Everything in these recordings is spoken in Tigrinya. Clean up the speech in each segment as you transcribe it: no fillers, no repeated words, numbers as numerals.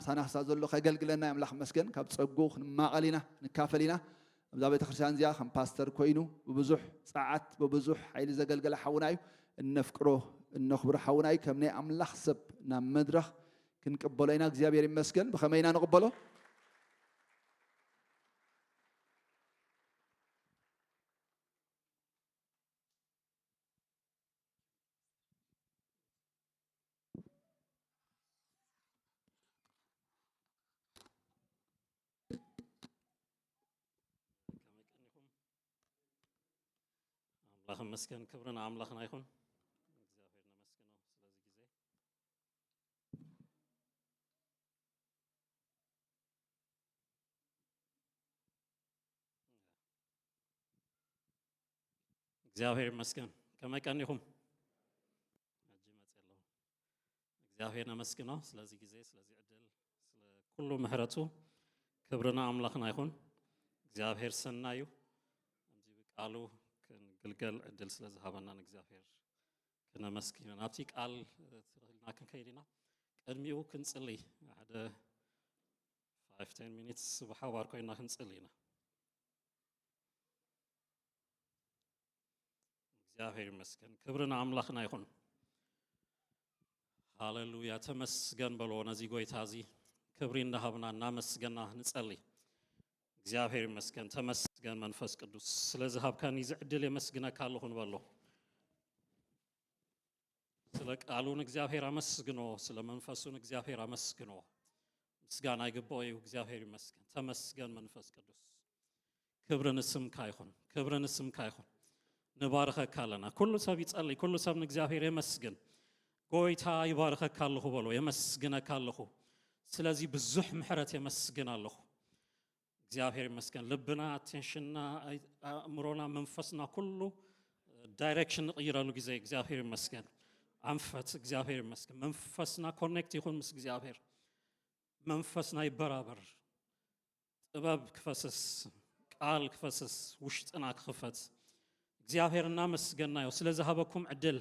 ሳናሕሳ ዘሎ ከገልግለና ኣምላኽ መስገን ካብ ፀጉ ክንማቐሊና ንካፈሊና ኣብዛ ቤተ ክርስቲያን እዚኣ ከም ፓስተር ኮይኑ ብብዙሕ ጸዓት ብብዙሕ ሓይሊ ዘገልገለ ሓውና እዩ እነፍቅሮ እነኽብሮ ሓውና እዩ ከም ናይ ኣምላኽ ሰብ ናብ መድረኽ ክንቅበሎ ኢና እግዚኣብሔር ይመስገን ብኸመይ ኢና ንቕበሎ الله مسكن كبرنا عملاقنا يكون እግዚአብሔርና መስገነው ስለዚህ ጊዜ እግዚአብሔር መስገን ከመቀን ይሁን እጅ መጽለው እግዚአብሔርና መስገነው ስለዚህ ጊዜ ስለዚህ ዕድል ስለ ሁሉ ምህረቱ ክብርና አምላክና ይሁን እግዚአብሔር ሰናዩ እንጂ በቃሉ ግልገል ዕድል ስለዝሃበና እግዚአብሔር ከነመስኪና ናብቲ ቃል ትርልና ከንከይዲና ቀድሚው ክንጽልይ ሓደ 5-10 minutes በሐዋር ኮይና ክንጽልይና እግዚአብሔር ይመስገን ክብርና አምላክና ይሁን ሃሌሉያ ተመስገን በሎ ነዚ ጎይታዚ ክብሪና ሀብናና መስገና ንጸልይ እግዚአብሔር ይመስገን ተመስገን መንፈስ ቅዱስ ስለዚህ ሀብካን ይዝዕድል የመስግነካ አለሁን በሎ ስለ ቃሉን እግዚአብሔር አመስግኖ ስለ መንፈሱን እግዚአብሔር አመስግኖ ምስጋና ይገባው እግዚአብሔር ይመስገን ተመስገን መንፈስ ቅዱስ ክብርን ስም ካይሆን ንባርከካ አለና ኩሉ ሰብ ይጸልይ ኩሉ ሰብ እግዚአብሔር ይመስገን ጎይታ ይባርከካ አለሁ በሎ የመስግነካ አለሁ ስለዚህ ብዙሕ ምሕረት የመስግን አለሁ እግዚአብሔር ይመስገን ልብና አቴንሽንና አእምሮና መንፈስና ሁሉ ዳይሬክሽን ይቀይራሉ ጊዜ እግዚአብሔር ይመስገን አንፈት እግዚአብሔር ይመስገን መንፈስና ኮኔክት ይሁን ምስ እግዚአብሔር መንፈስና ይበራበር ጥበብ ክፈስስ ቃል ክፈስስ ውሽጥና ክፈት እግዚአብሔርና መስገና ነው ስለዚህ ሀበኩም ዕድል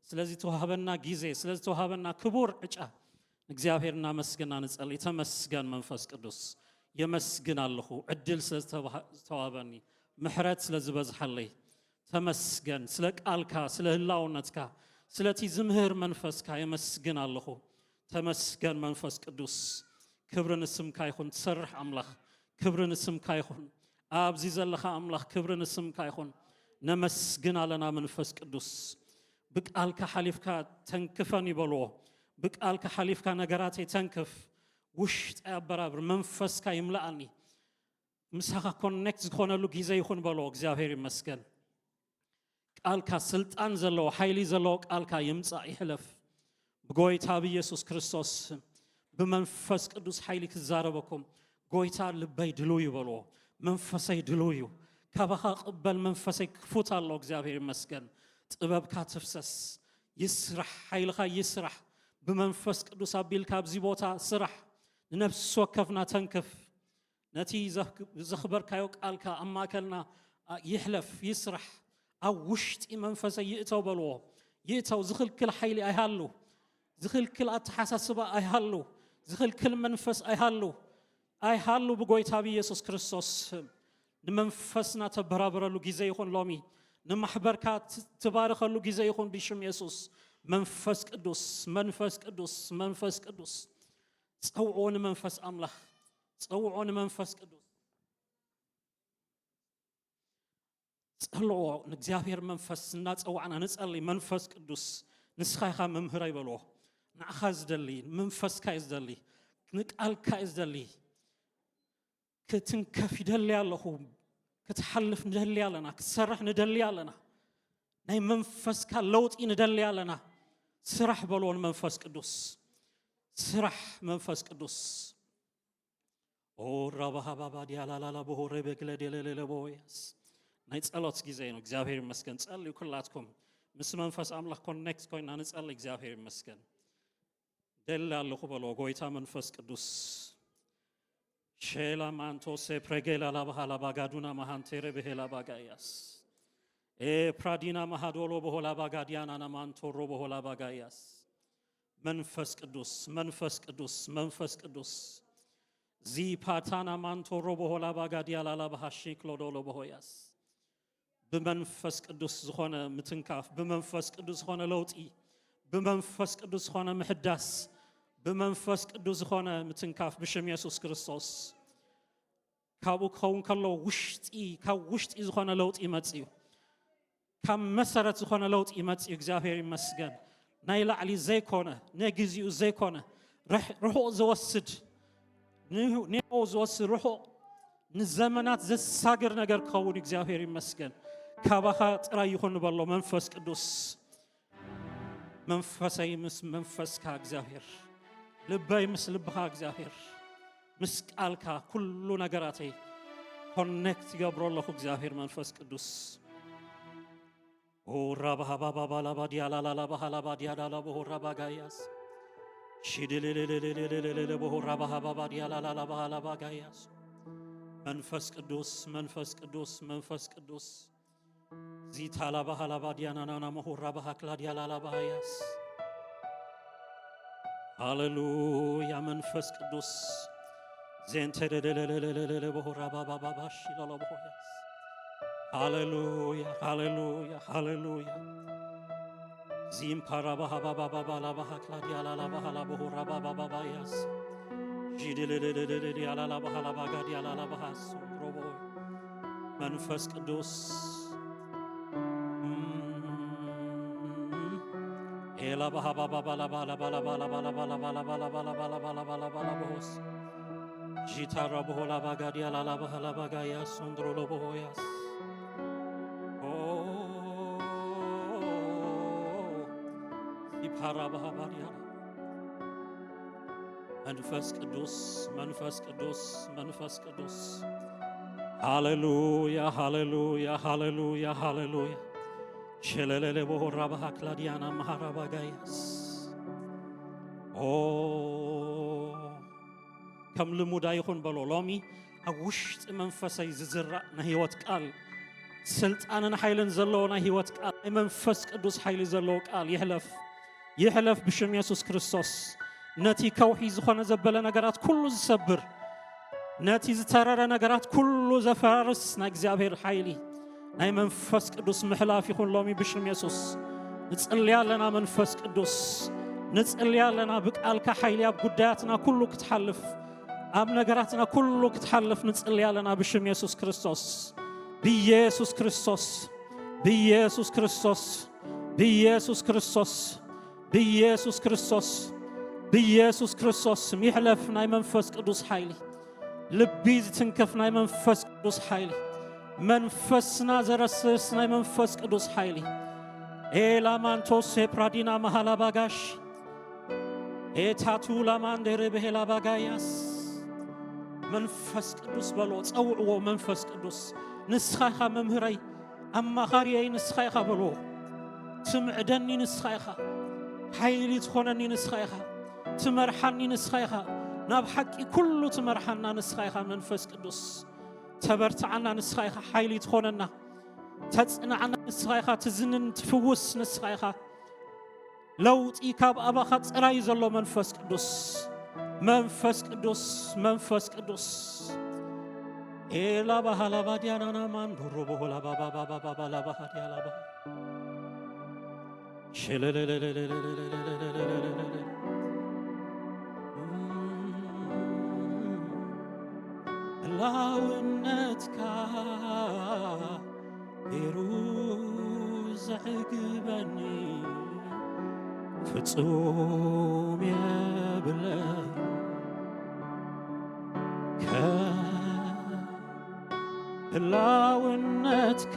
ስለዚህ ተዋህበና ጊዜ ስለዚህ ተዋህበና ክቡር ዕጫ እግዚአብሔርና መስገና ንጸልይ ተመስገን መንፈስ ቅዱስ የመስግናለሁ ዕድል ስለተዋበኒ ምሕረት ስለዝበዝሐለይ ተመስገን ስለ ቃልካ ስለ ህላውነትካ ስለቲ ዝምህር መንፈስካ የመስግናለሁ ተመስገን መንፈስ ቅዱስ ክብርን ስምካ ይሁን ትሰርሕ አምላኽ ክብርን ስምካ ይሁን ኣብዚ ዘለኻ አምላኽ ክብርን ስምካ ይሁን ነመስግን አለና መንፈስ ቅዱስ ብቃልካ ሓሊፍካ ተንክፈን ይበልዎ ብቃልካ ሓሊፍካ ነገራቴ ተንክፍ ውሽጥ ያበራብር መንፈስካ ይምላአኒ ምሳኻ ኮኔክት ዝኾነሉ ጊዜ ይሁን በሎ እግዚአብሔር ይመስገን ቃልካ ስልጣን ዘለዎ ኃይሊ ዘለዎ ቃልካ ይምጻእ ይሕለፍ በጎይታ በኢየሱስ ክርስቶስ በመንፈስ ቅዱስ ኃይሊ ክዛረበኩም ጎይታ ልበይ ድሉይ በሎ መንፈሰይ ድሉይ ካባኻ ቅበል መንፈሰይ ክፉት አለው እግዚአብሔር ይመስገን ጥበብካ ትፍሰስ ይስራሕ ኃይልካ ይስራሕ በመንፈስ ቅዱስ አቢልካ ኣብዚ ቦታ ስራሕ ነፍስ ወከፍና ተንክፍ ነቲ ዘኽበርካዮ ቃልካ አማከልና ይሕለፍ ይስራሕ ኣብ ውሽጢ መንፈሰይ ይእተው በልዎ ይእተው ዝኽልክል ኃይሊ ኣይሃሉ ዝኽልክል አተሓሳስባ ኣይሃሉ ዝኽልክል መንፈስ ኣይሃሉ በጎይታ በኢየሱስ ክርስቶስ ንመንፈስና ተበራበረሉ ጊዜ ይኹን ሎሚ ንማሕበርካ ትባረኸሉ ጊዜ ይኹን ብሽም ኢየሱስ መንፈስ ቅዱስ ጸውዖን መንፈስ አምላኽ ጸውዖን መንፈስ ቅዱስ ጸልዖ እግዚአብሔር መንፈስ እና ጸውዓና ንጸልይ መንፈስ ቅዱስ ንስኻይኻ መምህር ይበልዎ ንዓኻ ዝደሊ መንፈስካ ይዝደሊ ንቃልካ ይዝደሊ ክትንከፍ ይደሊ ኣለኹ ክትሓልፍ ንደሊ ኣለና ክትሰርሕ ንደሊ ኣለና ናይ መንፈስካ ለውጢ ንደሊ ኣለና ስራሕ በልዎን መንፈስ ቅዱስ ስራሕ መንፈስ ቅዱስ ኦ ራባሃባባ ዲያላላላ በሆረ በግለደለለ ቦያስ ናይ ጸሎት ጊዜ ነው እግዚአብሔር ይመስገን ጸልዩ ኩላትኩም ምስ መንፈስ አምላክ ኮኔክት ኮይና ንጸልይ እግዚአብሔር ይመስገን ደል ኣለኹ በልዎ ጎይታ መንፈስ ቅዱስ ሼላ ማንቶ ሴፕሬጌላ ላባሃላ ባጋዱና ማሃንቴሬ በሄላ ባጋያስ ፕራዲና ማሃዶሎ በሆላ ባጋዲያና ናማንቶሮ በሆላ ባጋያስ መንፈስ ቅዱስ መንፈስ ቅዱስ መንፈስ ቅዱስ ዚ ፓታና ማንቶሮ በሆላ ባጋዲያ ላላ በሐሺ ክሎዶሎ በሆያስ በመንፈስ ቅዱስ ዝኾነ ምትንካፍ በመንፈስ ቅዱስ ዝኾነ ለውጢ በመንፈስ ቅዱስ ዝኾነ ምሕዳስ በመንፈስ ቅዱስ ዝኾነ ምትንካፍ ብሽም ኢየሱስ ክርስቶስ ካብኡ ክኸውን ከሎ ካብ ውሽጢ ዝኾነ ለውጢ ይመጽእ ካብ መሰረት ዝኾነ ለውጢ ይመጽእ እግዚአብሔር ይመስገን ናይ ላዕሊ ዘይኮነ ነግዚኡ ዘይኮነ ርሑቕ ዝወስድ ንኦ ዝወስድ ርሑቕ ንዘመናት ዘሳግር ነገር ክኸውን እግዚአብሔር ይመስገን ካባኻ ጥራይ ይኹን በሎ መንፈስ ቅዱስ መንፈሰይ ምስ መንፈስካ እግዚአብሔር ልበይ ምስ ልብኻ እግዚአብሔር ምስ ቃልካ ኩሉ ነገራተይ ኮኔክት ይገብሮ ኣለኹ እግዚአብሔር መንፈስ ቅዱስ ኦራባሃ ባባላባ ዲያላላ ባሃላባ ዲያላላ ቦራባ ጋያስ ሽድልልልልልልል ቦራባሃ ባባ ዲያላላ ባሃላባ ጋያስ መንፈስ ቅዱስ መንፈስ ቅዱስ መንፈስ ቅዱስ ዚታላ ባሃላባ ዲያናና ቦራባሃ ክላዲያላላ ባያስ ሃሌሉያ መንፈስ ቅዱስ ዜንተደለለለለለ ቦራባ ባባ ሽላላ ቦያስ ሃሌሉያ ሃሌሉያ ሃሌሉያ ዚም ፓራባሃ ባባ ላባ ክላዲያላላ ባሃላ ቦራባ ባባ ያስ ጂድልልልልል ያላላ ባሃላ ባጋዲያላላ ባሃስ ሮቦ መንፈስ ቅዱስ ኤላ ባሃ ባባ ላባ ላባ ላባ ላባ ላባ ላባ ላባ ላባ ላባ ላባ ላባ ላቦስ ጂታራ ቦላ ባጋዲያላላ ባሃላ ባጋያስ ሶንድሮሎ ቦያስ ፓራባሃባዲያ መንፈስ ቅዱስ መንፈስ ቅዱስ መንፈስ ቅዱስ ሃሌሉያ ሃሌሉያ ሃሌሉያ ሃሌሉያ ሸለለለ ቦራባሃ ክላዲያና ማሃራባጋያስ ከም ልሙዳ ይኹን በሎ ሎሚ ኣብ ውሽጢ መንፈሰይ ዝዝራእ ናይ ህይወት ቃል ስልጣንን ሓይልን ዘለዎ ናይ ህይወት ቃል ናይ መንፈስ ቅዱስ ሓይሊ ዘለዎ ቃል ይሕለፍ ብሽም ኢየሱስ ክርስቶስ ነቲ ከውሒ ዝኾነ ዘበለ ነገራት ኩሉ ዝሰብር ነቲ ዝተረረ ነገራት ኩሉ ዘፈራርስ ናይ እግዚአብሔር ሓይሊ ናይ መንፈስ ቅዱስ ምሕላፍ ይኹን ሎሚ ብሽም ኢየሱስ ንጽልያ ኣለና መንፈስ ቅዱስ ንጽልያ ኣለና ብቃልካ ሓይሊ ኣብ ጉዳያትና ኩሉ ክትሓልፍ ኣብ ነገራትና ኩሉ ክትሓልፍ ንጽልያ ኣለና ብሽም ኢየሱስ ክርስቶስ ብኢየሱስ ክርስቶስ ብኢየሱስ ክርስቶስ ብኢየሱስ ክርስቶስ بيسوس كريستوس بيسوس كريستوس ميحلف ناي منفس قدوس حيلي لبيز تنكف ناي منفس قدوس حيلي منفسنا زرسس ناي منفس قدوس حيلي إلا مانتوس برادينا مهلا باغاش تاتو لامان دير بهلا باغاياس منفس قدوس بلوت أوعو منفس قدوس نسخايخا ممهري أما خاريي نسخايخا بلو تمعدني نسخايخا حيلي تخونني نسخايخا تمرحني نسخايخا ناب حقي كله تمرحنا نسخايخا منفس قدوس تبرت عنا نسخايخا حيلي تخوننا تتصنع عنا نسخايخا تزنن تفوس نسخايخا لو تيكاب أباخا تراي زلو منفس قدوس منفس قدوس منفس قدوس إلا بهلا باديانا مان دربو لا بابا بابا بابا لا بهديا لا بابا لاونتك يروز عقبني فتصوم يا بلاي لاونتك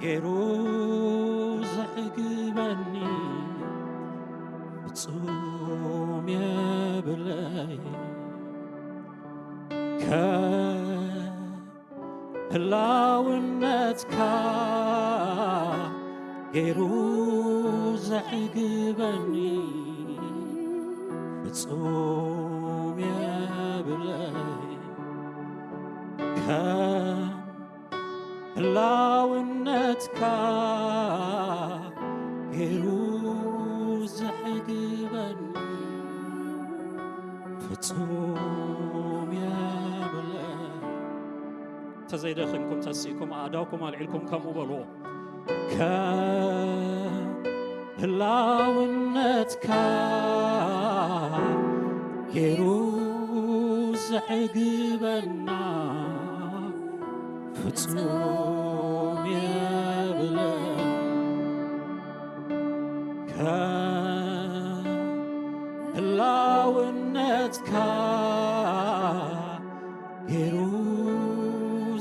يروز عقبني فتصوم يا بلاي لاونتك يروز عقبني فتصوم يا بلاي لاونتك يروز ፍጹም የብለ ተዘይደኽንኩም ተሲእኩም ኣእዳውኩም ኣልዒልኩም ከምኡ በልዎ ከህላውነትካ ገይሩ ዘሕግበና ፍጹም የብለ ከህላውነትካ ገይሩ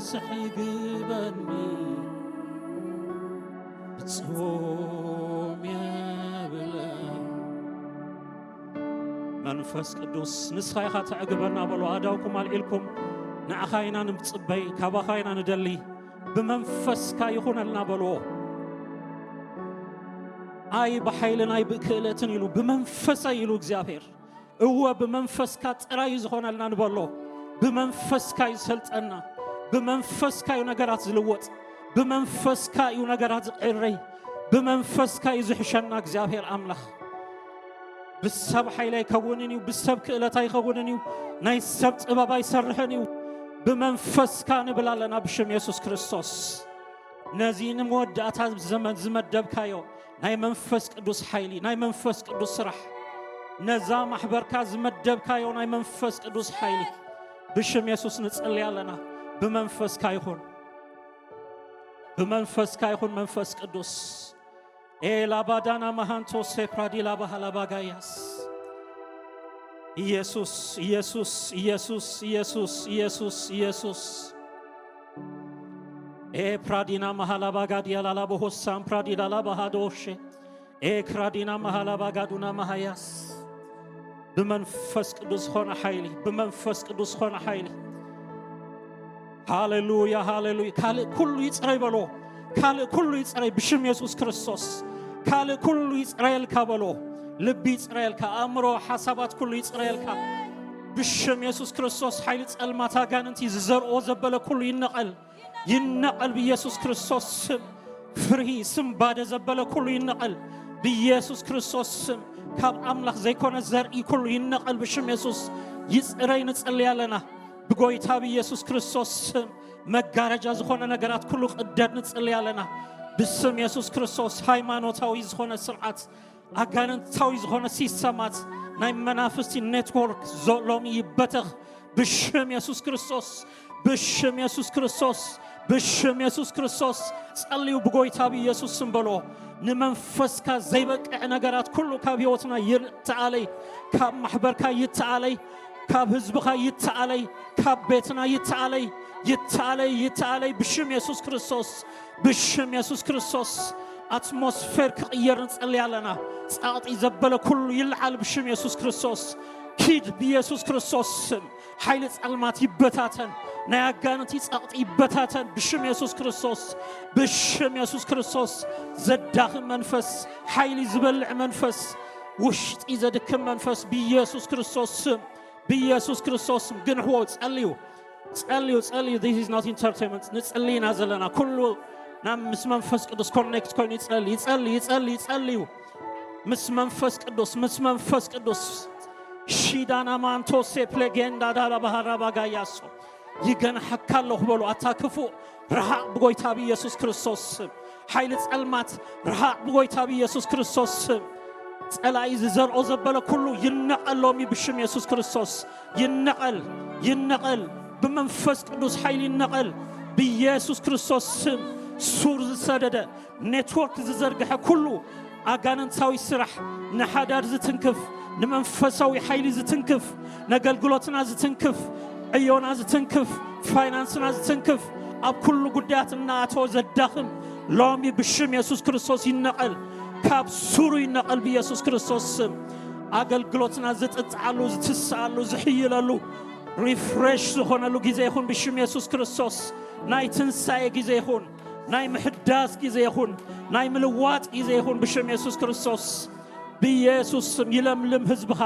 ዘሕግበኒ ፍጹም የብለ መንፈስ ቅዱስ ንስኻ ኢኻ ተዕግበና በሎ ኣእዳውኩም ኣልዒልኩም ንዓኻ ኢና ንምፅበይ ካባኻ ኢና ንደሊ ብመንፈስካ ይኹነልና በልዎ ኣይ ብሓይልን ኣይ ብክእለትን ኢሉ ብመንፈሳ ኢሉ እግዚኣብሔር እወ ብመንፈስካ ጥራይ ዝኾነልና ንበሎ ብመንፈስካ እዩ ዝሰልጠና ብመንፈስካ እዩ ነገራት ዝልወጥ ብመንፈስካ እዩ ነገራት ዝዕረይ ብመንፈስካ እዩ ዝሕሸና እግዚኣብሔር ኣምላኽ ብሰብ ሓይል ኣይከውንን እዩ ብሰብ ክእለት ኣይከውንን እዩ ናይ ሰብ ጥበብ ኣይሰርሕን እዩ ብመንፈስካ ንብል ኣለና ብሽም ኢየሱስ ክርስቶስ ነዚ ንመወዳእታ ዘመን ዝመደብካዮ ናይ መንፈስ ቅዱስ ሓይሊ ናይ መንፈስ ቅዱስ ስራሕ ነዛ ማሕበርካ ዝመደብካዮ ናይ መንፈስ ቅዱስ ሓይሊ ብሽም ኢየሱስ ንጽልይ ኣለና ብመንፈስካ ይኹን በመንፈስካ ይሁን መንፈስ ቅዱስ ኤላባዳና ማሃንቶ ሴፕራዲላ ባህላባጋያስ ኢየሱስ ኢየሱስ ኢየሱስ ኢየሱስ ኢየሱስ ኢየሱስ ኤፕራዲና ማሃላባጋዲያ ላላቦሆሳም ፕራዲላ ላባሃዶሼ ኤክራዲና ማሃላባጋዱና ማሃያስ በመንፈስ ቅዱስ ሆነ ኃይሊ በመንፈስ ቅዱስ ሆነ ኃይሊ ሃሌሉያ ሃሌሉያ ካለ ኩሉ ይጽረይ በሎ ካለ ኩሉ ይጽረይ ብሽም ኢየሱስ ክርስቶስ ካለ ኩሉ ይጽረይል ካበሎ ልብ ይጽረይል ከአእምሮ ሐሳባት ኩሉ ይጽረይል ካ ብሽም ኢየሱስ ክርስቶስ ኃይል ጸልማታ ጋንንቲ ዝዘርኦ ዘበለ ኩሉ ይነቀል በኢየሱስ ክርስቶስ ስም ፍርሂ ስም ባደ ዘበለ ኩሉ ይነቀል በኢየሱስ ክርስቶስ ስም ካብ አምላክ ዘይኮነ ዘርኢ ኩሉ ይነቀል ብሽም ኢየሱስ ይጽረይ ንጽልያለና በጎይታ በኢየሱስ ክርስቶስ ስም መጋረጃ ዝኾነ ነገራት ኩሉ ቅደድ ንጽልያለና ብስም ኢየሱስ ክርስቶስ ሃይማኖታዊ ዝኾነ ስርዓት አጋንንታዊ ዝኾነ ሲስተማት ናይ መናፍስቲ ኔትወርክ ሎሚ ይበተኽ ብሽም ኢየሱስ ክርስቶስ ብሽም ኢየሱስ ክርስቶስ ብሽም ኢየሱስ ክርስቶስ ጸልዩ በጎይታ በኢየሱስ ስም በሎ ንመንፈስካ ዘይበቅዕ ነገራት ኩሉ ካብ ህይወትና ይተዓለይ ካብ ማሕበርካ ይተዓለይ ካብ ህዝብካ ይተዓለይ ካብ ቤትና ይተዓለይ ብሽም ኢየሱስ ክርስቶስ ብሽም ኢየሱስ ክርስቶስ አትሞስፌር ክቅየር ንጽልያለና ጻዕጢ ዘበለ ኩሉ ይልዓል ብሽም ኢየሱስ ክርስቶስ ኪድ በኢየሱስ ክርስቶስ ስም ኃይል ጸልማት ይበታተን ናይ አጋንንት ጻዕጢ ይበታተን ብሽም ኢየሱስ ክርስቶስ ብሽም ኢየሱስ ክርስቶስ ዘዳኽም መንፈስ ኃይል ዝበልዕ መንፈስ ውሽጢ ዘድክም መንፈስ በኢየሱስ ክርስቶስ ስም በኢየሱስ ክርስቶስ ስም ግን ሆ ጸልዩ this is not entertainment ንጽልይና ዘለና ኩሉ ናም ምስ መንፈስ ቅዱስ ኮኔክት ኮይኑ ይጸልዩ ምስ መንፈስ ቅዱስ ሺዳና ማንቶሴ ፕሌጌንዳ ዳላ ባህራባጋያሶ ይገን ሐካለሁ በሉ አታክፉ ረሃብ በጎይታ በኢየሱስ ክርስቶስ ኃይል ጸልማት ረሃብ በጎይታ በኢየሱስ ክርስቶስ ጸላይ ዘርኦ ዘበለ ኩሉ ይነቀሎም ብሽም ኢየሱስ ክርስቶስ ይነቀል በመንፈስ ቅዱስ ኃይል ይነቀል በኢየሱስ ክርስቶስ ስም ሱር ዝሰደደ ኔትወርክ ዝዘርግሐ ኩሉ አጋንንታዊ ስራሕ ንሓዳር ዝትንክፍ ንመንፈሳዊ ኃይል ዝትንክፍ ነገልግሎትና ዝትንክፍ ዕዮና ዝትንክፍ ፋይናንስና ዝትንክፍ ኣብ ኩሉ ጉዳያትና አቶ ዘዳኽም ሎሚ ብሽም ኢየሱስ ክርስቶስ ይነቀል ካብ ሱሩ ይነቀል በኢየሱስ ክርስቶስ ስም አገልግሎትና ዝጥጻሉ ዝትሳሉ ዝሕይለሉ ሪፍሬሽ ዝኾነሉ ጊዜ ይኹን ብሽም ኢየሱስ ክርስቶስ ናይ ትንሳኤ ጊዜ ይኹን ናይ ምሕዳስ ጊዜ ይኹን ናይ ምልዋጥ ጊዜ ይኹን ብሽም ኢየሱስ ክርስቶስ በኢየሱስ ስም ይለምልም ህዝብኻ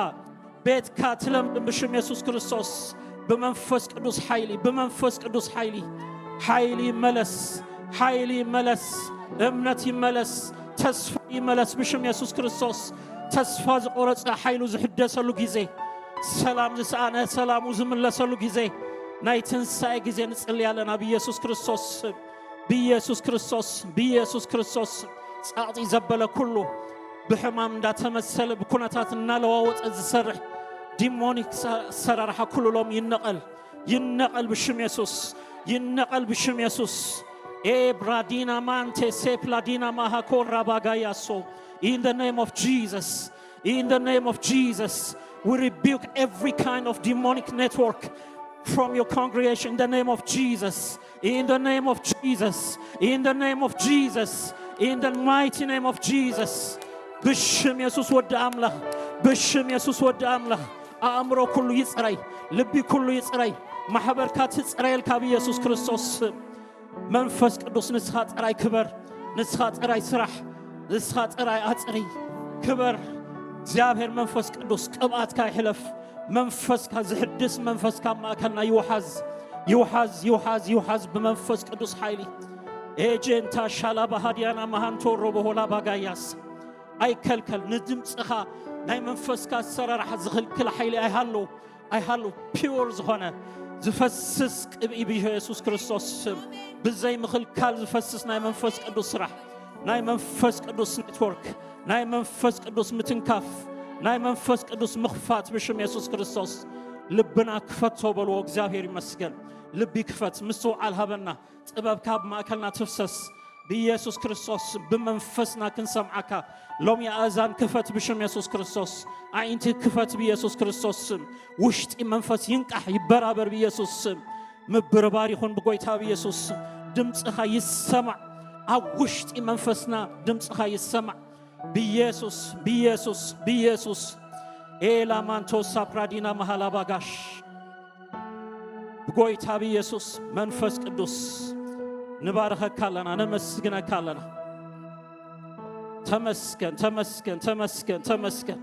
ቤትካ ትለምልም ብሽም ኢየሱስ ክርስቶስ በመንፈስ ቅዱስ ኃይሊ ይመለስ እምነት ይመለስ ተስፋ ይመለስ ብሽም ኢየሱስ ክርስቶስ ተስፋ ዝቆረጸ ኃይሉ ዝሕደሰሉ ጊዜ ሰላም ዝሳነ ሰላሙ ዝምለሰሉ ጊዜ ናይ ትንሳኤ ጊዜ ንጽልያለና በኢየሱስ ክርስቶስ በኢየሱስ ክርስቶስ በኢየሱስ ክርስቶስ ጻዕጢ ዘበለ ኩሉ بحمام دا تمثل بكوناتات نالواوت الزسرح ديمونيك سرارح كل لوم ينقل بشم يسوس ينقل بشم يسوس إيه برادينا مانتي سيبلادينا ماهاكور راباغاياسو in the name of Jesus in the name of Jesus we rebuke every kind of demonic network from your congregation in the name of Jesus in the name of Jesus in the name of Jesus in the mighty name of Jesus بشم يسوس ود أمله بشم يسوس ود أمله أمره كله يسري لبي كله يسري محبر كات يسري الكابي يسوس كريستوس منفس قدوس نسخات أراي كبر نسخات أراي سرح نسخات أراي أتري كبر زابهر منفس قدوس كبات كاي حلف منفس كزحدس منفس كما كنا يوحز بمنفس قدوس حيلي إيجن تاشالا بهاديانا مهانتو روبو لا باغاياس أي كل ندمتها ناي منفس كسرر حزخل كل حيلي أي هالو بيورز هنا زفسس إبي يسوع كريستوس بزاي مخل كال زفسس ناي منفس قدوس رح ناي منفس قدوس نتورك ناي منفس قدوس متنكف ناي منفس قدوس مخفات بشم يسوع كريستوس لبنا كفتو بلو እግዚአብሔር ይመስገን ልብ ይክፈት مسو على هبنا ጥበብ ካብ ማእከልና ትፍሰስ بيسوع كريستوس بمنفسنا كنسمعك لوم يا أذان كفت بشم يسوع كريستوس عينتي كفت بيسوع كريستوس وشت منفس ينكح يبرابر بيسوع مبرباري خون بقويتها بيسوع دمتها يسمع وشت منفسنا دمتها يسمع بيسوع إلا مانتو سابرادينا مهلا باغاش بقويتها بيسوع منفس قدوس نبارك كلنا نمسكنا كلنا تمسكن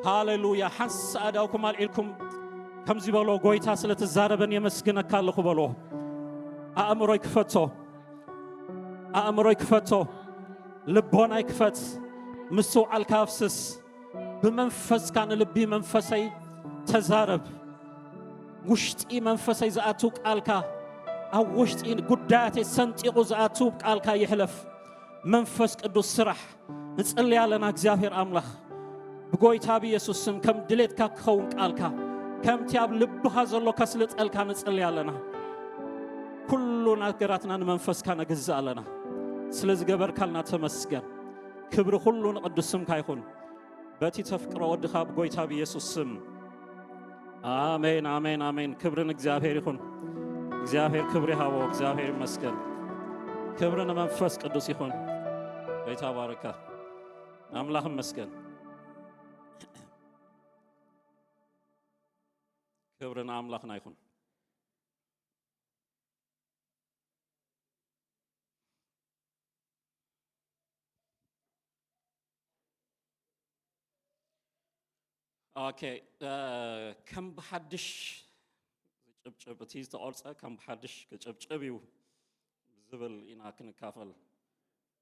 هاليلويا حس أداوكم عليكم كم زبالو قويتا سلة الزاربن يمسكنا كله بلو أمرو يكفتو لبونا يكفت مسو على الكافسس بمنفس كان لبي منفسي تزارب وشتي منفسي زاتوك ألكا أوشت إن قدات سنتي غزاتوب قالك يحلف منفس قدوس سرح نسأل على ناكزافير أملخ بقوي تابي يسوس كم دليت كخون قالك كم تياب لبها زلو كسلت قالك نسأل علينا كلنا قراتنا منفس كان جزء لنا سلز جبر كلنا تمسكن كبر كلنا قدسم كايخون باتي تفكر ودخا بقوي تابي يسوس آمين كبرنا እግዚአብሔር ይሁን እግዚአብሔር ክብር ይሃው እግዚአብሔር ይመስገን ክብርና መንፈስ ቅዱስ ይሁን በይታባረካ አምላክ ይመስገን ክብርና አምላክና ይሁን اوكي كم بحدش ጨብጨብቲ ተቆርጸ ከም በሐድሽ ከጨብጨቢው ዝብል ኢና ክንካፈል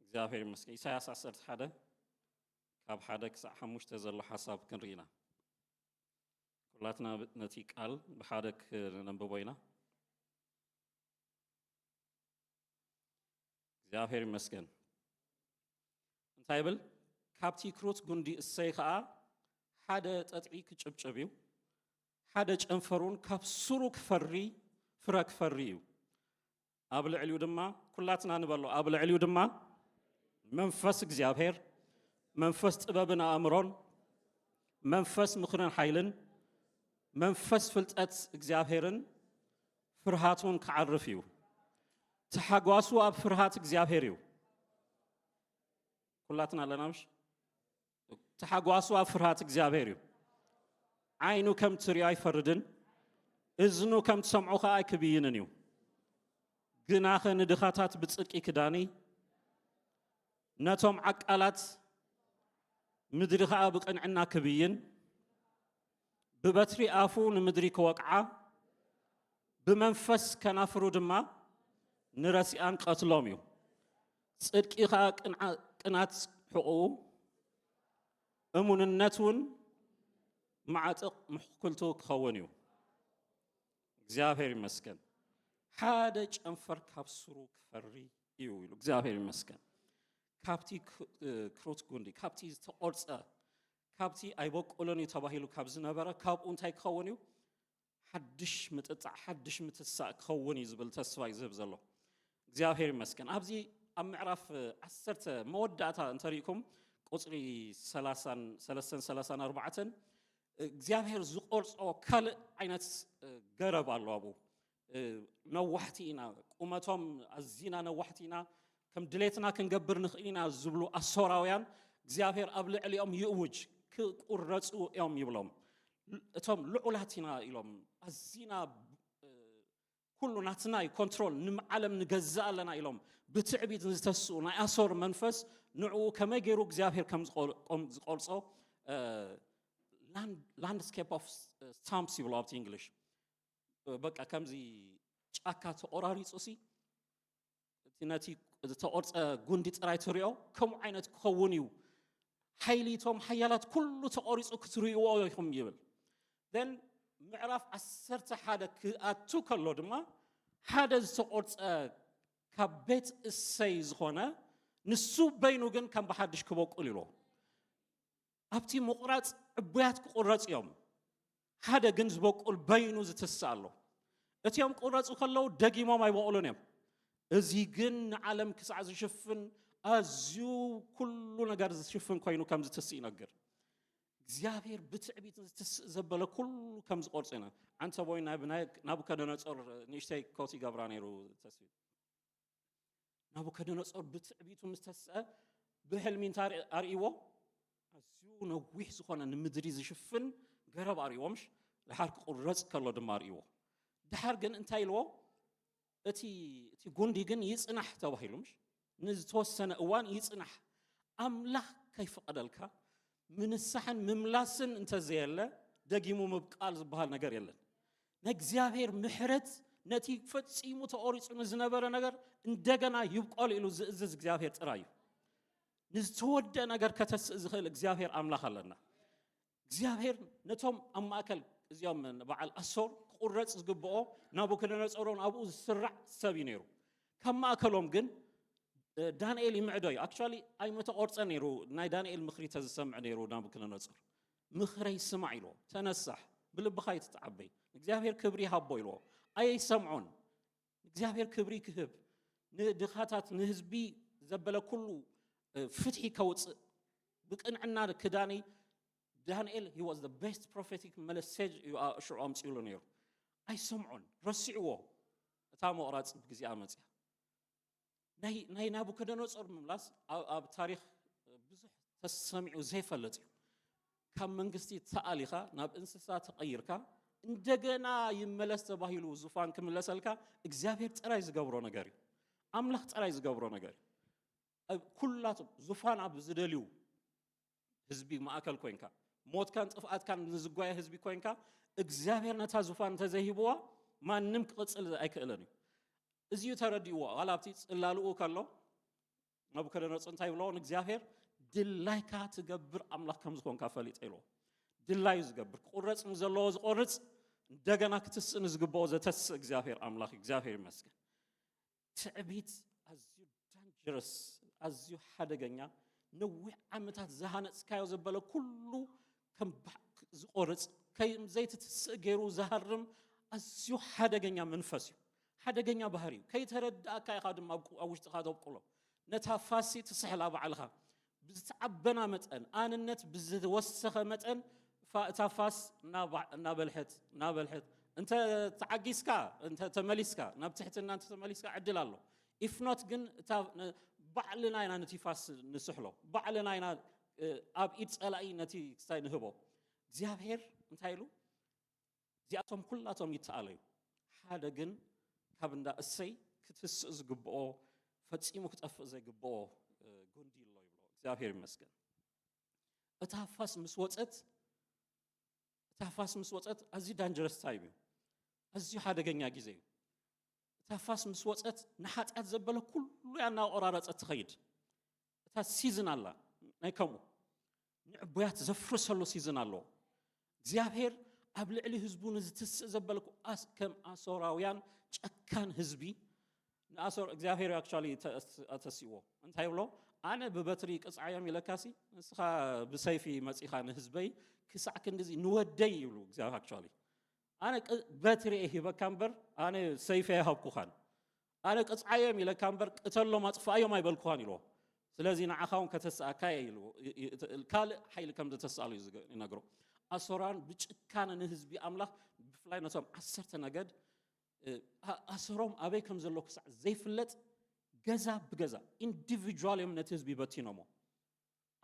እግዚአብሔር ይመስገን ኢሳይያስ 11 ካብ 1 ክሳብ 5 ዘሎ ሐሳብ ክንሪና ኩላትና ነቲ ቃል በሐደ ክንንበቦ ኢና እግዚአብሔር ይመስገን እንታይ ብል ካብቲ ክሮት ጉንዲ እሰይ ከዓ ሓደ ጠጥዒ ክጨብጨቢው ሓደ ጨንፈሩን ካብሱሩ ክፈሪ ፍረክ ፈሪዩ አብልዕልዩ ድማ ኩላትና ንበሎ አብልዕልዩ ድማ መንፈስ እግዚአብሔር መንፈስ ጥበብን አእምሮን መንፈስ ምኽርን ኃይልን መንፈስ ፍልጠት እግዚአብሔርን ፍርሃቱን ከዓርፍ እዩ ተሐጓሱ አብ ፍርሃት እግዚአብሔር እዩ ኩላትና ለናምሽ ተሐጓሱ አብ ፍርሃት እግዚአብሔር እዩ عينو كم تري يفردن إذنو كم تسمعوها أي كبيننيو جناخ ندخاتات بتصدق كداني نتوم عقلات مدرخا بقن عنا كبين ببتري آفون مدري كوقعة بمنفس كنافرو دما نرسي أن قتلوميو صدق إخا كنات حقوق أمون النتون معاتق محكلتو كخونيو እግዚአብሔር ይመስገን ሓደ ጨንፈር ካብ ስሩ ክፈሪ እዩ ኢሉ እግዚአብሔር ይመስገን ካብቲ ክሮት ጉንዲ ካብቲ ዝተቆርፀ ካብቲ ኣይበቆሎን ተባሂሉ ካብ ዝነበረ ካብኡ እንታይ ክኸውን እዩ ሓድሽ ምጥጣዕ ሓድሽ ምትሳእ ክኸውን እዩ ዝብል ተስፋ ይዝህብ ዘሎ እግዚአብሔር ይመስገን ኣብዚ ኣብ ምዕራፍ 10 መወዳእታ እንተሪኢኩም ቁፅሪ 34 እግዚአብሔር ዝቆርጾ ካልእ ዓይነት ገረብ ኣሎ ኣብኡ ነዋሕቲ ኢና ቁመቶም ኣዝና ነዋሕቲ ኢና ከም ድሌትና ክንገብር ንኽእል ኢና ዝብሉ ኣሶራውያን እግዚአብሔር ኣብ ልዕሊኦም ይእውጅ ክቁረፁ እዮም ይብሎም እቶም ልዑላት ኢና ኢሎም ኣዝና ኩሉ ናትና ኮንትሮል ንዓለም ንገዛእ ኣለና ኢሎም ብትዕቢት ዝተስኡ ናይ ኣሶር መንፈስ ንዕኡ ከመይ ገይሩ እግዚአብሔር ከም ዝቆርጾ landscape of stumps ይብሉ ኣብቲ እንግሊሽ በቃ ከምዚ ጫካ ተቆራሪጹ ሲ ነቲ ተቆርጸ ጉንዲ ጥራይ ትሪኦ ከምኡ ዓይነት ክኸውን እዩ ሓይሊቶም ሓያላት ኩሉ ተቆሪጹ ክትሪእዎ ኢኹም ይብል then ምዕራፍ 11 ክኣቱ ከሎ ድማ ሓደ ዝተቆርጸ ካብ ቤት እሰይ ዝኾነ ንሱ በይኑ ግን ከም ብሓድሽ ክበቁል ኢሉ ኣብቲ ምቁራጽ ዕቡያት ክቁረጽ እዮም ሓደ ግን ዝበቁል በይኑ ዝትስእ ኣሎ እቲኦም ቁረጹ ከለው ደጊሞም ኣይበቁሉን እዮም እዚ ግን ዓለም ክሳዕ ዝሽፍን ኣዝዩ ኩሉ ነገር ዝሽፍን ኮይኑ ከም ዝትስእ ይነግር እግዚአብሔር ብትዕቢት ዝትስእ ዘበለ ኩሉ ከም ዝቆርጽ ኢና አንተ ቦይ ናቡከደነጾር ንእሽተይ ኮቲ ገብራ ነይሩ ተስቢት ናቡከደነጾር ብትዕቢቱ ምስተስአ ብሕልሚ እንታይ ኣርእይዎ ኣዝዩ ነዊሕ ዝኾነ ንምድሪ ዝሽፍን ገረብ ኣርእይዎምሽ ድሓር ክቁረጽ ከሎ ድማ ኣርእይዎ ድሓር ግን እንታይ ኢልዎ እቲ ጉንዲ ግን ይጽናሕ ተባሂሉምሽ ንዝተወሰነ እዋን ይጽናሕ ኣምላኽ ከይፈቀደልካ ምንሳሕን ምምላስን እንተዘየለ ደጊሙ ምብቃል ዝበሃል ነገር የለን ንእግዚአብሔር ምሕረት ነቲ ፈጺሙ ተቆሪጹ ዝነበረ ነገር እንደገና ይብቃል ኢሉ ዝእዝዝ እግዚአብሔር ጥራይ ንዝተወደ ነገር ከተስእ ዝኽእል እግዚአብሔር ኣምላኽ ኣለና እግዚአብሔር ነቶም ኣብ ማእከል እዚኦም በዓል ኣሶር ክቁረጽ ዝግብኦ ናቡከደነጾርን ኣብኡ ዝስራዕ ሰብ እዩ ነይሩ ካብ ማእከሎም ግን ዳንኤል ይምዕዶ እዩ ኣክቹዋሊ ኣይመተቆርጸ ነይሩ ናይ ዳንኤል ምኽሪ ተዝሰምዕ ነይሩ ናቡከደነጾር ምኽረይ ስማዕ ኢልዎ ተነሳሕ ብልብኻ ይትተዓበይ እግዚአብሔር ክብሪ ይሃቦ ኢልዎ ኣይሰምዖን እግዚአብሔር ክብሪ ክህብ ንድኻታት ንህዝቢ ዘበለ ኩሉ ፍትሒ ከውፅእ ብቅንዕና ክዳኒ ዳንኤል he was the best prophetic message ሽዑ ኣምፂኡሉ ነይሩ ኣይሰምዖን ረሲዕዎ እታ መቁራጽ ብግዚኣ መፅያ ናይ ናቡከደነጾር ምምላስ ኣብ ታሪክ ብዙሕ ተሰሚዑ ዘይፈለጥ እዩ ካብ መንግስቲ ተኣሊኻ ናብ እንስሳ ተቐይርካ እንደገና ይመለስ ተባሂሉ ዙፋን ክምለሰልካ እግዚአብሔር ጥራይ ዝገብሮ ነገር እዩ ኣምላኽ ጥራይ ዝገብሮ ነገር እዩ ኩላቶም ዙፋን ኣብ ዝደልዩ ህዝቢ ማእከል ኮይንካ ሞትካን ጥፍኣትካን ንዝጓየ ህዝቢ ኮይንካ እግዚአብሔር ነታ ዙፋን ተዘሂብዋ ማንም ክቅጽል ኣይክእልን እዩ እዚዩ ተረዲእዎ ዋላብቲ ጽላልኡ ከሎ ናቡከደነጾር እንታይ ብሎ ንእግዚአብሔር ድላይካ ትገብር ኣምላኽ ከም ዝኾንካ ፈሊጥ ኢልዎ ድላዩ ዝገብር ክቁረጽ ንዘለዎ ዝቆርጽ እንደገና ክትስእ ንዝግብኦ ዘተስእ እግዚአብሔር ኣምላኽ እግዚአብሔር ይመስገን ትዕቢት ኣዝዩ ዳንጀረስ ኣዝዩ ሓደገኛ ነዊሕ ዓመታት ዝሃነጽካዮ ዘበለ ኩሉ ከም ዝቆርጽ ከም ዘይትትስእ ገይሩ ዝሃርም ኣዝዩ ሓደገኛ መንፈስ እዩ ሓደገኛ ባህሪ እዩ ከይተረዳእካ ኢኻ ድማ ኣብ ውሽጥኻ ተብቁሎ ነታ ፋሲ ትስሕላ ባዕልኻ ብዝተዓበና መጠን ኣንነት ብዝወሰኸ መጠን እታ ፋስ እናበልሐት እንተ ተዓጊስካ እንተ ተመሊስካ ናብ ትሕትና እንተ ተመሊስካ ዕድል ኣሎ if not ግን ባዕልና ኢና ነቲ ፋስ ንስሕሎ ባዕልና ኢና ኣብ ኢድ ጸላኢ ነቲ ክስታይ ንህቦ እግዚአብሔር እንታይ ኢሉ እዚኣቶም ኩላቶም ይተኣለዩ ሓደ ግን ካብ እንዳ እሰይ ክትስእ ዝግብኦ ፈጺሙ ክጠፍእ ዘይግብኦ ጉንዲ ኣሎ ይብሎ እግዚአብሔር ይመስገን እታ ፋስ ምስ ወፀት ኣዝዩ ዳንጀረስ ታይም እዩ ኣዝዩ ሓደገኛ ግዜ እዩ እታ ፋስ ምስ ወፀት ንሓጢኣት ዘበለ ኩሉ ያና ቆራረፀት ትኸይድ እታ ሲዝን ኣላ ናይ ከምኡ ንዕቡያት ዘፍርሰሉ ሲዝን ኣሎ እግዚአብሔር ኣብ ልዕሊ ህዝቡ ንዝትስእ ዘበልኩ ከም ኣሶራውያን ጨካን ህዝቢ ንኣሶር እግዚአብሔር actually ኣተሲዎ እንታይ ብሎ ኣነ ብበትሪ ቅጽዓዮም ኢለካሲ ንስኻ ብሰይፊ መጺኻ ንህዝበይ ክሳዕ ክንዲዚ ንወደይ ይብሉ እግዚአብሔር actually ኣነ በትሪ ሂበካ እምበር ኣነ ሰይፊ ይሃብኩኻን ኣነ ቅጽዓዮም ኢለካ እምበር ቅተሎም ኣጥፋዮም ኣይበልኩኻን ኢልዎ ስለዚ ንዓኻውን ከተስኣካ ኢሉ ካልእ ሓይሊ ከም ዝተስኣሉ ይነግሮ ኣሶራን ብጭካነ ንህዝቢ ኣምላኽ ብፍላይ ነቶም 10 ነገድ ኣሶሮም ኣበይ ከም ዘሎ ክሳዕ ዘይፍለጥ ገዛ ብገዛ ኢንዲቪጁዋል እዮም ነቲ ህዝቢ በቲኖሞ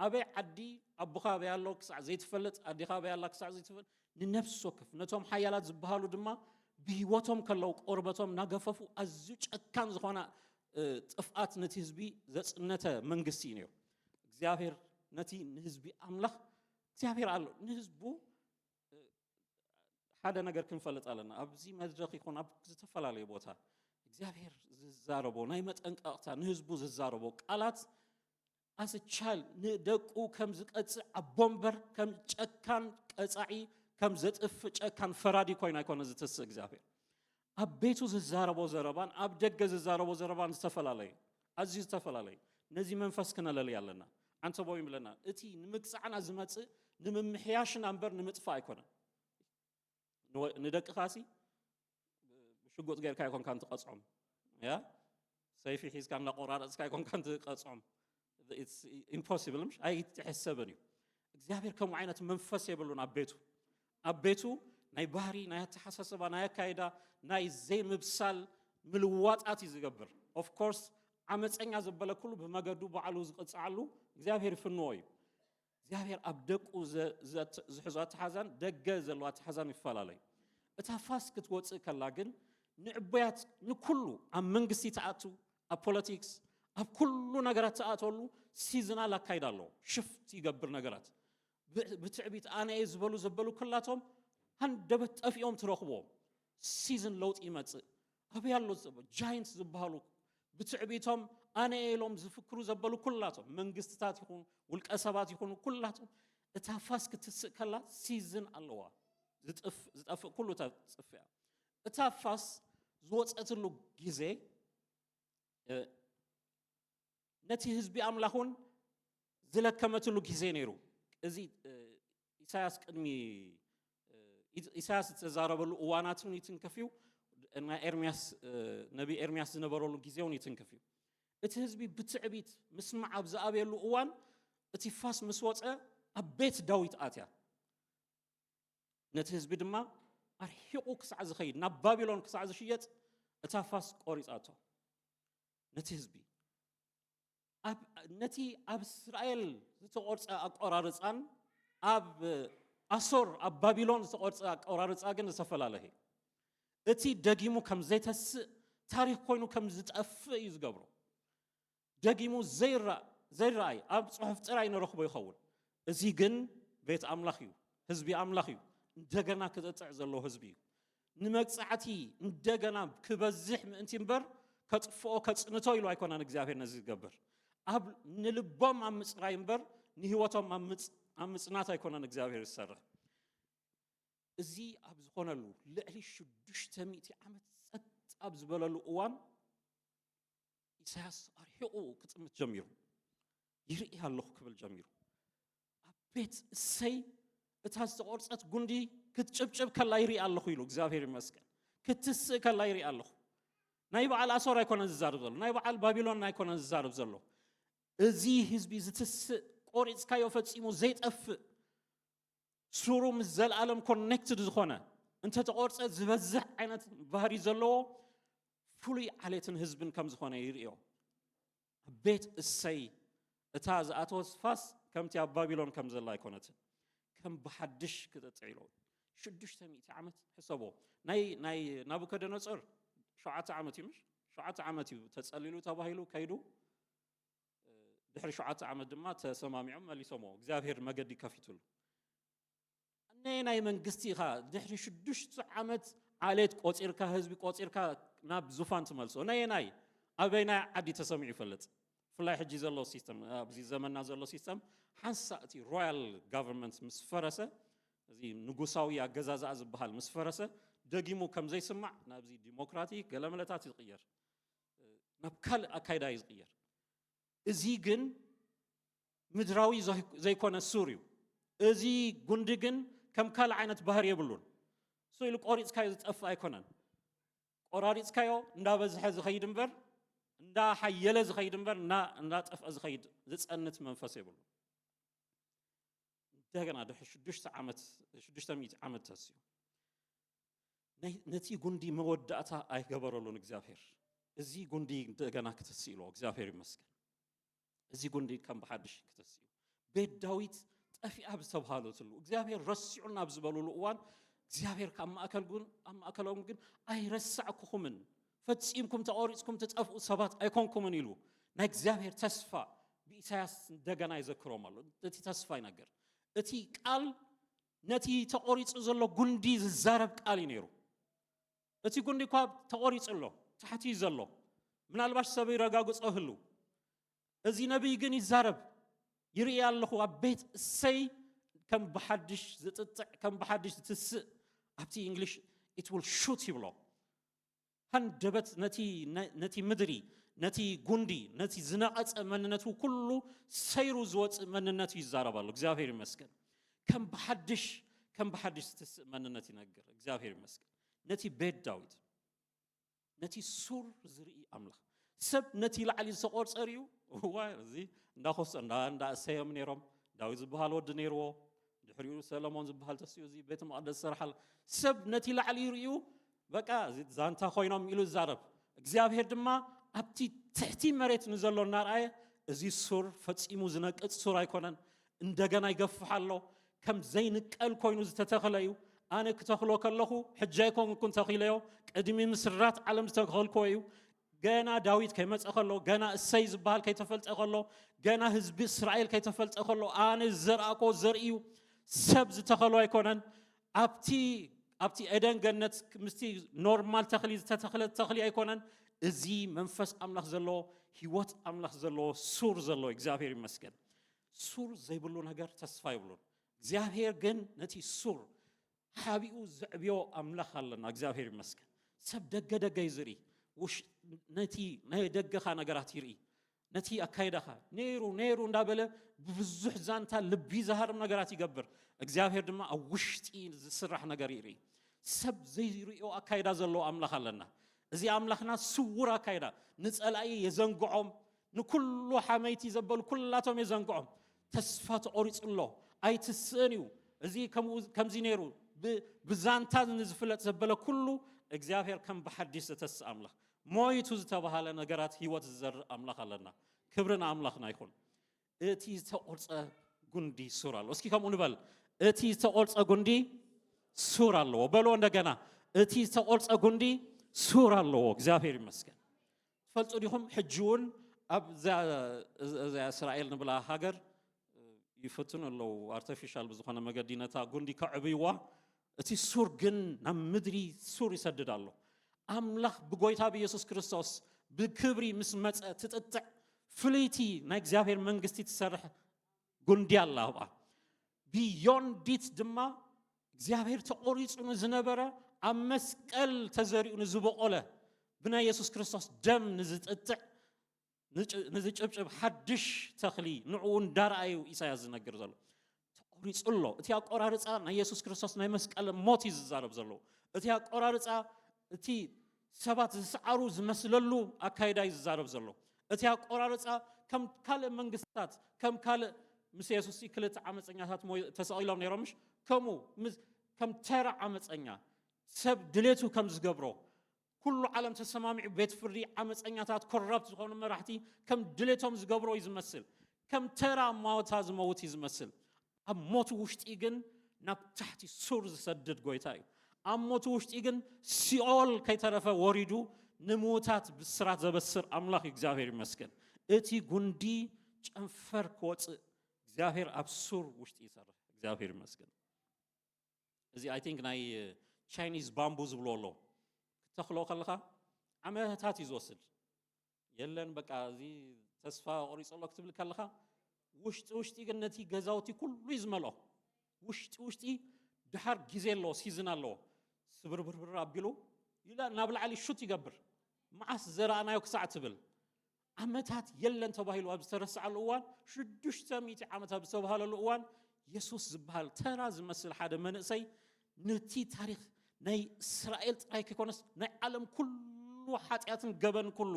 ኣበይ ዓዲ ኣቦኻ ኣበይ ኣሎ ክሳዕ ዘይትፈልጥ ኣዲኻ ኣበይ ኣላ ክሳዕ ዘይትፈልጥ ንነፍሲ ወከፍ ነቶም ሓያላት ዝበሃሉ ድማ ብሂወቶም ከለው ቆርበቶም ናገፈፉ ኣዝዩ ጨካን ዝኾነ ጥፍኣት ነቲ ህዝቢ ዘጽነተ መንግስቲ እዩ ነይሩ እግዚአብሔር ነቲ ንህዝቢ ኣምላኽ እግዚአብሔር ኣሎ ንህዝቡ ሓደ ነገር ክንፈልጥ ኣለና ኣብዚ መድረኽ ይኹን ኣብ ዝተፈላለዩ ቦታ እግዚአብሔር ዝዛረቦ ናይ መጠንቀቕታ ንህዝቡ ዝዛረቦ ቃላት as a child ንደቁ ከም ዝቀጽዕ ኣቦምበር ከም ጨካን ቀጻዒ ከም ዘጥፍ ጨካን ፈራዲ ኮይና ይኮነ ዝተስ እግዚአብሔር ኣብ ቤቱ ዝዛረቦ ዘረባን ኣብ ደገ ዝዛረቦ ዘረባን ዝተፈላለዩ ኣዝዩ ዝተፈላለዩ ነዚ መንፈስ ክነለል ያለና አንተ ቦይ ምለና እቲ ንምቅጻዕና ዝመጽእ ንምምሕያሽና እምበር ንምጥፋ ኣይኮነ ንደቅ ኻሲ ሽጉጥ ጌርካ ይኮን ካንተ ቀጽዖም ያ ሰይፊ ሒዝካ እናቆራረጽካ ይኮን ካንተ ቀጽዖም it's impossible مش أي تحسبني እግዚአብሔር ከም አይነት መንፈስ የብሉን አቤቱ ናይ ባህሪ ናይ ተሐሳሰባ ናይ ካይዳ ናይ ዘይ ምብሳል ምልዋጣት ይዝገብር of course አመፀኛ ዘበለ ኩሉ በመገዱ በዓሉ ዝቅጽዓሉ እግዚአብሔር ይፍንዎ እዩ እግዚአብሔር አብደቁ ዝሕዟት ተሐዛን ደገ ዘሏት ተሐዛን ይፈላልይ እታፋስ ክትወጽእ ከላ ግን ንዕበያት ንኩሉ ኣብ መንግስቲ ተኣቱ ኣብ ፖለቲክስ ኣብ ኩሉ ነገራት ተኣተሉ ሲዝናል አካይዳሎ ሽፍት ይገብር ነገራት ብትዕቢት ኣነ ዝበሉ ዘበሉ ኩላቶም ሃንደበት ጠፊኦም ትረኽቦም ሲዝን ለውጥ ይመጽእ ኣብ ያሎ ጃይንት ዝበሃሉ ብትዕቢቶም ኣነ ኢሎም ዝፍክሩ ዘበሉ ኩላቶም መንግስትታት ይኹን ውልቀ ሰባት ይኹን ኩላቶም እታፋስ ክትስእ ከላ ሲዝን ኣለዋ ዝጠፍእ ኩሉ ተጽፍያ እታፋስ ዝወጸትሉ ጊዜ ነቲ ህዝቢ ኣምላኹን ዝለከመትሉ ጊዜ ነይሩ እዚ ኢሳያስ ቅድሚ ኢሳያስ ተዛረበሉ እዋናትን ይትንከፊው እና ኤርሚያስ ነቢ ኤርሚያስ ዝነበረሉ ጊዜውን ይትንከፊው እቲ ህዝቢ ብትዕቢት ምስማዕ ኣብ ዝኣበየሉ እዋን እቲ ፋስ ምስወፀ ኣብ ቤት ዳዊት ኣትያ ነቲ ህዝቢ ድማ ኣርሒቁ ክሳዕ ዝኸይድ ናብ ባቢሎን ክሳዕ ዝሽየጥ እታ ፋስ ቆሪጻቶ ነቲ ህዝቢ ነቲ ኣብ እስራኤል ዝተቆርጸ ኣቆራርጻን ኣብ ኣሶር ኣብ ባቢሎን ዝተቆርጸ ኣቆራርጻ ግን ዝተፈላለየ እቲ ደጊሙ ከም ዘይተስእ ታሪክ ኮይኑ ከም ዝጠፍእ እዩ ዝገብሮ ደጊሙ ዘይራእይ ኣብ ጽሑፍ ጥራይ ንረኽቦ ይኸውን እዚ ግን ቤት ኣምላኽ እዩ ህዝቢ ኣምላኽ እዩ እንደገና ክጥጥዕ ዘሎ ህዝቢ እዩ ንመቅጻዕቲ እንደገና ክበዝሕ ምእንቲ እምበር ከጥፍኦ ከጽንቶ ኢሉ ኣይኮነን እግዚአብሔር ነዚ ዝገብር ኣብ ንልቦም ኣብ ምጽራይ እምበር ንህይወቶም ኣብ ምጽናት ኣይኮነን እግዚአብሔር ዝሰርሕ እዚ ኣብ ዝኾነሉ ልዕሊ 600 ዓመት ጸጥ ኣብ ዝበለሉ እዋን ኢሳያስ ኣርሒቁ ክጥምት ጀሚሩ ይርኢ ኣለኹ ክብል ጀሚሩ ኣብ ቤት እሰይ እታ ዝተቆርጸት ጉንዲ ክትጭብጭብ ከላ ይርኢ ኣለኹ ኢሉ እግዚአብሔር ይመስገን ክትስእ ከላ ይርኢ ኣለኹ ናይ በዓል ኣሶር ኣይኮነን ዝዛርብ ዘሎ ናይ በዓል ባቢሎን ኣይኮነን ዝዛርብ ዘሎ እዚ ህዝቢ ዝትስእ ቆሪጽካዮ ፈጺሙ ዘይጠፍእ ሱሩ ምስ ዘለዓለም ኮኔክትድ ዝኾነ እንተ ተቆርጸ ዝበዝሕ ዓይነት ባህሪ ዘለዎ ፍሉይ ዓሌትን ህዝብን ከም ዝኾነ ይርእዮ ቤት እሰይ እታ ዝኣተወስ ፋስ ከምቲ ኣብ ባቢሎን ከም ዘላ ኣይኮነትን ከም ብሓድሽ ክጥጥዕ ኢሎ 600 ዓመት ሕሰቦ ናይ ናቡከደነጾር 7 ዓመት እዩ 7 ዓመት እዩ ተጸሊሉ ተባሂሉ ከይዱ ድሕሪ 7 ዓመት ድማ ተሰማሚዖም መሊሶሞ እግዚአብሔር መገዲ ከፊቱሉ ናይ መንግስቲ ኢኻ ድሕሪ 6 ዓመት ዓሌት ቆፂርካ ህዝቢ ቆፂርካ ናብ ዙፋን ትመልሶ ናይ ኣበይ ናይ ዓዲ ተሰሚዑ ይፈልጥ ፍላይ ሕጂ ዘሎ ሲስተም ኣብዚ ዘመንና ዘሎ ሲስተም ሓንሳ እቲ ሮያል ጋቨርንመንት ምስ ፈረሰ እዚ ንጉሳዊ አገዛዝ ዝበሃል ምስ ፈረሰ ደጊሙ ከም ዘይስማዕ ናብዚ ዲሞክራቲክ ገለመለታት ይቅየር ናብ ካል አካይዳ ይቅየር እዚ ግን ምድራዊ ዘይኮነ ሱር እዩ እዚ ጉንዲ ግን ከም ካል ዓይነት ባህር የብሉን ኢሉ ቆሪፅካዮ ዝጠፍ አይኮነን ቆራሪፅካዮ እንዳበዝሐ ዝኸይድ እምበር እንዳ ሓየለ ዝኸይድ እምበር እንዳ ጠፍአ ዝኸይድ ዝጸንት መንፈስ የብሉ እንደገና ደ 600 ዓመት ተስዩ ነቲ ጉንዲ መወዳእታ አይገበረሉን እግዚአብሔር እዚ ጉንዲ እንደገና ክትስኢሎ እግዚአብሔር ይመስገን እዚ ጉንዲ ከም በሐድሽ ክትስዩ ቤት ዳዊት ጠፊአ ብተባሃሉትሉ እግዚአብሔር ረሲዑና ብዝበሉሉ እዋን እግዚአብሔር ከማእከሎም ግን አይረሳዕኩምን ፈጽምኩም ተቆሪጽኩም ተጠፍኡ ሰባት አይኮንኩምን ይሉ ናይ እግዚአብሔር ተስፋ በኢሳይያስ እንደገና ይዘክሮም አሉ እቲ ተስፋ ይነገር እቲ ቃል ነቲ ተቆሪጽ ዘሎ ጉንዲ ዝዛረብ ቃል ይነሩ እቲ ጉንዲ ኳ ተቆሪጽሎ ታሕቲ ዘሎ ምናልባሽ ሰብ ይረጋግጾህሉ እዚ ነብይ ግን ይዛረብ ይርኢ ያለኹ አቤት እሰይ ከም በሐድሽ ዝጥጥዕ ከም በሐድሽ ትስእ ኣብቲ እንግሊሽ it will shoot ይብሎ ሃንደበት ነቲ ምድሪ ነቲ ጉንዲ ነቲ ዝነቐጸ መንነቱ ኩሉ ሰይሩ ዝወጽ መንነቱ ይዛረባሉ እግዚአብሔር ይመስገን ከም በሐድሽ ትስእ መንነት ይነገር እግዚአብሔር ይመስገን ነቲ ቤት ዳዊት ነቲ ሱር ዝርኢ አምላኽ ሰብ ነቲ ላዕሊ ዝቆርጸሪዩ ዋይ እዚ እንዳኸስ እንዳ ሰየም ነይሮም ዳዊት ዝበሃል ወዲ ነይርዎ ድሕሪኡ ሰሎሞን ዝበሃል ተስዩ እዚ ቤተ መቅደስ ሰርሐል ሰብ ነቲ ላዕሊ ይርእዩ በቃ ዛንታ ኮይኖም ኢሉ ዛረብ እግዚአብሔር ድማ ኣብቲ ትሕቲ መሬት ንዘሎ እናርአየ እዚ ሱር ፈጺሙ ዝነቅጽ ሱር አይኮነን እንደገና ይገፍሓሎ ከም ዘይንቀል ኮይኑ ዝተተኸለዩ ኣነ ክተኽሎ ከለኹ ሕጃይ ኮንኩን ተኺለዮ ቅድሚ ምስራት ዓለም ዝተኸልኮ እዩ ገና ዳዊት ከይመፀ ከሎ ገና እሰይ ዝበሃል ከይተፈልጠ ከሎ ገና ህዝቢ እስራኤል ከይተፈልጠ ከሎ ኣነ ዘርአኮ ዘርእዩ ሰብ ዝተኸሎ አይኮነን ኣብቲ ኤደን ገነት ምስቲ ኖርማል ተኽሊ ዝተተኽለ ተኽሊ አይኮነን እዚ መንፈስ አምላኽ ዘሎ ህይወት አምላኽ ዘሎ ሱር ዘሎ እግዚአብሔር ይመስገን ሱር ዘይብሉ ነገር ተስፋ ይብሉን እግዚአብሔር ግን ነቲ ሱር ሓቢኡ ዘዕብዮ አምላኽ ኣለና እግዚአብሔር ይመስገን ሰብ ደገ ይዝርኢ ነቲ ናይ ደገኻ ነገራት ይርኢ ነቲ አካይዳኻ ነይሩ እንዳበለ ብዙሕ ዛንታ ልቢ ዝሃርም ነገራት ይገብር እግዚአብሔር ድማ ኣብ ውሽጢ ዝስራሕ ነገር ይርኢ ሰብ ዘይርእዮ አካይዳ ዘሎ አምላኽ ኣለና እዚ አምላኽና ስውር አካይዳ ንጸላኢ የዘንግዖም ንኩሉ ሓመይቲ ዘበሉ ኩላቶም የዘንግዖም ተስፋ ተቆሪጽሎ ኣይትስእን እዩ እዚ ከምዚ ነይሩ ብዛንታ ንዝፍለጥ ዘበለ ኩሉ እግዚአብሔር ከም በሐድሽ ዝተስእ አምላኽ ሞይቱ ዝተባሃለ ነገራት ህይወት ዝዘርእ አምላኽ ኣለና ክብርን አምላኽና ይኹን እቲ ዝተቆርጸ ጉንዲ ሱር አለው እስኪ ከምኡ ንበል እቲ ዝተቆርጸ ጉንዲ ሱር አለው በሎ እንደገና እቲ ዝተቆርጸ ጉንዲ ሱር አለው እግዚአብሔር ይመስገን ትፈልጡ ዲኹም ሕጂውን ኣብ እስራኤል ንብላ ሃገር ይፈትኑ ኣለው አርቲፊሻል ብዝኾነ መገዲ ነታ ጉንዲ ከዕብይዋ እቲ ሱር ግን ናብ ምድሪ ሱር ይሰድድ ኣሎ አምላኽ ብጎይታ በኢየሱስ ክርስቶስ ብክብሪ ምስ መጸ ትጥጥዕ ፍልይቲ ናይ እግዚአብሔር መንግስቲ ትሰርሕ ጉንዲ ኣላ ቢዮንዲት ድማ እግዚአብሔር ተቆሪጹ ዝነበረ ኣብ መስቀል ተዘሪኡ ዝበቆለ ብናይ ኢየሱስ ክርስቶስ ደም ንዝጥጥዕ ንዝጭብጭብ ሓድሽ ተኽሊ ንዕኡ እንዳርአዩ ኢሳያስ ዝነግር ዘሎ ተቆሪጹሎ እቲ ኣቆራርፃ ናይ ኢየሱስ ክርስቶስ ናይ መስቀል ሞት ይዛረብ ዘሎ እቲ ኣቆራርፃ እቲ ሰባት ዝሰዓሩ ዝመስለሉ አካይዳ ይዛረብ ዘሎ እቲ ኣቆራርፃ ከም ካልእ መንግስታት ከም ካልእ ምስ ኢየሱስ ክልተ ዓመፀኛታት ተሰቂሎም ነይሮምሽ ከም ተራ ዓመፀኛ ሰብ ድሌቱ ከም ዝገብሮ ኩሉ ዓለም ተሰማሚዑ ቤት ፍርዲ ዓመፀኛታት ኮራፕት ዝኾኑ መራሕቲ ከም ድሌቶም ዝገብሮ ይዝመስል ከም ተራ ማውታ ዝመውት ይዝመስል ኣብ ሞቱ ውሽጢ ግን ናብ ታሕቲ ሱር ዝሰድድ ጎይታ እዩ ኣብ ሞቱ ውሽጢ ግን ሲኦል ከይተረፈ ወሪዱ ንሙታት ብስራት ዘበስር አምላኽ እግዚአብሔር ይመስገን እቲ ጉንዲ ጨንፈር ክወፅእ እግዚአብሔር ኣብ ሱር ውሽጢ ይሰርሕ እግዚአብሔር ይመስገን እዚ አይ ቲንክ ናይ ቻይኒዝ ባምቡ ዝብሎ ኣሎ ክትተኽሎ ከለኻ ዓመታት እዩ ዝወስድ የለን በቃ እዚ ተስፋ ቆሪፀሎ ክትብል ከለኻ ውሽጢ ግን ነቲ ገዛውቲ ኩሉ ይዝመልኦ ውሽጢ ድሓር ግዜ ኣሎ ሲዝን ኣሎ ስብርብርብር ኣቢሉ ኢላ ናብ ላዕሊ ሹት ይገብር መዓስ ዘራእናዮ ክሳዕ ትብል ዓመታት የለን ተባሂሉ ኣብ ዝተረስዓሉ እዋን 600 ዓመት ኣብ ዝተባሃለሉ እዋን ኢየሱስ ዝበሃል ተራ ዝመስል ሓደ መንእሰይ ነቲ ታሪክ ናይ እስራኤል ጥራይ ክኮነስ ናይ ዓለም ኩሉ ሓጢያትን ገበን ኩሉ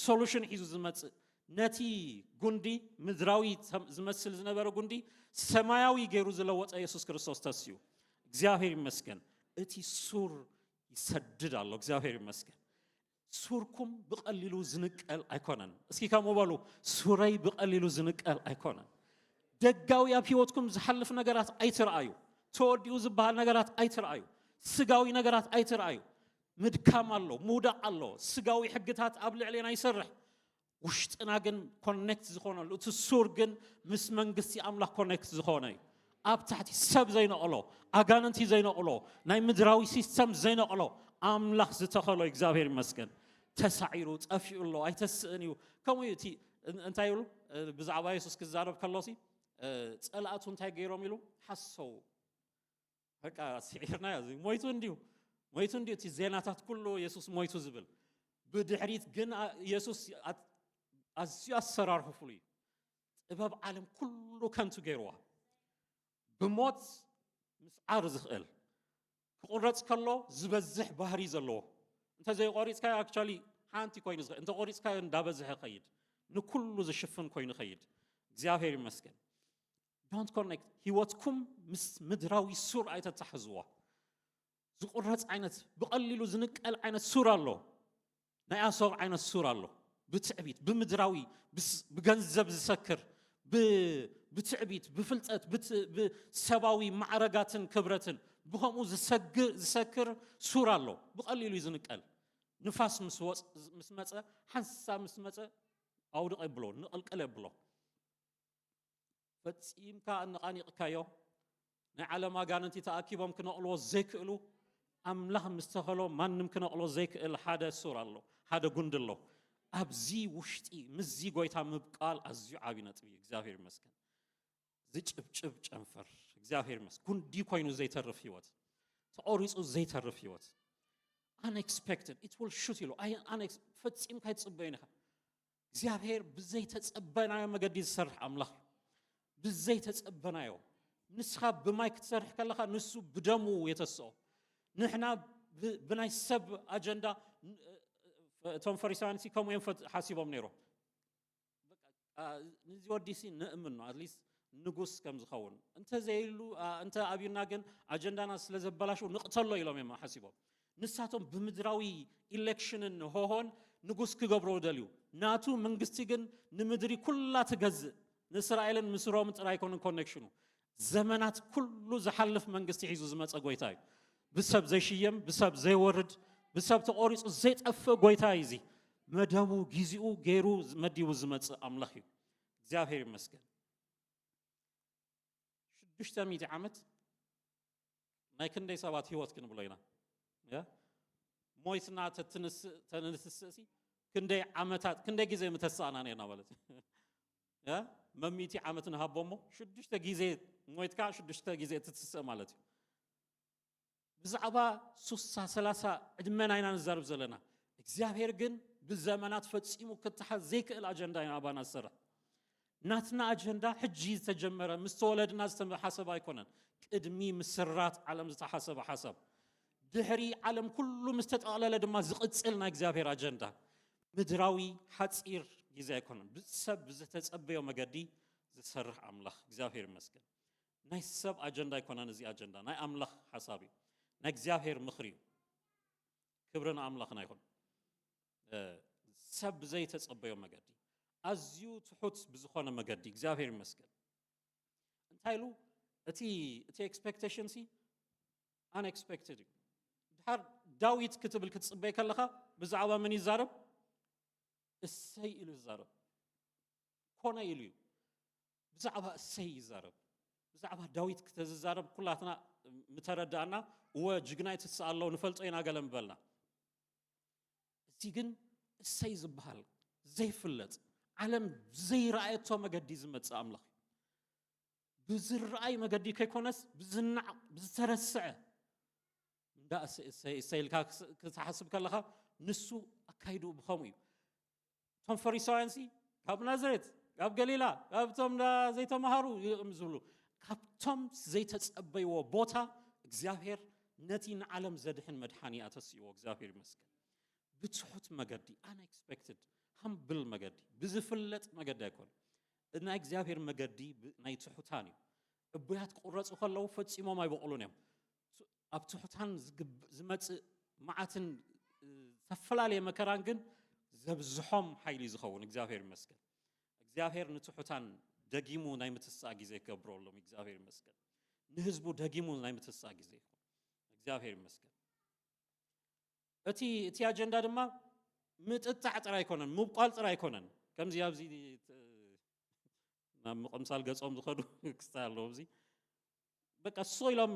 ሶሉሽን ሒዙ ዝመጽእ ነቲ ጉንዲ ምድራዊ ዝመስል ዝነበረ ጉንዲ ሰማያዊ ገይሩ ዝለወጠ ኢየሱስ ክርስቶስ ተስዩ እግዚአብሔር ይመስገን እቲ ሱር ይሰድድ ኣሎ እግዚአብሔር ይመስገን ሱርኩም በቀሊሉ ዝንቀል አይኮነን እስኪ ከመበሉ ሱረይ በቀሊሉ ዝንቀል አይኮነን ደጋዊ ኣብ ህይወትኩም ዝሐልፍ ነገራት አይትርአዩ ተወዲኡ ዝበሃል ነገራት አይትርአዩ ስጋዊ ነገራት አይትርአዩ ምድካም ኣሎ ሙዳቅ ኣሎ ስጋዊ ሕግታት ኣብ ልዕሌና ይሰርሕ ውሽጥና ግን ኮኔክት ዝሆነሉ እቲ ሱር ግን ምስ መንግስቲ ኣምላኽ ኮኔክት ዝሆነ እዩ ኣብ ታሕቲ ሰብ ዘይነቕሎ ኣጋንንቲ ዘይነቕሎ ናይ ምድራዊ ሲስተም ዘይነቕሎ ኣምላኽ ዝተኸሎ እግዚአብሔር ይመስገን ተሳዒሩ ጠፊኡሎ ኣይተስእን እዩ ከምኡ እቲ እንታይ ይብሉ ብዛዕባ ኢየሱስ ክዛረብ ከሎሲ ጸላእቱ እንታይ ገይሮም ኢሉ ሓሰው በቃ ሲዒርና ሞይቱ እንዲሁ እቲ ዜናታት ኩሉ ኢየሱስ ሞይቱ ዝብል ብድሕሪት ግን ኢየሱስ ኣዝዩ ኣሰራርሑ ፍሉይ ጥበብ ዓለም ኩሉ ከንቱ ገይርዋ ብሞት ምስዓር ዝኽእል ክቁረጽ ከሎ ዝበዝሕ ባህሪ ዘለዎ እንተ ዘይቆሪጽካዮ ኣክቹዋሊ ሓንቲ ኮይኑ ዝኽእል እንተ ቆሪጽካዮ እንዳበዝሐ ኸይድ ንኩሉ ዝሽፍን ኮይኑ ኸይድ እግዚአብሔር ይመስገን ዶንት ኮኔክት ህይወትኩም ምስ ምድራዊ ሱር ኣይተተሓዝዋ ዝቁረጽ ዓይነት ብቐሊሉ ዝንቀል ዓይነት ሱር ኣሎ ናይ ኣሶር ዓይነት ሱር ኣሎ ብትዕቢት ብምድራዊ ብገንዘብ ዝሰክር ብትዕቢት ብፍልጠት ብሰባዊ ማዕረጋትን ክብረትን ብኸምኡ ዝሰክር ሱር ኣሎ ብቐሊሉ ዝንቀል ንፋስ ምስ መጸ ሓንሳብ ምስ መጸ ኣውድቕ ይብሎ ንቕልቅል ይብሎ ፈጺምካ እንቓኒቕካዮ ናይ ዓለም ኣጋንንቲ ተኣኪቦም ክነቕልዎ ዘይክእሉ ኣምላኽ ምስ ተኸሎ ማንም ክነቕሎ ዘይክእል ሓደ ሱር ኣሎ ሓደ ጉንዲ ኣሎ ኣብዚ ውሽጢ ምዚ ጎይታ ምብቃል ኣዝዩ ዓቢ ነጥቢ እግዚአብሔር ይመስገን ዝጭብጭብ ጨንፈር እግዚአብሔር ይመስገን ጉንዲ ኮይኑ ዘይተርፍ ህይወት ተቆሪጹ ዘይተርፍ ህይወት unexpected it will shoot you ፈጺምካ ይጽበይንኻ እግዚአብሔር ብዘይ ተጸበናዮ መገዲ ዝሰርሕ ኣምላኽ ብዘይ ተጸበናዮ ንስኻ ብማይ ክትሰርሕ ከለኻ ንሱ ብደሙ የተስኦ ንሕና ብናይ ሰብ ኣጀንዳ ቶም ፈሪሳውያን ከምኡ እዮም ሓሲቦም ነይሮም ንዚ ወዲሲ ንእምን ነው ኣትሊስት ንጉስ ከም ዝኸውን እንተ ዘይሉ እንተ ኣብዩና ግን ኣጀንዳና ስለ ዘበላሹ ንቕተሎ ኢሎም እዮም ሓሲቦም ንሳቶም ብምድራዊ ኢሌክሽንን ሆሆን ንጉስ ክገብሮ ደልዩ ናቱ መንግስቲ ግን ንምድሪ ኩላ ትገዝእ ንእስራኤልን ምስ ሮም ጥራይ ኮንን ኮኔክሽኑ ዘመናት ኩሉ ዝሓልፍ መንግስቲ ሒዙ ዝመፀ ጎይታ እዩ ብሰብ ዘይሽየም ብሰብ ዘይወርድ ብሰብ ተቆሪጹ ዘይጠፍእ ጎይታ እዚ መደቡ ግዚኡ ገይሩ መዲቡ ዝመጽእ ኣምላኽ እዩ እግዚአብሔር ይመስገን 600 ዓመት ናይ ክንደይ ሰባት ህይወት ክንብሎ ኢና ሞይትና ተንስእሲ ክንደይ ዓመታት ክንደይ ግዜ ምተሳእና ነና ማለት መሚቲ ዓመት ንሃቦሞ 6 ግዜ ሞይትካ 6 ግዜ ትትስእ ማለት እዩ ብዛዕባ 30 ዕድመና ኢና ንዛርብ ዘለና እግዚአብሔር ግን ብዘመናት ፈጺሙ ክትሓዝ ዘይክእል ኣጀንዳ ኢና ኣባና ዝሰርሕ ናትና ኣጀንዳ ሕጂ ዝተጀመረ ምስ ተወለድና ዝተሓሰበ ኣይኮነን ቅድሚ ምስራት ዓለም ዝተሓሰበ ሓሳብ ድሕሪ ዓለም ኩሉ ምስ ተጠቕለለ ድማ ዝቕጽል ናይ እግዚአብሔር ኣጀንዳ ምድራዊ ሓጺር ግዜ ኣይኮነን ብሰብ ዝተጸበዮ መገዲ ዝሰርሕ ኣምላኽ እግዚአብሔር ይመስገን ናይ ሰብ ኣጀንዳ ኣይኮነን እዚ ኣጀንዳ ናይ ኣምላኽ ሓሳብ እዩ ናይ እግዚአብሔር ምኽሪ እዩ ክብርን ኣምላኽና ይኹን ሰብ ዘይተጸበዮ መገዲ ኣዝዩ ትሑት ብዝኾነ መገዲ እግዚአብሔር ይመስገን እንታይ ኢሉ እቲ ኤክስፔክቴሽን ሲ unexpected እዩ ድሓር ዳዊት ክትብል ክትጽበይ ከለኻ ብዛዕባ ምን ይዛረብ እሰይ ኢሉ ይዛረብ ኮነ ኢሉ እዩ ብዛዕባ እሰይ ይዛረብ ብዛዕባ ዳዊት ክትዛረብ ኩላትና ምተረዳእና ወጅግናይ ትስኣለው ንፈልጦ ኢና ገለም በልና እዚ ግን እሰይ ዝበሃል ዘይፍለጥ ዓለም ዘይራእየቶ መገዲ ዝመጽእ ኣምላኽ بزرعي مقدي كيكونس بزنع بزترسع دا سيلكا كتحسب كلها نسو أكايدو بخومي توم فريساينسي كاب نازريت كاب غليلا كاب توم دا زيت مهارو يمزلو كاب توم زيت تصبيو بوتا እግዚአብሔር نتين عالم زدحن مدحاني أتسيو እግዚአብሔር يمسكن بتحط مقدي unexpected humble مقدي بزفلت مقدي يكون إن እግዚአብሔር مقدي ناي تحطاني أبويات قرص وخلوا فتسيمو ما يبقولونهم أبتحطان زمت معتن تفلالي مكران جن زبزحهم حيلي زخون እግዚአብሔር يمسكن እግዚአብሔር نتحطان دقيمو ناي متساقي زي كبرولهم እግዚአብሔር يمسكن نهزبو دقيمو ناي متساقي زي እግዚአብሔር يمسكن أتي أجندة دما متقطع ጥራ ይኮነን ምብቋል ጥራ ይኮነን ከምዚ ኣብዚ ምሳል ገጾም ዝኸዱ ክስታለው ኣብዚ በቃ ሶይሎም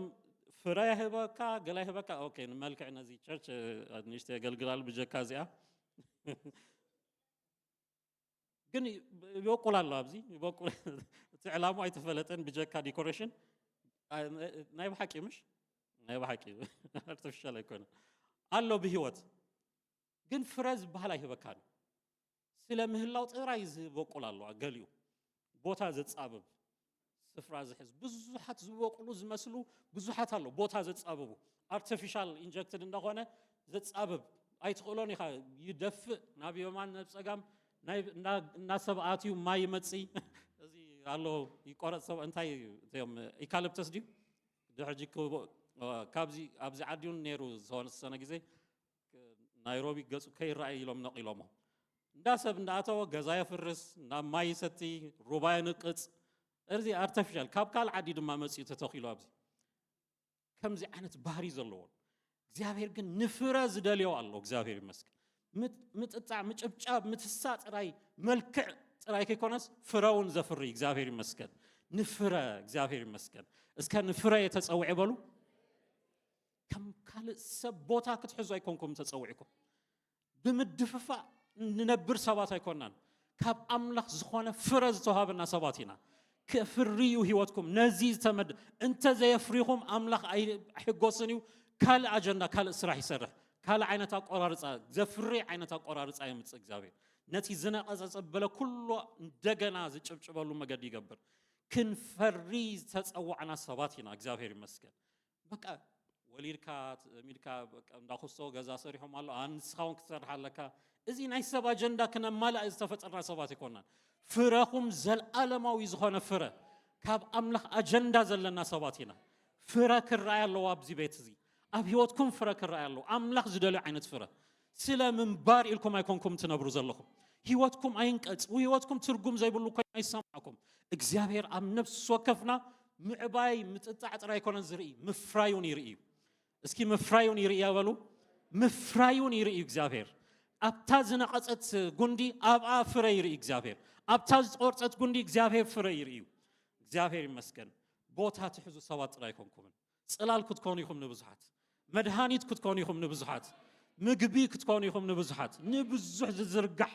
ፍራይ ህበካ ገላይ ህበካ ኦኬ ንመልክዕ ነዚ ቸርች ንሽተ ያገልግላል ብጀካ እዚኣ ግን ይወቁላል ኣብዚ ይወቁል ትዕላሙ አይተፈለጠን ብጀካ ዲኮሬሽን ናይ በሐቂ ምሽ ናይ በሐቂ አርቲፊሻል አይኮነ አሎ በህይወት ግን ፍረዝ ባህላ ይበካል ስለምህላው ጥራይ ዝበቁላሉ አገልዩ ቦታ ዘጻበብ ስፍራ ዝሕዝ ብዙሓት ዝበቁሉ ዝመስሉ ብዙሓት አሎ ቦታ ዘጻበቡ አርቲፊሻል ኢንጀክትድ እንደሆነ ዘጻበብ አይትቆሎን ይኻ ይደፍ ናብ የማን ነብጸጋም እና ሰብአቲዩ ማይ መጽ እዚ አሎ ይቆረጽ ሰብ እንታይ ዘም ኢካሊፕተስ ዲ ድሕጂክ ካብዚ ኣብዚ ዓዲውን ነይሩ ዝሆነ ጊዜ ናይሮቢ ገጹ ከይራይ ኢሎም ነቂሎሞ እንዳሰብ እንዳአተወ ገዛ ይፍርስ ናማይ ሰቲ ሩባይ ንቅጽ እዚ አርቲፊሻል ካብካል ዓዲ ድማ መጽዩ ተተኺሉ ኣብዚ ከምዚ ዓይነት ባህሪ ዘለዎ እግዚአብሔር ግን ንፍረ ዝደልዮ አሎ እግዚአብሔር ይመስገን ምጥጣዕ ምጭብጫብ ምትሳ ጥራይ መልክዕ ጥራይ ከይኮነስ ፍረውን ዘፍሪ እግዚአብሔር ይመስገን ንፍረ እግዚአብሔር ይመስገን እስከ ንፍረ የተጸውዕ ይበሉ كم كال سبوتا كتحزو يكونكم تتصوعكم بمدففا ننبر سبات يكونن كاب أملاخ زخوانه فرز تهابنا سباتنا كفريو هيوتكم نزيز تمد انت زي يفريهم أملاخ أي حقوسنيو كال أجندا كال إسراح يسرح كال عينتا قرارص زفري عينتا قرارص أيمت إغزابير نتي زنا أزبلا كله دغنا زچبچبالو مگد يغبر كن فريز تتصوعنا سباتنا إغزابير مسكن بقى وليركا ميركا እንዳخصو ገዛ ሰሪሖም አሉ አንስኻውን ክሰርሐለካ እዚ ናይ ሰብ አጀንዳ ከነ ማላ ዝተፈጠረና ሰባት ይኮናል ፍረኹም ዘለዓለማዊ ዝኾነ ፍረ ካብ አምላኽ አጀንዳ ዘለና ሰባት ኢና ፍረ ክራይ አለው ኣብዚ ቤት እዚ ኣብ ህይወትኩም ፍረ ክራይ አለው አምላኽ ዝደልዮ ዓይነት ፍረ ስለምንባር ኢልኩም አይኮንኩም ትነብሩ ዘለኹም ህይወትኩም አይንቀጽ ህይወትኩም ትርጉም ዘይብሉ ኮይኑ አይሰማዕኩም እግዚአብሔር ኣብ ነፍስ ወከፍና ምዕባይ ምጥጣዕ ጥራይ ኮነን ዝርኢ ምፍራዩን ይርኢ እስኪ ምፍራዩን ይርኢ ያበሉ ምፍራዩን ይርኢ እግዚአብሔር ኣብታ ዝነቐጸት ጉንዲ ኣብኣ ፍረ ይርኢ እግዚአብሔር ኣብታ ዝቆርጸት ጉንዲ እግዚአብሔር ፍረ ይርኢ እግዚአብሔር ይመስገን ቦታ ትሕዙ ሰባት ጥራይ ኮንኩም ጽላል ክትኮኑ ይኹም ንብዙሓት መድሃኒት ክትኮኑ ይኹም ንብዙሓት ምግቢ ክትኮኑ ይኹም ንብዙሓት ንብዙሕ ዝዝርጋሕ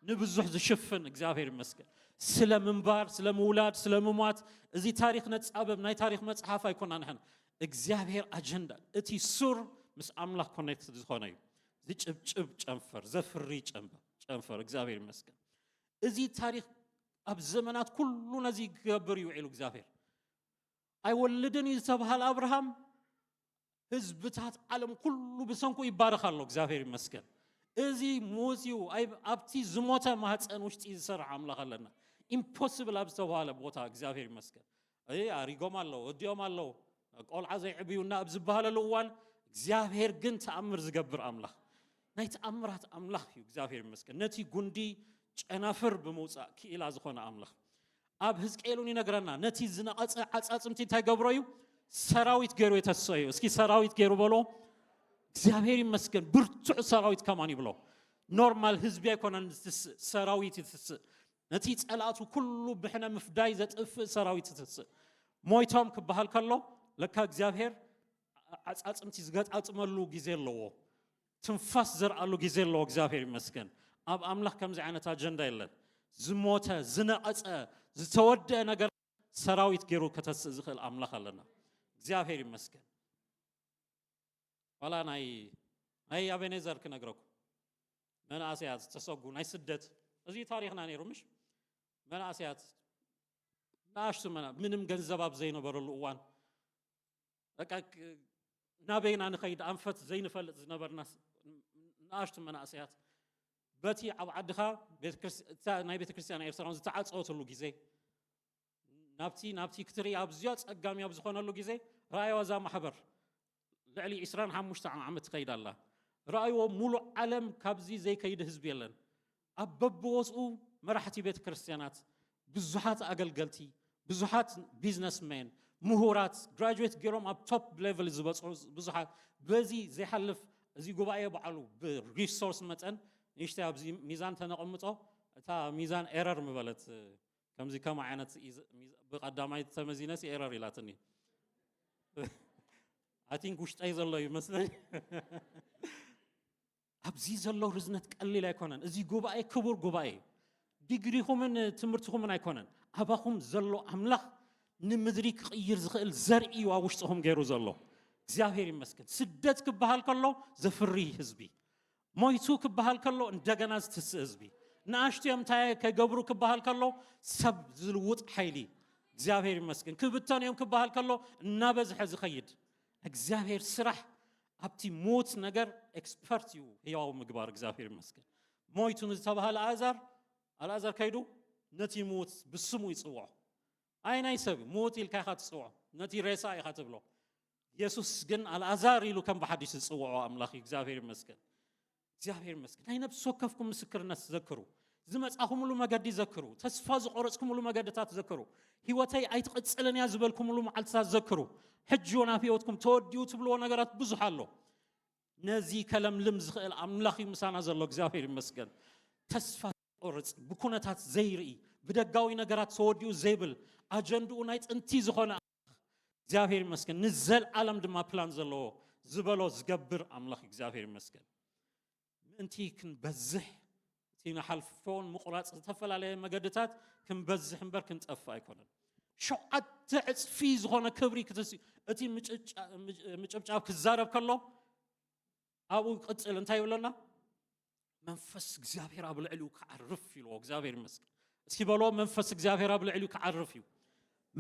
ንብዙሕ ዝሽፍን እግዚአብሔር ይመስገን ስለምንባር ስለምውላድ ስለምሟት እዚ ታሪክ ነጻበብ ናይ ታሪክ መጽሓፍ አይኮናን ንሕና እግዚአብሔር አጀንዳ እቲ ሱር ምስ አምላክ ኮኔክት ዝኾነ እዩ ዝጭብጭብ ጨንፈር ዘፍሪ ጨንፈር እግዚአብሔር ይመስገን እዚ ታሪክ ኣብ ዘመናት ኩሉ ነዚ ይገብር ይውዒሉ እግዚአብሔር አይወልድን ይተባሃል አብርሃም ህዝብታት ዓለም ኩሉ ብሰንኩ ይባረኻሉ እግዚአብሔር ይመስገን እዚ ሞዚዩ ኣብቲ ዝሞተ ማህፀን ውሽጢ ዝሰርሕ አምላኽ ኣለና ኢምፖሲብል ኣብ ዝተባሃለ ቦታ እግዚአብሔር ይመስገን አሪጎም ኣለው እዲኦም ኣለው ቆልዓ ዘይዕብዩና ኣብ ዝበሃለሉ እዋን እግዚአብሔር ግን ተኣምር ዝገብር አምላኽ ናይ ተኣምራት አምላኽ እዩ እግዚአብሔር ይመስገን ነቲ ጉንዲ ጨናፍር ብምውፃእ ክኢላ ዝኾነ አምላኽ ኣብ ህዝቅኤሉን ይነግረና ነቲ ዝነቐፀ ዓፃፅምቲ እንታይ ገብሮ እዩ ሰራዊት ገይሩ የተሰዩ እስኪ ሰራዊት ገይሩ በሎ እግዚአብሔር ይመስገን ብርቱዕ ሰራዊት ከማን ይብሎ ኖርማል ህዝቢ አይኮነን ሰራዊት ይትስእ ነቲ ጸላቱ ኩሉ ብሕነ ምፍዳይ ዘጥፍእ ሰራዊት ይትስእ ሞይቶም ክበሃል ከሎ ለካ እግዚአብሔር ዓፃፅምቲ ዝገጣጥመሉ ጊዜ ኣለዎ ትንፋስ ዘርአሉ ጊዜ ኣለዎ እግዚአብሔር ይመስገን ኣብ አምላኽ ከምዚ ዓይነት አጀንዳ የለን ዝሞተ ዝነቐፀ ዝተወደአ ነገር ሰራዊት ገይሩ ከተስእ ዝኽእል ኣምላኽ ኣለና እግዚአብሔር ይመስገን ዋላ ናይ አቤኔዘር ክነግረኩም መናእስያት ተሰጉ ናይ ስደት እዚ ታሪኽና ነይሩ ምሽ መናእስያት ናሽቱ ምንም ገንዘብ ኣብ ዘይነበረሉ እዋን በቃ ናበይና ንኸይድ ኣንፈት ዘይንፈልጥ ዝነበርና ናሽቱ መናእስያት በቲ ኣብ ዓድኻ ናይ ቤተ ክርስቲያን ኤርትራን ዝተዓፀወትሉ ግዜ ናብቲ ክትሪ ኣብዝያ ፀጋሚ ኣብ ዝኾነሉ ግዜ ራእይዋ ዛ ማሕበር ልዕሊ 25 ዓመት ትኸይድ ኣላ رأيو مولو عالم كابزي زي كيد حزب يلن أبب وصو مراحتي بيت كريستيانات بزحات أقلقلتي بزحات بيزنس مان مهورات graduate جيروم أب توب ليفل بزحات بزي زي حلف زي قبائي بعلو بريسورس متن يشتي أبزي ميزان تنقمته تا ميزان إيرر مبلت كمزي كما عينت بقدامي تمزينسي إيرر يلاتني I think وش تأيز الله يمثلني أبزي زلوا رزنت قليل يكونن إزي قبائي كبر قبائي ديجريهم من تمرتهم من يكونن أباهم زلوا أملاخ نمدري كغير زخيل زرعي ووشتهم غيرو زلوا زيافير مسكن سدت كبهال كله زفري حزبي مويتو كبهال كله اندغناز تس حزبي ناشتيام تاي كغبرو كبهال كله سب زلوط حيلي زيافير مسكن كبتان يوم كبهال كله نابز حز خيد እግዚአብሔር ስራሕ ኣብቲ ሞት ነገር ኤክስፐርት እዩ ያው ምግባር እግዚአብሔር ይመስገን ሞይቱን ዝተባሃለ አልዓዛር ከይዱ ነቲ ሞት ብስሙ ይጽዋዕ አይናይ ሰብ ሞት ኢልካ ካትጽዋዕ ነቲ ሬሳ ኢኻ ትብሎ ኢየሱስ ግን አልዓዛር ኢሉ ከም በሐዲስ ይጽዋዕ አምላኽ እግዚአብሔር ይመስገን ናይ ነፍስ ወከፍኩም ምስክርነት ዘክሩ ዝመጻኹም ሙሉ መገዲ ዘክሩ ተስፋ ዝቆረጽኩም ሙሉ መገድታት ዘክሩ ህይወተይ ኣይትቀጽልን ያ ዝበልኩም ሙሉ መዓልታት ዘክሩ ሕጆና ፍዮትኩም ተወዲዩ ትብሎ ነገራት ብዙሕ ኣሎ ነዚ ከለምልም ዝኽእል ኣምላኽ ምሳና ዘሎ እግዚአብሔር ይመስገን ተስፋ ቆርጽ ብኩነታት ዘይርኢ ብደጋዊ ነገራት ተወዲዩ ዘይብል ኣጀንድኡ ናይ ጥንቲ ዝኾነ እግዚአብሔር ይመስገን ንዘል ዓለም ድማ ፕላን ዘለዎ ዝበሎ ዝገብር ኣምላኽ እግዚአብሔር ይመስገን ምእንቲ ክንበዝሕ ቲና ሓልፎን ምቁራጽ ዝተፈላለየ መገድታት ክንበዝሕ እምበር ክንጠፋ ኣይኮነን ሸውዓተ ዕጽፊ ዝኾነ ክብሪ ክትሲ እቲ ምጭብጫብ ክዛረብ ከሎ ኣብኡ ቅጽል እንታይ ይብለና መንፈስ እግዚአብሔር ኣብ ልዕሊኡ ክዓርፍ ይልዎ እግዚአብሔር ይመስገን እስኪ በሎ መንፈስ እግዚአብሔር ኣብ ልዕሊኡ ክዓርፍ እዩ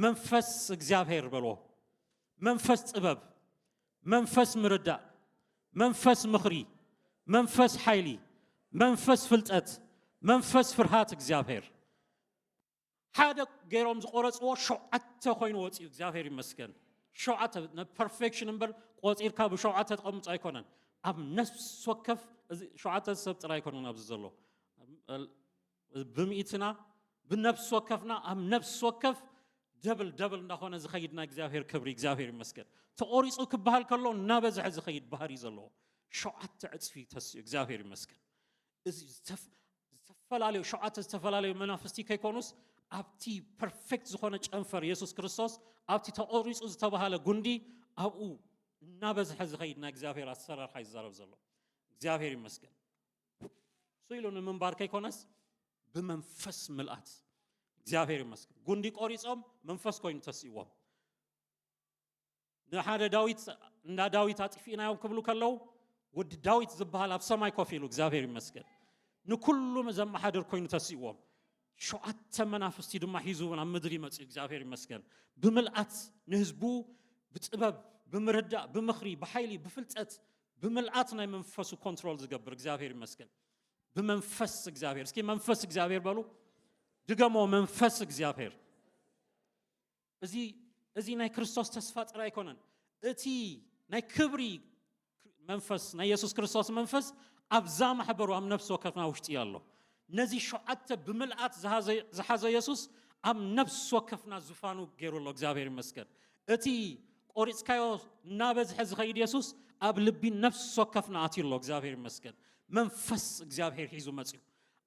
መንፈስ እግዚአብሔር በሎ መንፈስ ጥበብ መንፈስ ምርዳእ መንፈስ ምኽሪ መንፈስ ኃይሊ መንፈስ ፍልጠት መንፈስ ፍርሃት እግዚአብሔር ሓደ ገይሮም ዝቆረጽዎ ሸውዓተ ኮይኑ ወጽኡ እግዚአብሔር ይመስገን ሸውዓተ ፐርፌክሽን እምበር ቆጺርካ ብሸውዓተ ተቀምጽ ኣይኮነን ኣብ ነፍስ ወከፍ ሸውዓተ ሰብ ጥራይ ኣይኮነን ኣብዚ ዘሎ ብምኢትና ብነፍስ ወከፍና ኣብ ነፍስ ወከፍ ደብል እንዳኾነ ዝኸይድና እግዚአብሔር ክብሪ እግዚአብሔር ይመስገን ተቆሪጹ ክበሃል ከሎ እናበዝሐ ዝኸይድ ባህሪ ዘለዎ ሸውዓተ ዕጽፊ ተስዩ እግዚአብሔር ይመስገን እዚ ዝተፈላለዩ ሸውዓተ ዝተፈላለዩ መናፍስቲ ከይኮኑስ ኣብቲ ፐርፌክት ዝኾነ ጨንፈር ኢየሱስ ክርስቶስ ኣብቲ ተቆሪጹ ዝተባሃለ ጉንዲ ኣብኡ እናበዝሐ ዝኸይድና እግዚአብሔር ኣሰራርሓ ይዛረብ ዘሎ እግዚአብሔር ይመስገን ስኢሉ ንምንባር ከይኮነስ ብመንፈስ ምልአት እግዚአብሔር ይመስገን ጉንዲ ቆሪጾም መንፈስ ኮይኑ ተስይዎም ንሓደ ዳዊት እንዳ ዳዊት ኣጥፊናዮም ክብሉ ከለው ወዲ ዳዊት ዝበሃል ኣብ ሰማይ ኮፍ ኢሉ እግዚአብሔር ይመስገን ንኩሉ ዘመሓድር ኮይኑ ተስይዎም ሸውዓተ መናፍስቲ ድማ ሒዙ ናብ ምድሪ መጽኡ እግዚአብሔር ይመስገን ብምልአት ንህዝቡ ብጥበብ ብምርዳእ ብምኽሪ ብኃይሊ ብፍልጠት ብምልአት ናይ መንፈሱ ኮንትሮል ዝገብር እግዚአብሔር ይመስገን በመንፈስ እግዚአብሔር እስኪ መንፈስ እግዚአብሔር በሉ ድገሞ መንፈስ እግዚአብሔር እዚ ናይ ክርስቶስ ተስፋ ጥራይ ኣይኮነን እቲ ናይ ክብሪ መንፈስ ናይ ኢየሱስ ክርስቶስ መንፈስ ኣብዛ ማሕበሩ ኣብ ነፍስ ወከፍና ውሽጢ ኣሎ ነዚ ሸውዓተ ብምልአት ዝሓዘ ኢየሱስ ኣብ ነፍስ ወከፍና ዝፋኑ ገይሩሎ እግዚአብሔር ይመስገን እቲ ቆሪጽካዮ እናበዝሐ ዝኸይድ ኢየሱስ ኣብ ልቢ ነፍስ ወከፍና ኣትይሎ እግዚአብሔር ይመስገን መንፈስ እግዚአብሔር ሒዙ መጽኡ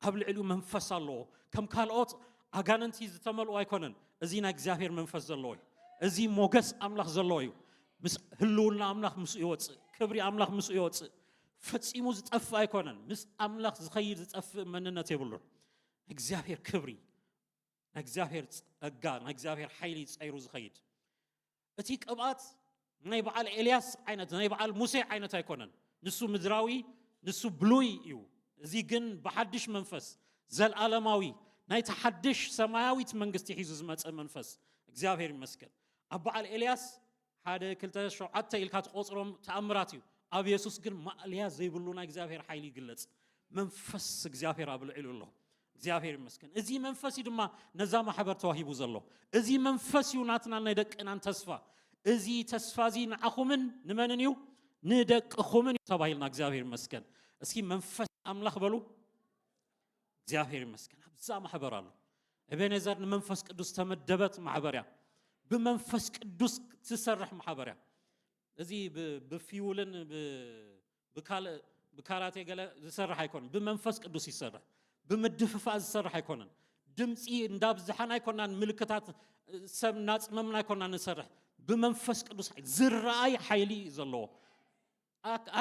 ኣብ ልዕሊኡ መንፈስ ኣለዎ ከም ካልኦት ኣጋንንቲ ዝተመልኡ ኣይኮነን እዚ ናይ እግዚአብሔር መንፈስ ዘለዎ እዩ እዚ ሞገስ ኣምላኽ ዘለዎ እዩ ምስ ህልውና ኣምላኽ ምስኡ ይወፅእ ክብሪ ኣምላኽ ምስኡ ይወፅእ ፈጺሙ ዝጠፍእ ኣይኮነን ምስ ኣምላኽ ዝኸይድ ዝጠፍእ መንነት የብሉን እግዚአብሔር ክብሪ እግዚአብሔር ጸጋ እግዚአብሔር ኃይል ይጽይሩ ዝኸይድ እቲ ቅብኣት ናይ በዓል ኤልያስ ዓይነት ናይ በዓል ሙሴ ዓይነት ኣይኮነን ንሱ ምድራዊ ንሱ ብሉይ እዩ እዚ ግን በሐድሽ መንፈስ ዘለዓለማዊ ናይ ተሐድሽ ሰማያዊት መንግስቲ ሒዙ ዝመጸ መንፈስ እግዚአብሔር ይመስገን ኣብ በዓል ኤልያስ ሓደ ክልተ ሸውዓተ ኢልካ ትቆጽሮም ተኣምራት እዩ ኣብ ኢየሱስ ግን ማእልያ ዘይብሉ ናይ እግዚአብሔር ኃይል ይግለጽ መንፈስ እግዚአብሔር ኣብ ልዕሉ ኣሎ እግዚአብሔር ይመስገን እዚ መንፈስ ድማ ነዛ ማሕበር ተዋሂቡ ዘሎ እዚ መንፈስ እዩ ናትና ናይ ደቅናን ተስፋ እዚ ተስፋ እዚ ንዓኹምን ንመንን እዩ ንደቅኹምን ተባሂልና እግዚአብሔር ይመስገን እስኪ መንፈስ አምላኽ በሉ እግዚአብሔር ይመስገን ኣብዛ ማሕበር ኣሎ ኤቤኔዘር ንመንፈስ ቅዱስ ተመደበት ማሕበርያ ብመንፈስ ቅዱስ ትሰርሕ ማሕበርያ እዚ ብፊውልን ብካራቴ ገለ ዝሰርሕ ኣይኮነን ብመንፈስ ቅዱስ ይሰርሕ ብምድፍፋእ ዝሰርሕ ኣይኮነን ድምፂ እንዳብዝሓና ኣይኮናን ምልክታት ሰብ ናፅመምና ኣይኮናን ንሰርሕ ብመንፈስ ቅዱስ ዝረአይ ሓይሊ ዘለዎ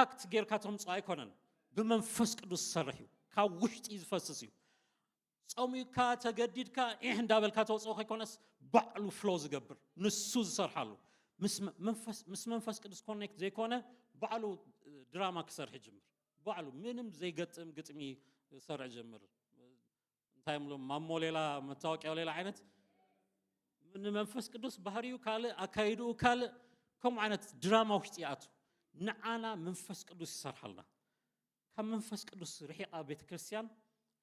ኣክት ጌርካ ተምፅኦ ኣይኮነን ብመንፈስ ቅዱስ ዝሰርሕ እዩ ካብ ውሽጢ ዝፈስስ እዩ ጾሚካ ተገዲድካ እንዳበልካ ተወፅኦ ኣይኮነስ ባዕሉ ፍሎ ዝገብር ንሱ ዝሰርሓሉ ምስ መንፈስ ቅዱስ ኮኔክት ዘይኮነ ባዕሉ ድራማ ክሰርሕ ይጅምር ባዕሉ ምንም ዘይገጥም ግጥሚ ይሰርሕ ጀምር እንታይ ምሎ ማሞ ሌላ መታወቂያው ሌላ ዓይነት ምን መንፈስ ቅዱስ ባህሪው ካለ አካይዱ ካለ ከም ዓይነት ድራማ ውሽጢ ያቱ ንዓና መንፈስ ቅዱስ ይሰርሐልና ከም መንፈስ ቅዱስ ርሒቃ ቤተ ክርስቲያን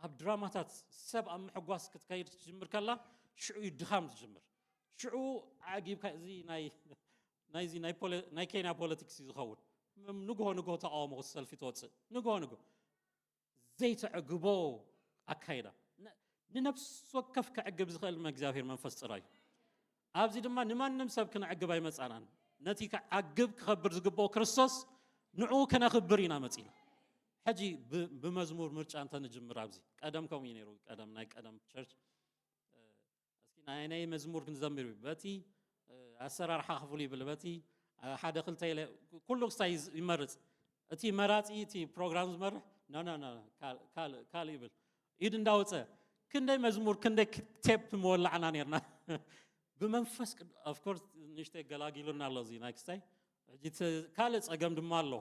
ኣብ ድራማታት ሰብ ኣብ ምሕጓስ ክትካይድ ትጅምር ከላ ሽዑ ድኻም ትጅምር ሽዑ ዓጊብካ እዚ ናይ ኬንያ ፖለቲክስ ዝኸውን ንግሆ ተቃውሞ ሰልፊ ትወፅእ ንግሆ ዘይተዕግቦ ኣካይዳ ንነፍስ ወከፍ ክዕግብ ዝኽእል እግዚአብሔር መንፈስ ጥራይ ኣብዚ ድማ ንማንም ሰብ ክንዕግብ ኣይመጻናን ነቲ ክዓግብ ክኸብር ዝግብኦ ክርስቶስ ንዑ ከነኽብር ኢና መጺና ሕጂ ብመዝሙር ምርጫ እንተ ንጅምር ኣብዚ ቀደም ከምኡ እዩ ነይሩ ቀደም ናይ ቀደም ቸርች እስኪ ናይ መዝሙር ክንዘምር በቲ ኣሰራርሓ ክፍሉ ይብል በቲ ሓደ ክልተ ኩሉ ክስታይ ይመርፅ እቲ መራፂ እቲ ፕሮግራም ዝመርሕ ካል ይብል ኢድ እንዳወፀ ክንደይ መዝሙር ክንደይ ቴፕ መወላዕና ነርና ብመንፈስ ኦፍ ኮርስ ንሽተይ ገላጊሉና ኣሎ እዚ ናይ ክስታይ ሕጂ ካልእ ፀገም ድማ ኣሎ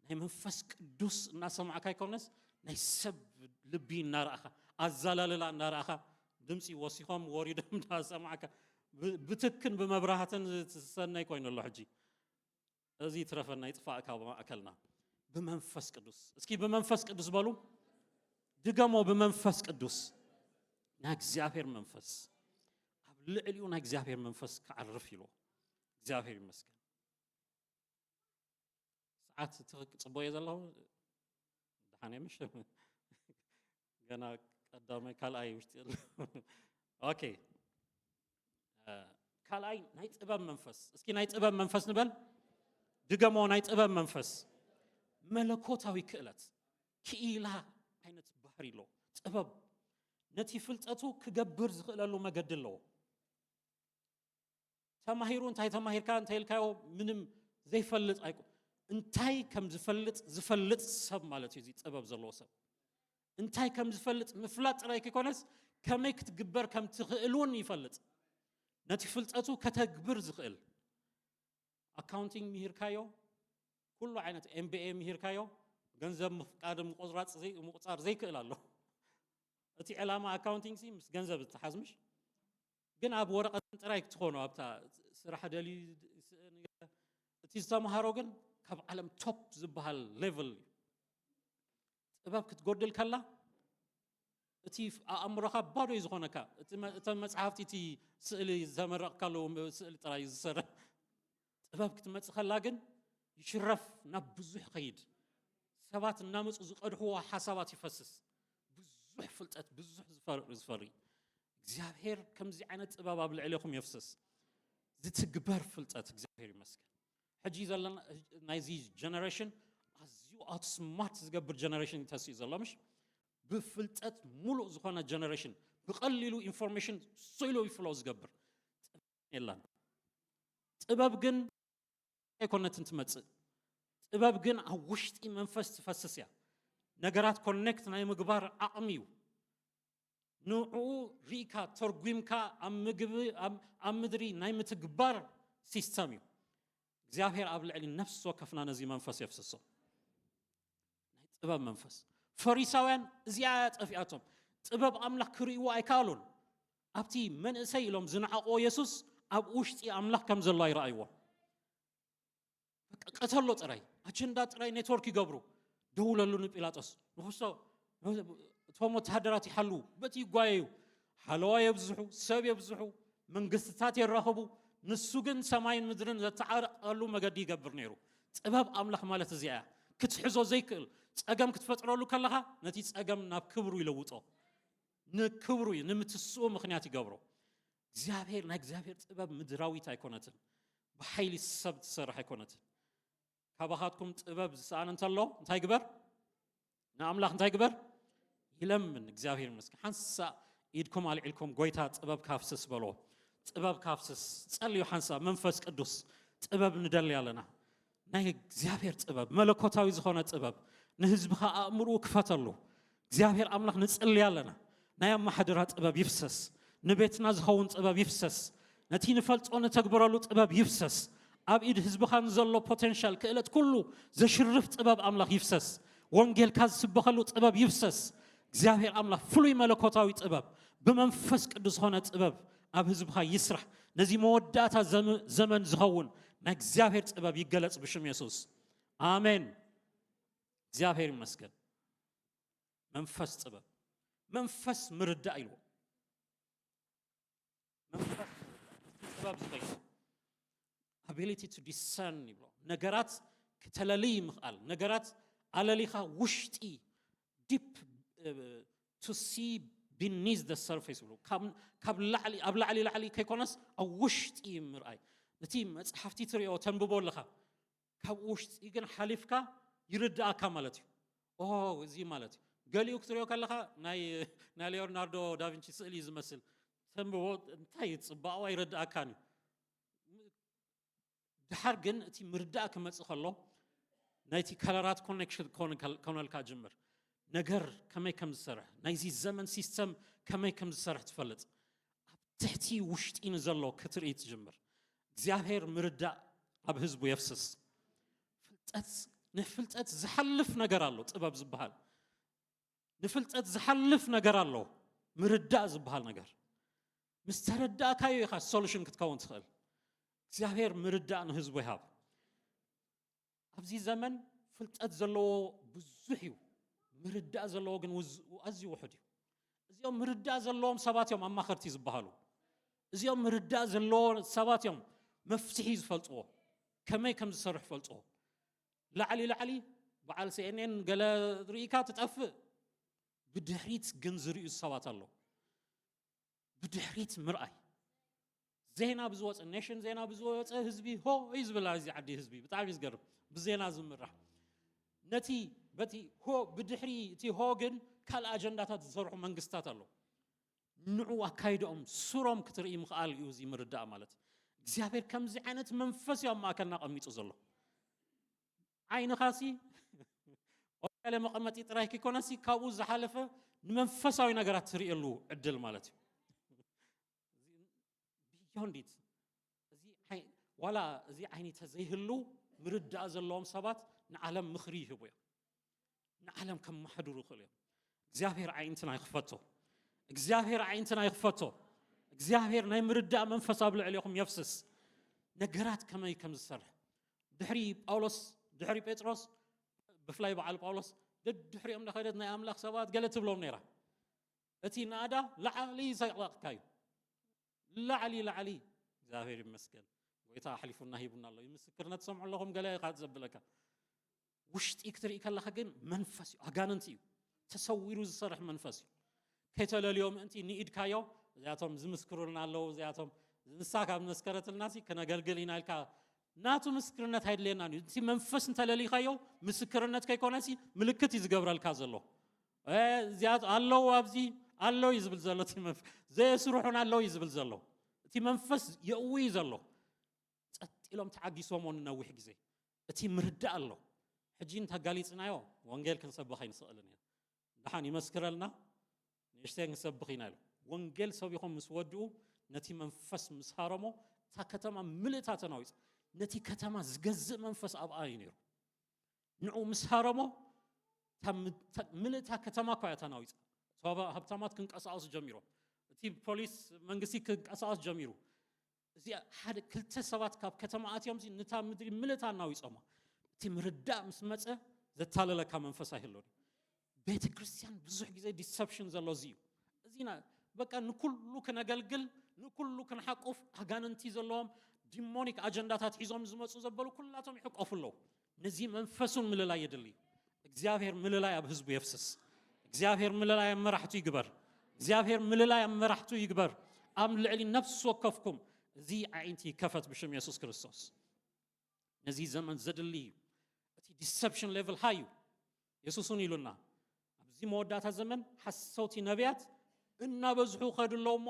ናይ መንፈስ ቅዱስ እናሰማዕካ ይኮነስ ናይ ሰብ ልቢ እናረኣኻ ኣዛላልላ እናረኣኻ ድምፂ ወሲኾም ወሪዶም እናሰማዕካ ብትክን ብመብራህትን ዝሰነይ ኮይኑ ኣሎ ሕጂ እዚ ትረፈና ይጥፋእካ ማእከልና ብመንፈስ ቅዱስ እስኪ ብመንፈስ ቅዱስ በሉ ድገሞ ብመንፈስ ቅዱስ ናይ እግዚአብሔር መንፈስ ኣብ ልዕሊኡ ናይ እግዚአብሔር መንፈስ ክዓርፍ ኢሉ እግዚአብሔር ይመስገን ሰዓት ጽቦየ ዘለኹ ድሓነ ምሽ ገና ቀዳማይ ካልኣይ ውሽጢ ኦኬ ካልኣይ ናይ ጥበብ መንፈስ እስኪ ናይ ጥበብ መንፈስ ንበል ድገሞ ናይ ጥበብ መንፈስ መለኮታዊ ክእለት ክኢላ ዓይነት ባህሪ ኣሎ ጥበብ ነቲ ፍልጠቱ ክገብር ዝኽእለሉ መገዲ ኣለዎ ተማሂሩ እንታይ ተማሂርካ እንታይ ኢልካዮ ምንም ዘይፈልጥ ኣይኮ እንታይ ከም ዝፈልጥ ሰብ ማለት እዩ እዚ ጥበብ ዘለዎ ሰብ እንታይ ከም ዝፈልጥ ምፍላጥ ጥራይ ክኮነስ ከመይ ክትግበር ከም ትኽእሉን ይፈልጥ ነቲ ፍልጠቱ ከተግብር ዝኽእል አካውንቲንግ ምሂርካዮ ኩሉ ዓይነት ኤምቢኤ ምሂርካዮ ገንዘብ ምፍቃድ ምቁፃር ዘይክእል ኣሎ እቲ ዕላማ አካውንቲንግ ሲ ምስ ገንዘብ ዝተሓዝምሽ ግን ኣብ ወረቐት ጥራይ ክትኾኑ ኣብታ ስራሕ ደሊ እቲ ዝተምሃሮ ግን ካብ ዓለም ቶፕ ዝበሃል ሌቭል ጥበብ ክትጎድል ከላ እቲ ኣእምሮኻ ባዶ እዩ ዝኾነካ እቲ መጽሓፍቲ እቲ ስእሊ ዘመረቕካሉ ስእሊ ጥራይ ዝሰርሕ ጥበብ ክትመጽእ ከላ ግን ይሽረፍ ናብ ብዙሕ ኸይድ ሰባት እናመፁ ዝቐድሕዎ ሓሳባት ይፈስስ ብዙሕ ፍልጠት ብዙሕ ዝፈሪ እግዚአብሔር ከምዚ ዓይነት ጥበብ ኣብ ልዕሊኹም የፍስስ ዝትግበር ፍልጠት እግዚአብሔር ይመስገን ሕጂ ዘለና ናይዚ ጀነሬሽን ኣዝዩ ኣውትስማርት ዝገብር ጀነሬሽን ተስኡ ዘሎ ምሽ ብፍልጠት ሙሉእ ዝኾነ ጀነሬሽን ብቐሊሉ ኢንፎርሜሽን ሶይሎ ይፍሎ ዝገብር የላን ጥበብ ግን ኣይኮነትን ትመጽእ ጥበብ ግን ኣብ ውሽጢ መንፈስ ትፈስስ እያ ነገራት ኮኔክት ናይ ምግባር ዓቕሚ እዩ ንዑ ሪካ ተርጉምካ ኣብ ምድሪ ናይ ምትግባር ሲስተም እዩ እግዚአብሔር ኣብ ልዕሊ ነፍስ ወከፍና ነዚ መንፈስ የፍስሶ ናይ ጥበብ መንፈስ ፈሪሳውያን እዚኣ ጠፊኣቶም ጥበብ ኣምላኽ ክርእይዎ ኣይካሉን ኣብቲ መንእሰይ ኢሎም ዝነዓቆ ኢየሱስ ኣብ ውሽጢ ኣምላኽ ከም ዘሎ ይረኣይዎ ቀተሎ ጥራይ ኣጀንዳ ጥራይ ኔትወርክ ይገብሩ ደውለሉ ንጲላጦስ ንኹሶ እቶም ወታደራት ይሓሉ በቲ ይጓየዩ ሓለዋ የብዝሑ ሰብ የብዝሑ መንግስትታት ይራኸቡ ንሱ ግን ሰማይን ምድርን ዘተዓረቀሉ መገዲ ይገብር ነይሩ ጥበብ ኣምላኽ ማለት እዚኣ ክትሕዞ ዘይክእል ጸገም ክትፈጥረሉ ከለኻ ነቲ ጸገም ናብ ክብሩ ይለውጦ ንክብሩ ንምትስኡ ምኽንያት ይገብሮ እግዚአብሔር ናይ እግዚአብሔር ጥበብ ምድራዊት ኣይኮነትን ብሓይሊ ሰብ ትሰርሕ ኣይኮነትን ካባኻትኩም ጥበብ ዝሰኣን እንተሎ እንታይ ግበር ንኣምላኽ እንታይ ግበር ይለምን እግዚአብሔር ይመስገን ሓንሳ ኢድኩም ኣልዒልኩም ጎይታ ጥበብ ካፍስስ በሎ ጥበብ ካፍስስ ጸልዩ ሓንሳ መንፈስ ቅዱስ ጥበብ ንደሊ ኣለና ናይ እግዚአብሔር ጥበብ መለኮታዊ ዝኾነ ጥበብ ንህዝብኻ ኣእምሮ ክፈተሉ እግዚአብሔር ኣምላኽ ንጸልይ ኣለና ናይ ኣማሕድራ ጥበብ ይፍሰስ ንቤትና ዝኸውን ጥበብ ይፍሰስ ነቲ ንፈልጦ ንተግብረሉ ጥበብ ይፍሰስ ኣብ ኢድ ህዝብኻን ዘሎ ፖቴንሻል ክእለት ኩሉ ዘሽርፍ ጥበብ ኣምላኽ ይፍሰስ ወንጌልካ ዝስበኸሉ ጥበብ ይፍሰስ እግዚአብሔር ኣምላኽ ፍሉይ መለኮታዊ ጥበብ ብመንፈስ ቅዱስ ዝኾነ ጥበብ ኣብ ህዝብኻ ይስራሕ ነዚ መወዳእታ ዘመን ዝኸውን ናይ እግዚአብሔር ጥበብ ይገለጽ ብሽም ኢየሱስ ኣሜን እግዚአብሔር ይመስገን መንፈስ ጥበብ መንፈስ ምርዳእ ኢልዎ መንፈስ ጥበብ ዝኸይኑ ability to discern ይብሎ ነገራት ከተለልይ ምኽኣል ነገራት ኣለሊኻ ውሽጢ deep to see beneath the surface ይብሎ ካብ ላዕሊ ኣብ ላዕሊ ከይኮነስ ኣብ ውሽጢ ምርኣይ ነቲ መጽሓፍቲ ትሪኦ ተንብቦ ኣለኻ ካብ ውሽጢ ግን ሓሊፍካ ይርዳእካ ማለት እዩ እዚ ማለት እዩ ገሊኡ ክትሪኦ ከለኻ ናይ ሊዮናርዶ ዳቪንቺ ስእሊ ዝመስል ተንብቦ እንታይ ጽባቐ ይርዳእካኒ ድሓር ግን እቲ ምርዳእ ክመጽእ ከሎ ናይቲ ከለራት ኮኔክሽን ኮነልካ ጅምር ነገር ከመይ ከም ዝሰርሕ ናይዚ ዘመን ሲስተም ከመይ ከም ዝሰርሕ ትፈልጥ ኣብ ትሕቲ ውሽጢ ንዘሎ ክትርኢ ትጅምር እግዚአብሔር ምርዳእ ኣብ ህዝቡ የፍስስ ንፍልጠት ዝሓልፍ ነገር ኣሎ ጥበብ ዝበሃል ንፍልጠት ዝሓልፍ ነገር ኣሎ ምርዳእ ዝበሃል ነገር ምስ ተረዳእካዮ ኢኻ ሶሉሽን ክትከውን ትኽእል እግዚአብሔር ምርዳእ ንህዝቡ ይሃብ ኣብዚ ዘመን ፍልጠት ዘለዎ ብዙሕ እዩ ምርዳእ ዘለዎ ግን ኣዝዩ ውሑድ እዩ እዚኦም ምርዳእ ዘለዎም ሰባት እዮም ኣማኸርቲ ዝበሃሉ እዚኦም ምርዳእ ዘለዎ ሰባት እዮም መፍትሒ ዝፈልጥዎ ከመይ ከም ዝሰርሕ ፈልጥዎ ላዕሊ በዓል CNN ገለ ርኢካ ትጠፍእ ብድሕሪት ግን ዝርዩ ሰባት ኣሎ ብድሕሪት ምርኣይ ዜና ብዝወፀ ኔሽን ዜና ብዝወፀ ህዝቢ ሆ ይዝብላ እዚ ዓዲ ህዝቢ ብጣዕሚ ዝገርም ብዜና ዝምራሕ ነቲ በቲ ሆ ብድሕሪ እቲ ሆ ግን ካል ኣጀንዳታት ዝሰርሑ መንግስታት ኣሎ ንዑ ኣካይዶም ሱሮም ክትርኢ ምኽኣል እዩ እዚ ምርዳእ ማለት እግዚአብሔር ከምዚ ዓይነት መንፈስ እዮም ማእከልና ቀሚጡ ዘሎ ዓይንኻሲ ወለ መቐመጢ ጥራይ ከይኮነሲ ካብኡ ዝሓለፈ ንመንፈሳዊ ነገራት ትርእየሉ ዕድል ማለት እዩ ቢዮንዲት እዚ ዋላ እዚ ዓይኒ ተዘይህሉ ምርዳእ ዘለዎም ሰባት ንዓለም ምኽሪ ይህቡ እዮም ንዓለም ከም ማሕዱሩ ይኽእሉ እዮም እግዚአብሔር ዓይንትና ይኽፈቶ እግዚአብሔር ዓይንትና ይኽፈቶ እግዚአብሔር ናይ ምርዳእ መንፈስ ኣብ ልዕሊኹም የፍስስ ነገራት ከመይ ከም ዝሰርሕ ድሕሪ ጳውሎስ ድሕሪ ጴጥሮስ ብፍላይ በዓል ጳውሎስ ድሕሪኦም ለኸደት ናይ ኣምላኽ ሰባት ገለ ትብሎም ነይራ እቲ ናዳ ላዕሊ ሰይቕላቕካ እዩ ላዕሊ እግዚአብሔር ይመስገን ጎይታ ሓሊፉና ሂቡና ኣሎ ምስክርነት ሰምዑ ኣለኹም ገለ ኢኻ ትዘብለካ ውሽጢ ክትርኢ ከለኻ ግን መንፈስ እዩ ኣጋንንቲ እዩ ተሰዊሩ ዝሰርሕ መንፈስ እዩ ከይተለልዮም ምእንቲ ንኢድካዮ እዚኣቶም ዝምስክሩልና ኣለዉ እዚኣቶም ንሳ ካብ መስከረትልናሲ ከነገልግል ኢና ኢልካ ናቱ ምስክርነት ኣይድልየና እዩ እቲ መንፈስ እንተለሊኻዮ ምስክርነት ከይኮነሲ ምልክት እዩ ዝገብረልካ ዘሎ እዚኣት ኣለዉ ኣብዚ ኣለዉ እዩ ዝብል ዘሎ እቲ መንፈስ ዘየስርሑን ኣለዉ እዩ ዝብል ዘሎ እቲ መንፈስ የእውይ ዘሎ ፀጥ ኢሎም ተዓጊሶሞ ንነዊሕ ግዜ እቲ ምርዳእ ኣሎ ሕጂ እንተጋሊፅናዮ ወንጌል ክንሰብኽ ኣይንስእልን እያ ድሓን ይመስክረልና نشتاق نسبخينا له وانجيل سبيهم مسودو نتي منفس مسهرمو تا كتما ملتا تناويز نتي كتما زجز منفس أب آينيرو نعو مسهرمو تا ملتا كتما كوي تناويز صابا هبتامات كنك أساس جميرو تي بوليس منجسي كنك أساس جميرو زي حد كل تسوات كاب كتما آتيام زي نتا مدري ملتا ناويز أما تي مردا مسمته زتالله لك منفس هيلون بيت كريستيان بزح جزء deception زلازيو زينا بقى نكلو كنجلجل نكلو كنحقف هجاننتي زلهم ديمونيك أجندات حيزهم زمسو زبلو كلاتهم يحقفوا له نزي منفسون من لا يدلي እግዚአብሔር ምን ላይ አብህዝቡ ይፍስስ እግዚአብሔር ምን ላይ መራሕቱ ይግበር እግዚአብሔር ምን ላይ መራሕቱ ይግበር አም ልዕሊ ነፍስ ወከፍኩም እዚ አይንቲ ከፈት ብሽም ኢየሱስ ክርስቶስ ነዚ ዘመን ዘድሊ እቲ ዲሰፕሽን ሌቭል ሃዩ ኢየሱስን ይሉና ኣብዚ መወዳታ ዘመን ሐሰውቲ ነቢያት እና በዝሑ ኸድለውሞ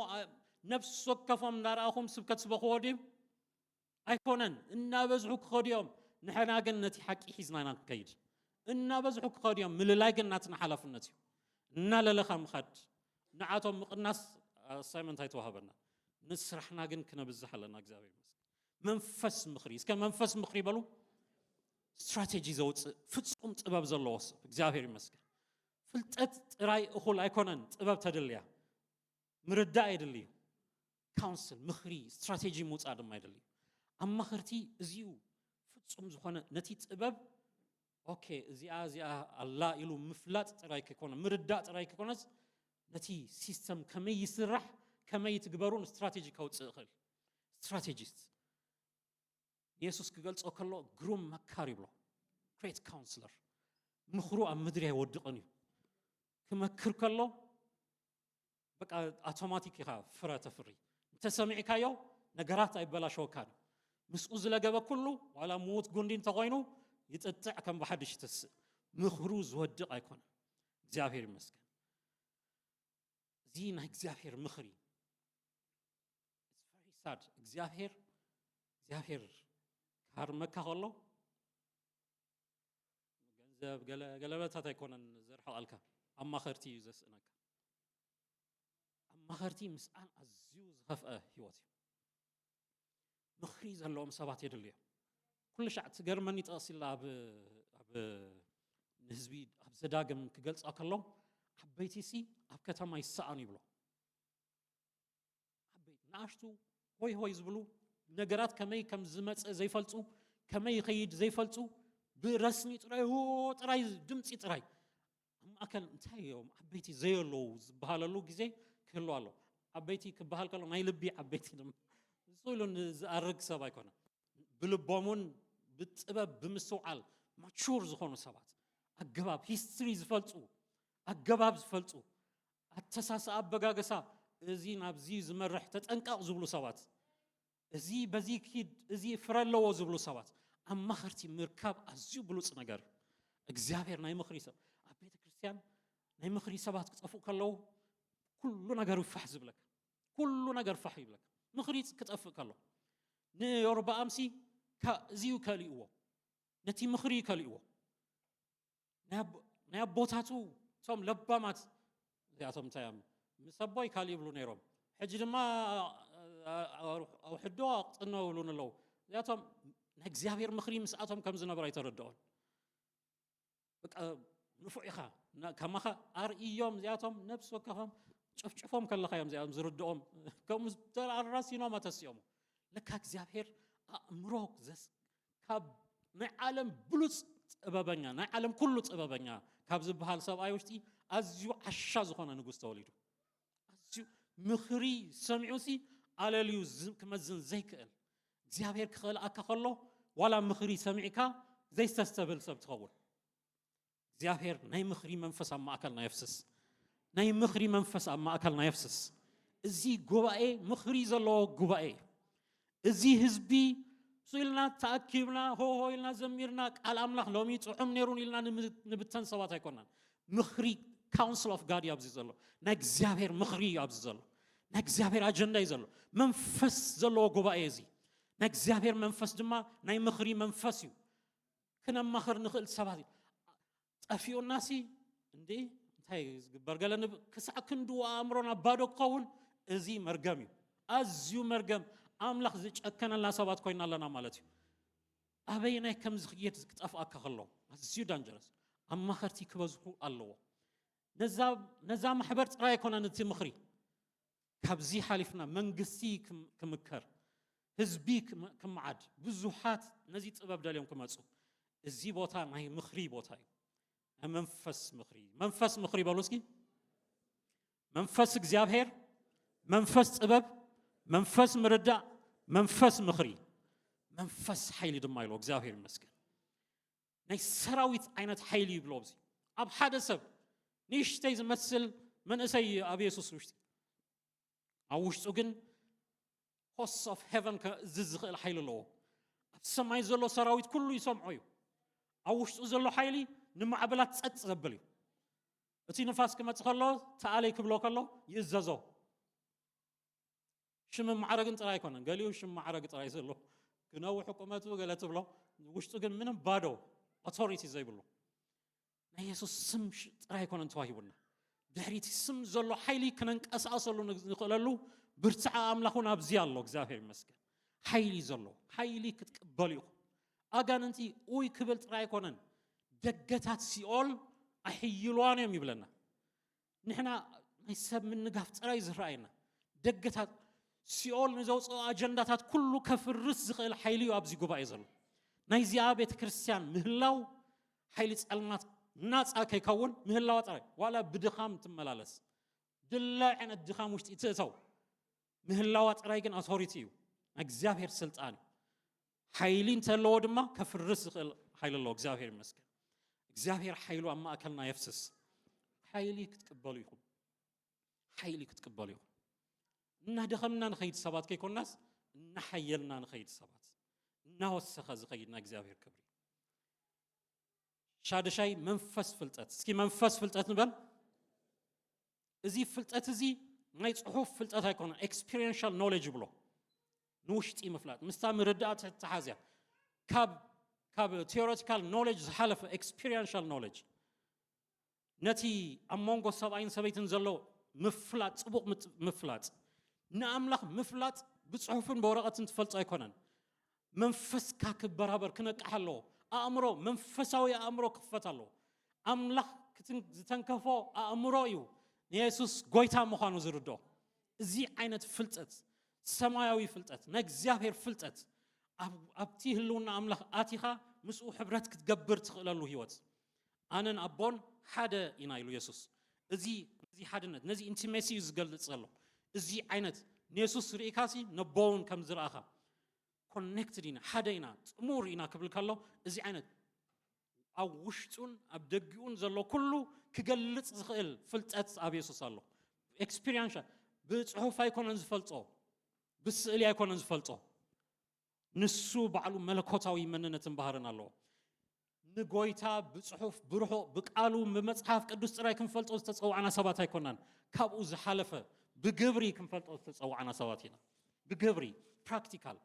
ነፍስ ወከፎም እንዳራኹም ስብከት ስበኸወዲ ኣይኮነን እና በዝሑ ኸዲዮም ንሕና ግን ነቲ ሓቂ ሒዝናና ከይድ እና በዝሑ ኸዲዮም ምልላይ ግን ናትና ሓላፍነት እዩ እና ለለኻ ምኻድ ንዓቶም ምቕናስ አሳይመንት አይተዋሃበና ንስራሕና ግን ክነብዝሕ ኣለና እግዚአብሔር ይመስገን መንፈስ ምኽሪ እስከ መንፈስ ምኽሪ በሉ ስትራቴጂ ዘውፅእ ፍጹም ጥበብ ዘለዎ ሰብ እግዚአብሔር ይመስገን ፍልጠት ጥራይ እኹል ኣይኮነን ጥበብ ተድልያ ምርዳእ አይደልዩ ካውንስል ምኽሪ ስትራቴጂ ምውፃእ ድማ አይደልዩ ኣማኽርቲ እዚኡ ፍጹም ዝኾነ ነቲ ጥበብ ኦኬ እዚኣ ኣላ ኢሉ ምፍላጥ ጥራይ ከይኮነ ምርዳእ ጥራይ ከይኮነስ ነቲ ሲስተም ከመይ ይስራሕ ከመይ ትግበሩን ስትራቴጂ ከውፅእ ይኽእል ስትራቴጂስት ኢየሱስ ክገልጾ ከሎ ግሩም መካሪ ብሎ ግሬት ካውንስለር ምኽሩ ኣብ ምድሪ አይወድቕን እዩ ክመክር ከሎ በቃ አውቶማቲክ ኢኻ ፍረ ተፍሪ እንተሰሚዕካዮ ነገራት ኣይበላሸወካን ምስኡ ዝለገበ ኩሉ ዋላ ሞት ጉንዲ እንተኾይኑ ይጥጥዕ ከም ብሓድሽ ትስእ ምኽሩ ዝወድቕ ኣይኮነን እግዚአብሔር ይመስገን እዚ ናይ እግዚአብሔር ምኽሪ it's very sad እግዚአብሔር ካርመካ ከሎ ገንዘብ ገለበታት ኣይኮነን ዘርሕቓልካ ኣማኸርቲ እዩ ዘስእነካ ኣማኸርቲ ምስኣን ኣዝዩ ዝኸፍአ ህይወት እዩ ምኽሪ ዘለዎም ሰባት የድልዮም ኩሉ ሻዕ ትገርመኒ ጠቕሲላ ኣብ ንህዝቢ ኣብ ዘዳግም ክገልጻ ከሎ ዓበይቲሲ ኣብ ከተማ ይሰኣኑ ይብሎ ዓበይቲ ንኣሽቱ ሆይ ሆይ ዝብሉ ነገራት ከመይ ከም ዝመፅእ ዘይፈልፁ ከመይ ይኸይድ ዘይፈልፁ ብረስሚ ጥራይ ድምፂ ጥራይ ኣብ ማእከል እንታይ እዮም ዓበይቲ ዘየለዉ ዝበሃለሉ ግዜ ክህሉ ኣሎ ዓበይቲ ክበሃል ከሎ ናይ ልቢ ዓበይቲ ድማ ዝኢሉን ዝኣርግ ሰብ ኣይኮነ ብልቦምን ብጥበብ ብምስውዓል ማቹር ዝኾኑ ሰባት ኣገባብ ሂስትሪ ዝፈልፁ ኣገባብ ዝፈልፁ ኣተሳስኣ ኣበጋገሳ እዚ ናብዚ ዝመርሕ ተጠንቃቕ ዝብሉ ሰባት እዚ በዚ ክሂድ እዚ ፍረለዎ ዝብሉ ሰባት ኣማኸርቲ ምርካብ ኣዝዩ ብሉፅ ነገር እግዚአብሔር ናይ ምኽሪ ሰብ ኣብ ቤተ ክርስቲያን ናይ ምኽሪ ሰባት ክጠፍኡ ከለዉ ኩሉ ነገር ይፋሕ ዝብለካ ኩሉ ነገር ፋሕ ይብለካ ምኽሪ ክጠፍእ ከሎ ንዮርብዓምሲ እዚዩ ከሊእዎ ነቲ ምኽሪ ከሊእዎ ናይ ኣቦታቱ እቶም ለባማት እዚኣቶም እንታይ እዮም ምስ ኣቦይ ካሊእ ይብሉ ነይሮም ሕጂ ድማ ኣውሕዶ ኣቕጥኖ ይብሉን ኣለዉ እዚኣቶም ናይ እግዚአብሔር ምኽሪ ምስኣቶም ከም ዝነበረ ኣይተረድኦን በቃ ንፉዕ ኢኻ ከማኻ ኣርእዮም እዚኣቶም ነብሲ ወከፎም ጭፍጭፎም ከለኻ እዮም እዚኣቶም ዝርድኦም ከምኡ ተራሲኖም ኣተሲኦሞ ለካ እግዚአብሔር ኣእምሮ ካብ ናይ ዓለም ብሉፅ ጥበበኛ ናይ ዓለም ኩሉ ጥበበኛ ካብ ዝበሃል ሰብኣይ ውሽጢ ኣዝዩ ዓሻ ዝኾነ ንጉስ ተወሊዱ ኣዝዩ ምኽሪ ሰሚዑሲ ኣለልዩ ክመዝን ዘይክእል እግዚአብሔር ክኽእልኣካ ከሎ ዋላ ምኽሪ ሰሚዕካ ዘይተስተብል ሰብ ትኸውን እግዚአብሔር ናይ ምኽሪ መንፈስ ኣብ ማእከልና የፍስስ ናይ ምኽሪ መንፈስ ኣብ ማእከልና የፍስስ እዚ ጉባኤ ምኽሪ ዘለዎ ጉባኤ እዚ ህዝቢ ኢልና ተኣኪብና ሆሆ ኢልና ዘሚርና ቃል ኣምላኽ ሎሚ ፅዑም ነይሩን ኢልና ንብተን ሰባት ኣይኮናን ምኽሪ ካውንስል ኦፍ ጋድ እዩ ኣብዚ ዘሎ ናይ እግዚአብሔር ምኽሪ እዩ ኣብዚ ዘሎ ናይ እግዚአብሔር ኣጀንዳ እዩ ዘሎ መንፈስ ዘለዎ ጉባኤ እዚ ናይ እግዚአብሔር መንፈስ ድማ ናይ ምኽሪ መንፈስ እዩ ክነማኽር ንኽእል ሰባት እዩ ጠፊኡናሲ እንዴ እንታይ ዝግበር ገለ ክሳዕ ክንዱ ኣእምሮና ባዶ ክኸውን እዚ መርገም እዩ ኣዝዩ መርገም ኣምላኽ ዝጨከነልና ሰባት ኮይና ኣለና ማለት እዩ ኣበየናይ ከምዚ ክየድ ክጠፍኣካ ከሎ ኣዝዩ ዳንጀረስ ኣማኸርቲ ክበዝሑ ኣለዎ ነዛ ማሕበር ጥራይ ኣይኮነን እቲ ምኽሪ ካብዚ ሓሊፍና መንግስቲ ክምከር ህዝቢ ክመዓድ ብዙሓት ነዚ ጥበብ ደልዮም ክመፁ እዚ ቦታ ናይ ምኽሪ ቦታ እዩ መንፈስ ምኽሪ በሉ እስኪ መንፈስ እግዚአብሔር መንፈስ ጥበብ መንፈስ ምርዳእ መንፈስ ምኽሪ መንፈስ ሓይሊ ድማ ኢሎ እግዚአብሔር ይመስገን ናይ ሰራዊት ዓይነት ሓይሊ ይብሎ እዚ ኣብ ሓደ ሰብ ንእሽተይ ዝመስል መንእሰይ ኣብ ኢየሱስ ውሽጢ ኣብ ውሽጡ ግን hosts of heaven ዝዝኽእል ሓይሊ ኣለዎ ኣብ ሰማይ ዘሎ ሰራዊት ኩሉ ይሰምዖ እዩ ኣብ ውሽጡ ዘሎ ሓይሊ ንማዕበላት ፀጥ ዘብል እዩ እቲ ንፋስ ክመፅእ ከሎ ተኣለይ ክብሎ ከሎ ይእዘዞ ሽም ማዕረግን ጥራይ ኣይኮነን ገሊኡ ሽም ማዕረግ ጥራይ ዘሎ ክነውሕ ቁመቱ ገለ ትብሎ ውሽጡ ግን ምንም ባዶ ኦቶሪቲ ዘይብሉ ናይ ኢየሱስ ስም ጥራይ ኣይኮነን ተዋሂቡና ድሕሪት ስም ዘሎ ሓይሊ ክነንቀሳቀሰሉ ንኽእለሉ ብርትዓ ኣምላኹን ኣብዚ ኣሎ እግዚአብሔር ይመስገን ሓይሊ ዘሎ ሓይሊ ክትቅበሉ ኢኹም ኣጋንንቲ ውይ ክብል ጥራይ ኣይኮነን ደገታት ሲኦል ኣሕይልዋን እዮም ይብለና ንሕና ናይ ሰብ ምንጋፍ ጥራይ ዝረኣየና ደገታት ሲኦል ንዘውፅኦ ኣጀንዳታት ኩሉ ከፍርስ ዝኽእል ሓይሊ እዩ ኣብዚ ጉባኤ ዘሎ ናይዚኣ ቤተ ክርስቲያን ምህላው ሓይሊ ፀልማት ናፃ ከይከውን ምህላዋ ጥራይ ዋላ ብድኻም ትመላለስ ድላይ ዓይነት ድኻም ውሽጢ ትእተው ምህላዋ ጥራይ ግን ኣውቶሪቲ እዩ እግዚአብሔር ስልጣን ሓይሊ እንተለዎ ድማ ከፍርስ ዝኽእል ሓይሊ ኣለዎ እግዚአብሔር ይመስገን እግዚአብሔር ሓይሉ ኣብ ማእከልና የፍስስ ሓይሊ ክትቅበሉ ኢኹም ሓይሊ ክትቅበሉ ኢኹም እናደኸምና ንኸይድ ሰባት ከይኮናስ እናሓየልና ንኸይድ ሰባት እናወሰኸ ዝኸይድና እግዚአብሔር ክብሪ ሻድሻይ መንፈስ ፍልጠት እስኪ መንፈስ ፍልጠት ንበል እዚ ፍልጠት እዚ ናይ ጽሑፍ ፍልጠት ኣይኮነን ኤክስፒሪየንሻል ኖሌጅ ብሎ ንውሽጢ ምፍላጥ ምስታ ምርዳእት ተሓዝያ ካብ ቴዎሬቲካል ኖሌጅ ዝሓለፈ ኤክስፒሪየንሻል ኖሌጅ ነቲ ኣብ መንጎ ሰብኣይን ሰበይትን ዘሎ ምፍላጥ ጽቡቕ ምፍላጥ ንኣምላኽ ምፍላጥ ብጽሑፍን ብወረቐትን ትፈልጦ ኣይኮነን መንፈስካ ክበራበር ክነቅሕ ኣለዎ ኣእምሮ መንፈሳዊ ኣእምሮ ክፈት ኣለዎ ኣምላኽ ዝተንከፎ ኣእምሮ እዩ ንየሱስ ጎይታ ምዃኑ ዝርድኦ እዚ ዓይነት ፍልጠት ሰማያዊ ፍልጠት ናይ እግዚአብሔር ፍልጠት ኣብቲ ህልውና ኣምላኽ ኣቲኻ ምስኡ ሕብረት ክትገብር ትኽእለሉ ህይወት ኣነን ኣቦን ሓደ ኢና ኢሉ ኢየሱስ እዚ ሓድነት ነዚ ኢንቲሜሲ እዩ ዝገልጽ ዘሎ እዚ ዓይነት ንየሱስ ርኢካሲ ነቦውን ከም ዝረኣኻ ኮኔክትድ ኢና ሓደ ኢና ጥሙር ኢና ክብል ከሎ እዚ ዓይነት ኣብ ውሽጡን ኣብ ደጊኡን ዘሎ ኩሉ ክገልጽ ዝኽእል ፍልጠት ኣብ ኢየሱስ ኣሎ ኤክስፒሪየንሻል ብጽሑፍ ኣይኮነን ዝፈልጦ ብስእሊ ኣይኮነን ዝፈልጦ ንሱ ባዕሉ መለኮታዊ መንነትን ባህርን ኣለዎ ንጎይታ ብጽሑፍ ብርሆ ብቃሉ ብመጽሓፍ ቅዱስ ጥራይ ክንፈልጦ ዝተጸውዓና ሰባት ኣይኮናን ካብኡ ዝሓለፈ ብግብሪ ክንፈልጦ ዝተጸውዓና ሰባት ኢና ብግብሪ ፕራክቲካል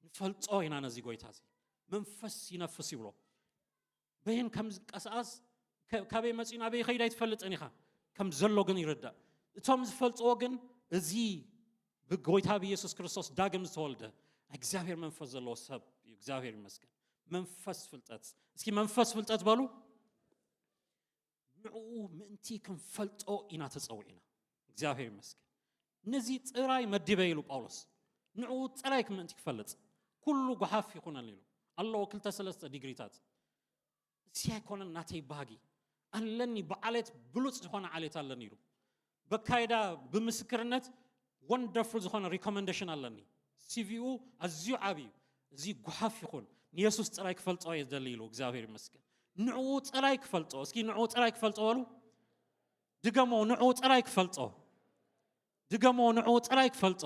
ንፈልጦ ኢና ነዚ ጎይታ እዚ መንፈስ ይነፍስ ይብሎ በይን ከም ዝቀሳኣስ ካበይ መፂና በይ ኸይዳ ይትፈልጥን ኢኻ ከም ዘሎ ግን ይርዳእ እቶም ዝፈልጥዎ ግን እዚ ብጎይታ ብኢየሱስ ክርስቶስ ዳግም ዝተወልደ እግዚአብሔር መንፈስ ዘለዎ ሰብ እዩ እግዚአብሔር ይመስገን መንፈስ ፍልጠት እስኪ መንፈስ ፍልጠት በሉ ንዕኡ ምእንቲ ክንፈልጦ ኢና ተጸውዒና እግዚአብሔር ይመስገን ነዚ ጥራይ መዲበ ኢሉ ጳውሎስ ንዕኡ ጥራይ ምእንቲ ክፈልጥ ኩሉ ጎሓፍ ይኹነን ኢሉ ኣለዎ 2-3 ዲግሪታት እዚ ኣይኮነን ናተይ ባጊ ኣለኒ ብዓለት ብሉፅ ዝኾነ ዓሌት ኣለኒ ኢሉ በካይዳ ብምስክርነት ወንደርፉል ዝኾነ ሪኮመንዴሽን ኣለኒ ሲቪኡ ኣዝዩ ዓብዩ እዚ ጎሓፍ ይኹን ንየሱስ ጥራይ ክፈልጦ የደሊ ኢሉ እግዚአብሔር ይመስገን ንዕኡ ጥራይ ክፈልጦ እስኪ ንዕኡ ጥራይ ክፈልጦ በሉ ድገሞ ንዕኡ ጥራይ ክፈልጦ ድገሞ ንዕኡ ጥራይ ክፈልጦ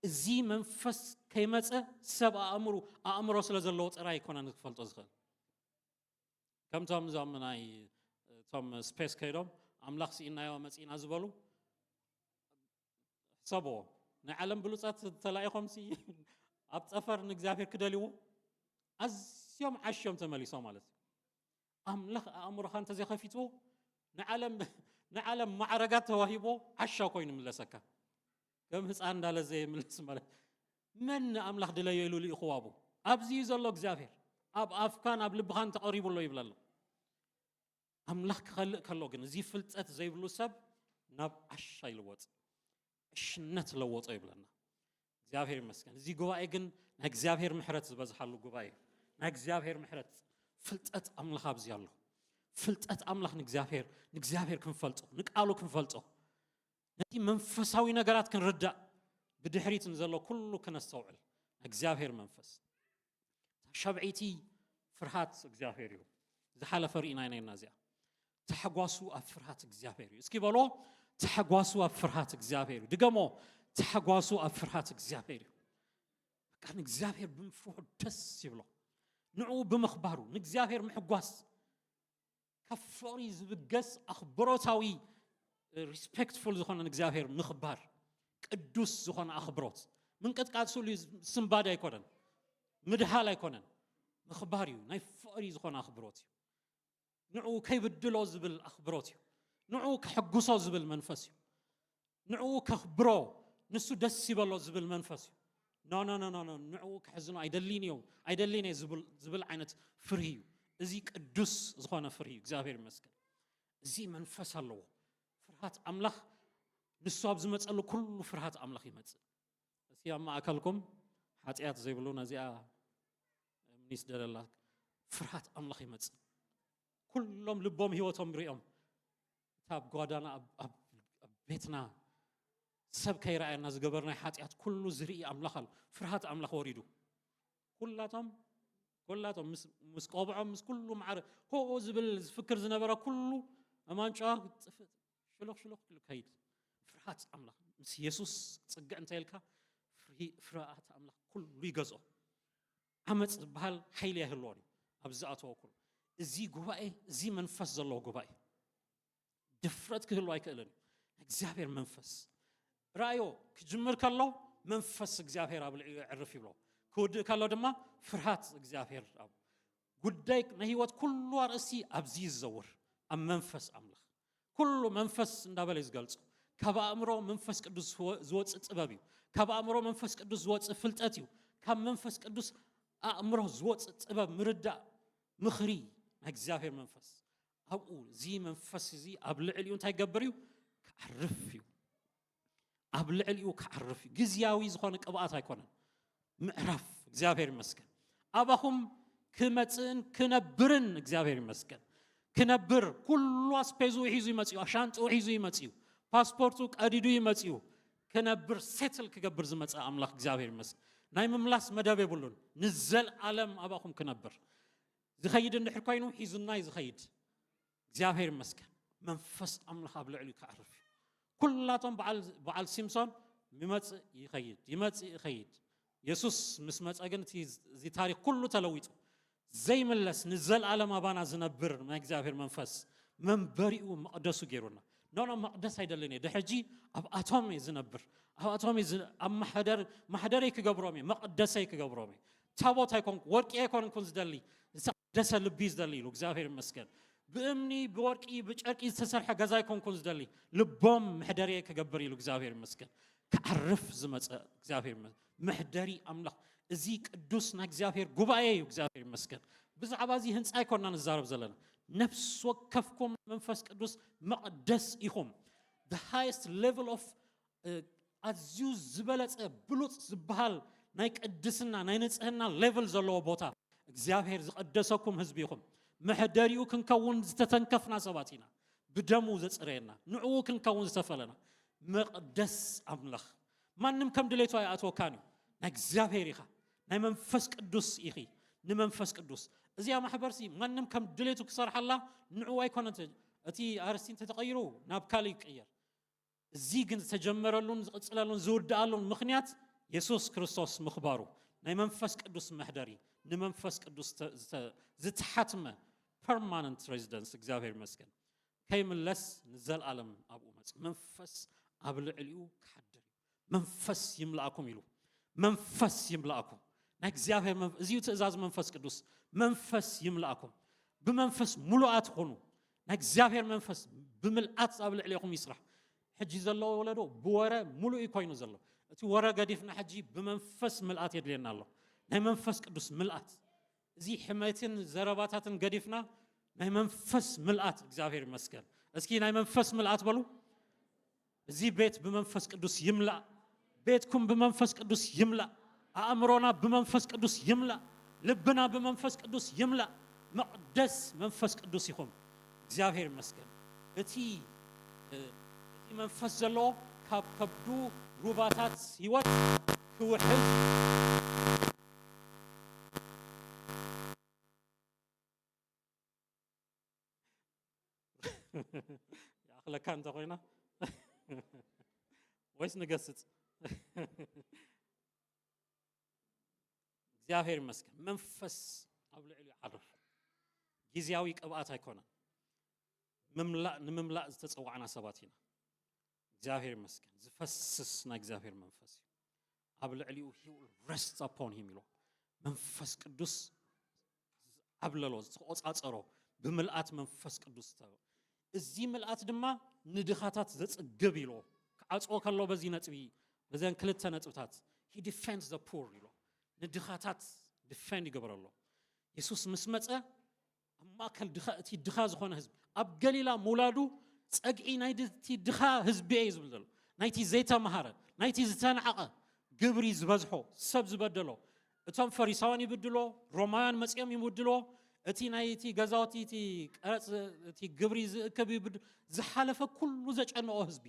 እዚ መንፈስ ከይመፀ ሰብ ኣእምሮ ስለ ዘለዎ ጥራይ ኣይኮነን ክፈልጦ ዝኽእል ከምቶም ዞም ናይ ቶም ስፔስ ከይዶም ኣምላኽ ሲኢናዮ መፂና ዝበሉ ሰቦ ናይ ዓለም ብሉፃት ተላኢኾም ኣብ ፀፈር ንእግዚአብሔር ክደልይዎ ኣዝዮም ዓሽዮም ተመሊሶም ማለት እዩ ኣምላኽ ኣእምሮኻ እንተዘይኸፊትዎ ንዓለም ማዕረጋት ተዋሂቦ ዓሻ ኮይኑ ምለሰካ ከም ህፃን እንዳለ ዘይ ምልስ ማለት መን ኣምላኽ ድለየ ኢሉ ይኹዋቡ ኣብዚ ዘሎ እግዚአብሔር ኣብ ኣፍካን ኣብ ልብኻን ተቐሪቡሎ ይብላሎ ኣምላኽ ክኸልእ ከሎ ግን እዚ ፍልጠት ዘይብሉ ሰብ ናብ ዓሻ ይልወጥ እሽነት ለወጦ ይብለና እግዚአብሔር ይመስገን እዚ ጉባኤ ግን ናይ እግዚአብሔር ምሕረት ዝበዝሓሉ ጉባኤ ናይ እግዚአብሔር ምሕረት ፍልጠት ኣምላኽ ኣብዚ ኣሎ ፍልጠት ኣምላኽ ንእግዚአብሔር ክንፈልጦ ንቃሉ ክንፈልጦ ነቲ መንፈሳዊ ነገራት ክንርዳእ ብድሕሪት ንዘሎ ኩሉ ክነስተውዕል እግዚአብሔር መንፈስ ሸብዒቲ ፍርሃት እግዚአብሔር እዩ ዝሓለፈ ርኢና ኢና እዚኣ ተሐጓሱ ኣብ ፍርሃት እግዚአብሔር እዩ እስኪ በሎ ተሐጓሱ ኣብ ፍርሃት እግዚአብሔር እዩ ድገሞ ተሐጓሱ ኣብ ፍርሃት እግዚአብሔር እዩ በቃ ንእግዚአብሔር ብምፍርሑ ደስ ይብሎ ንዑ ብምኽባሩ ንእግዚአብሔር ምሕጓስ ካብ ፍቕሪ ዝብገስ ኣኽብሮታዊ ሪስፔክትፉል ዝኾነ ንእግዚአብሔር ምኽባር ቅዱስ ዝኾነ ኣኽብሮት ምንቅጥቃጥ ስሉ ስምባድ ኣይኮነን ምድሃል ኣይኮነን ምኽባር እዩ ናይ ፍቕሪ ዝኾነ ኣኽብሮት እዩ ንዑ ከይብድሎ ዝብል ኣኽብሮት እዩ ንዑ ከሕጉሶ ዝብል መንፈስ እዩ ንዑ ከኽብሮ ንሱ ደስ ይበሎ ዝብል መንፈስ እዩ ኖ ንዑ ከሕዝኖ ኣይደሊን ዝብል ዓይነት ፍርሂ እዩ እዚ ቅዱስ ዝኾነ ፍርሂ እዩ እግዚአብሔር ይመስገን እዚ መንፈስ ኣለዎ ፍርሃት ኣምላኽ ንሱ ኣብ ዝመፀሉ ኩሉ ፍርሃት ኣምላኽ ይመፅእ እስኪ ኣብ ማእከልኩም ሓጢኣት ዘይብሉ ነዚኣ ምኒስ ደለላ ፍርሃት ኣምላኽ ይመፅእ ኩሎም ልቦም ህይወቶም ሪኦም ካብ ጓዳና ኣብ ቤትና ሰብ ከይረኣየና ዝገበርናይ ሓጢኣት ኩሉ ዝርኢ ኣምላኽ ኣሎ ፍርሃት ኣምላኽ ወሪዱ ኩላቶም ምስ ቆብዖም ምስ ኩሉ ማዕረ ሆ ዝብል ዝፍክር ዝነበረ ኩሉ ኣማንጫ ጥፍእ ሽሎክ ከይድ ፍርሃት ኣምላኽ ምስ ኢየሱስ ጽግዕ እንተይልካ ፍርሃት ኣምላኽ ኩሉ ይገዝኦ ዓመፅ ዝበሃል ሓይሊ ይህልዎን ኣብዚ ኣተወ ኩሉ እዚ ጉባኤ እዚ መንፈስ ዘለዎ ጉባኤ ድፍረት ክህልዎ ኣይክእልን እግዚአብሔር መንፈስ ራእዮ ክጅምር ከሎ መንፈስ እግዚአብሔር ኣብ ልዕሊኡ ይዕርፍ ይብሎ ክውድእ ከሎ ድማ ፍርሃት እግዚአብሔር ኣብ ጉዳይ ናይ ህይወት ኩሉ ኣርእስቲ ኣብዚ ይዘውር ኣብ መንፈስ ኣምላኽ ኩሉ መንፈስ እንዳበለ ዝገልጹ ካብ ኣእምሮ መንፈስ ቅዱስ ዝወፅእ ጥበብ እዩ ካብ ኣእምሮ መንፈስ ቅዱስ ዝወፅእ ፍልጠት እዩ ካብ መንፈስ ቅዱስ ኣእምሮ ዝወፅእ ጥበብ ምርዳእ ምኽሪ ናይ እግዚአብሔር መንፈስ ኣብኡ እዚ መንፈስ እዚ ኣብ ልዕሊኡ እንታይ ይገብር እዩ ክዓርፍ እዩ ኣብ ልዕሊኡ ክዓርፍ እዩ ግዝያዊ ዝኾነ ቅብኣት ኣይኮነን ምዕራፍ እግዚአብሔር ይመስገን ኣባኹም ክመፅእን ክነብርን እግዚአብሔር ይመስገን ክነብር ኩሉ ኣስፔዙ ሒዙ ይመፅኡ ሻንጥኡ ሒዙ ይመፅኡ ፓስፖርቱ ቀዲዱ ይመፅኡ ክነብር ሴትል ክገብር ዝመፀ ኣምላኽ እግዚአብሔር ይመስገን ናይ ምምላስ መደብ የብሉን ንዘለዓለም ኣባኹም ክነብር ዝኸይድ እንድሕር ኮይኑ ሒዙናይ ዝኸይድ እግዚአብሔር ይመስገን መንፈስ ኣምላኽ ኣብ ልዕሊኡ ክዓርፍ እዩ ኩላቶም በዓል ሲምሶን ይመፅእ ይኸይድ ኢየሱስ ምስ መፀ ግን እዚ ታሪክ ኩሉ ተለዊጡ ዘይምለስ ንዘለዓለም ኣባና ዝነብር ናይ እግዚአብሔር መንፈስ መንበሪኡ መቕደሱ ገይሩና ኖ መቕደስ ኣይደልን እየ ድሕጂ ኣብ ኣቶም እየ ዝነብር ኣብ ኣቶም ኣብ ማሕደረይ ክገብሮም እየ መቕደሰይ ክገብሮም እየ ታቦት ኣይኮንኩ ወርቂ ኣይኮንኩን ዝደሊ ዝተቐደሰ ልቢ ዝደሊ ኢሉ እግዚአብሔር ይመስገን ብእምኒ ብወርቂ ብጨርቂ ዝተሰርሐ ገዛ ኣይኮንኩን ዝደሊ ልቦም ምሕደረይ ክገብር ኢሉ እግዚአብሔር ይመስገን ክዓርፍ ዝመፀ እግዚአብሔር ምሕደሪ ኣምላኽ እዚ ቅዱስ ናይ እግዚአብሔር ጉባኤ እዩ እግዚአብሔር ይመስገን ብዛዕባ እዚ ህንፃ ኣይኮንና ንዛረብ ዘለና ነፍስ ወከፍኩም መንፈስ ቅዱስ መቕደስ ኢኹም the highest level of ኣዝዩ ዝበለፀ ብሉፅ ዝበሃል ናይ ቅድስና ናይ ንጽህና ሌቭል ዘለዎ ቦታ እግዚአብሔር ዝቐደሰኩም ህዝቢ ኢኹም ምሕደሪኡ ክንከውን ዝተተንከፍና ሰባት ኢና ብደሙ ዘፅረየና ንዕኡ ክንከውን ዝተፈለና መቕደስ ኣምላኽ ማንም ከም ድሌቱ ኣይኣትወካን እዩ ናይ እግዚአብሔር ኢኻ ናይ መንፈስ ቅዱስ ኢኺ ንመንፈስ ቅዱስ እዚኣ ማሕበርሲ ማንም ከም ድሌቱ ክሰርሓላ ንዕኡ ኣይኮነን እቲ ኣርስቲ ተተቐይሩ ናብ ካልእ ይቅየር እዚ ግን ዝተጀመረሉን ዝቕፅለሉን ዝውድኣሉን ምኽንያት ኢየሱስ ክርስቶስ ምኽባሩ ናይ መንፈስ ቅዱስ መሕደሪ ንመንፈስ ቅዱስ ዝተሓትመ permanent residence እግዚአብሔር ይመስገን ከይምለስ ንዘለዓለም ኣብኡ መፅ መንፈስ ኣብ ልዕሊኡ ክሓድር መንፈስ ይምላእኩም ኢሉ መንፈስ ይምላእኩም ናይ እግዚአብሔር እዚዩ ትእዛዝ መንፈስ ቅዱስ መንፈስ ይምላእኩም ብመንፈስ ሙሉኣት ኾኑ ናይ እግዚአብሔር መንፈስ بملأت قبل عليكم يسرح حجي زلوا ولدو بورا ملؤ يكونوا زلوا أتي ورا قديفنا حجي بمنفس ملأت يدلينا الله ناي منفس قدوس ملأت زي حمايتين زرباتاتن قديفنا ناي منفس ملأت እግዚአብሔር ይመስገን እስኪ ناي منفس ملأت بلو زي بيت بمنفس قدوس يملأ بيتكم بمنفس قدوس يملأ أمرنا بمنفس قدوس يملأ لبنا بمنفس قدوس يملأ مقدس منفس قدوس يخون እግዚአብሔር ይመስገን እቲ መንፈስ ዘሎ ካብ ከብዱ ሩባታት ህይወት ክውሕዝ ያخلካ እንተ ኮይና ወይስ ንገስጽ እግዚአብሔር ይመስገን መንፈስ ኣብ ልዕሊ ይዓርፍ ጊዜያዊ ቅብኣት ኣይኮነን ንምምላእ ዝተጸዋዕና ሰባት ኢና እግዚአብሔር ይመስገን ዝፈስስ ናይ እግዚአብሔር መንፈስ ኣብ ልዕሊኡ he will rest upon him ይሎ መንፈስ ቅዱስ ኣብለሎ ዝቆጻጸሮ ብምልአት መንፈስ ቅዱስ ተው እዚ ምልአት ድማ ንድኻታት ዘጽግብ ይሎ ከዓጽኦ ከሎ በዚ ነጥቢ በዘን ክልተ ነጥብታት he defends the poor ይሎ ንድኻታት defend ይገብረሎ ኢየሱስ ምስመጸ ማከል ድኻ እቲ ድኻ ዝኾነ ህዝብ ኣብ ገሊላ ሙላዱ ጸግዒ ናይቲ ድኻ ህዝቢ እዩ ዝብል ዘሎ ናይቲ ዘይተማሃረ ናይቲ ዝተናዓቐ ግብሪ ዝበዝሖ ሰብ ዝበደሎ እቶም ፈሪሳውያን ይብድሎ ሮማውያን መጽኦም ይብድሎ እቲ ናይቲ ገዛውቲ እቲ ቀረጽ እቲ ግብሪ ዝእከብ ይብድ ዝሓለፈ ኩሉ ዘጨነቆ ህዝቢ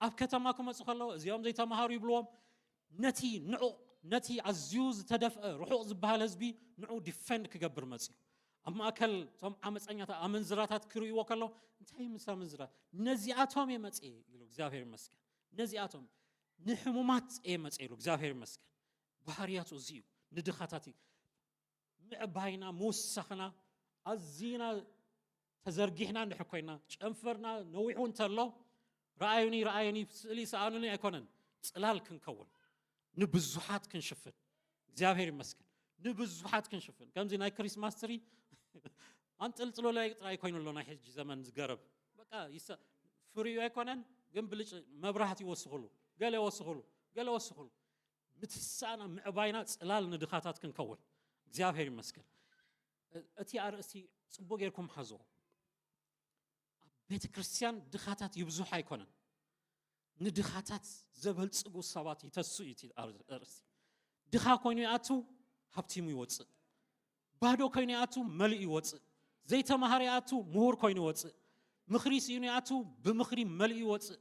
ኣብ ከተማ ክመጽእ ከለዎ እዚኦም ዘይተማሃሩ ይብልዎም ነቲ ንዑ ነቲ ኣዝዩ ዝተደፍአ ርሑቕ ዝበሃል ህዝቢ ንዑ ዲፌንድ ክገብር መጽኡ ኣብ ማእከል ቶም ዓመፀኛታት ኣመንዝራታት ክርእይዎ ከለዎ እንታይ ምስ ኣመንዝራት ነዚኣቶም የመጽእ ኢሉ እግዚአብሔር ይመስገን ነዚኣቶም ንሕሙማት የመጽእ ኢሉ እግዚአብሔር ይመስገን ባህርያቱ እዚዩ ንድኻታት ምዕባይና ሙሳኽና ኣዚና ተዘርጊሕና ንሕኮይና ጨንፈርና ነዊሑ እንተሎ ረአዩኒ ስእሊ ሰኣኑኒ ኣይኮነን ጽላል ክንከውን ንብዙሓት ክንሽፍን እግዚአብሔር ይመስገን ንብዙሓት ክንሽፍን ከምዚ ናይ ክሪስማስ ትሪ አንጠልጥሎ ላይ ጥራይ ኮይኑሎ ናይ ሕጂ ዘመን ዝገረብ በቃ ፍሪዩ ኣይኮነን ግን ብልጭ መብራህት ይወስኹሉ ገለ ይወስኹሉ ምትሳና ምዕባይና ጽላል ንድኻታት ክንከውን እግዚአብሔር ይመስገን እቲ አርእስቲ ጽቡቅ ጌርኩም ሓዞ ቤተ ክርስቲያን ድኻታት ይብዙሕ ኣይኮነን ንድኻታት ዘበልጽጉ ሰባት ይተሱ እቲ አርእስቲ ድኻ ኮይኑ ይኣቱ ሃብቲሙ ይወጽእ ባዶ ኮይኑ ይኣቱ መልእ ይወጽእ ዘይተማሃረ ይኣቱ ምሁር ኮይኑ ይወጽእ ምኽሪ ሲኑ ይኣቱ ብምኽሪ መልእ ይወጽእ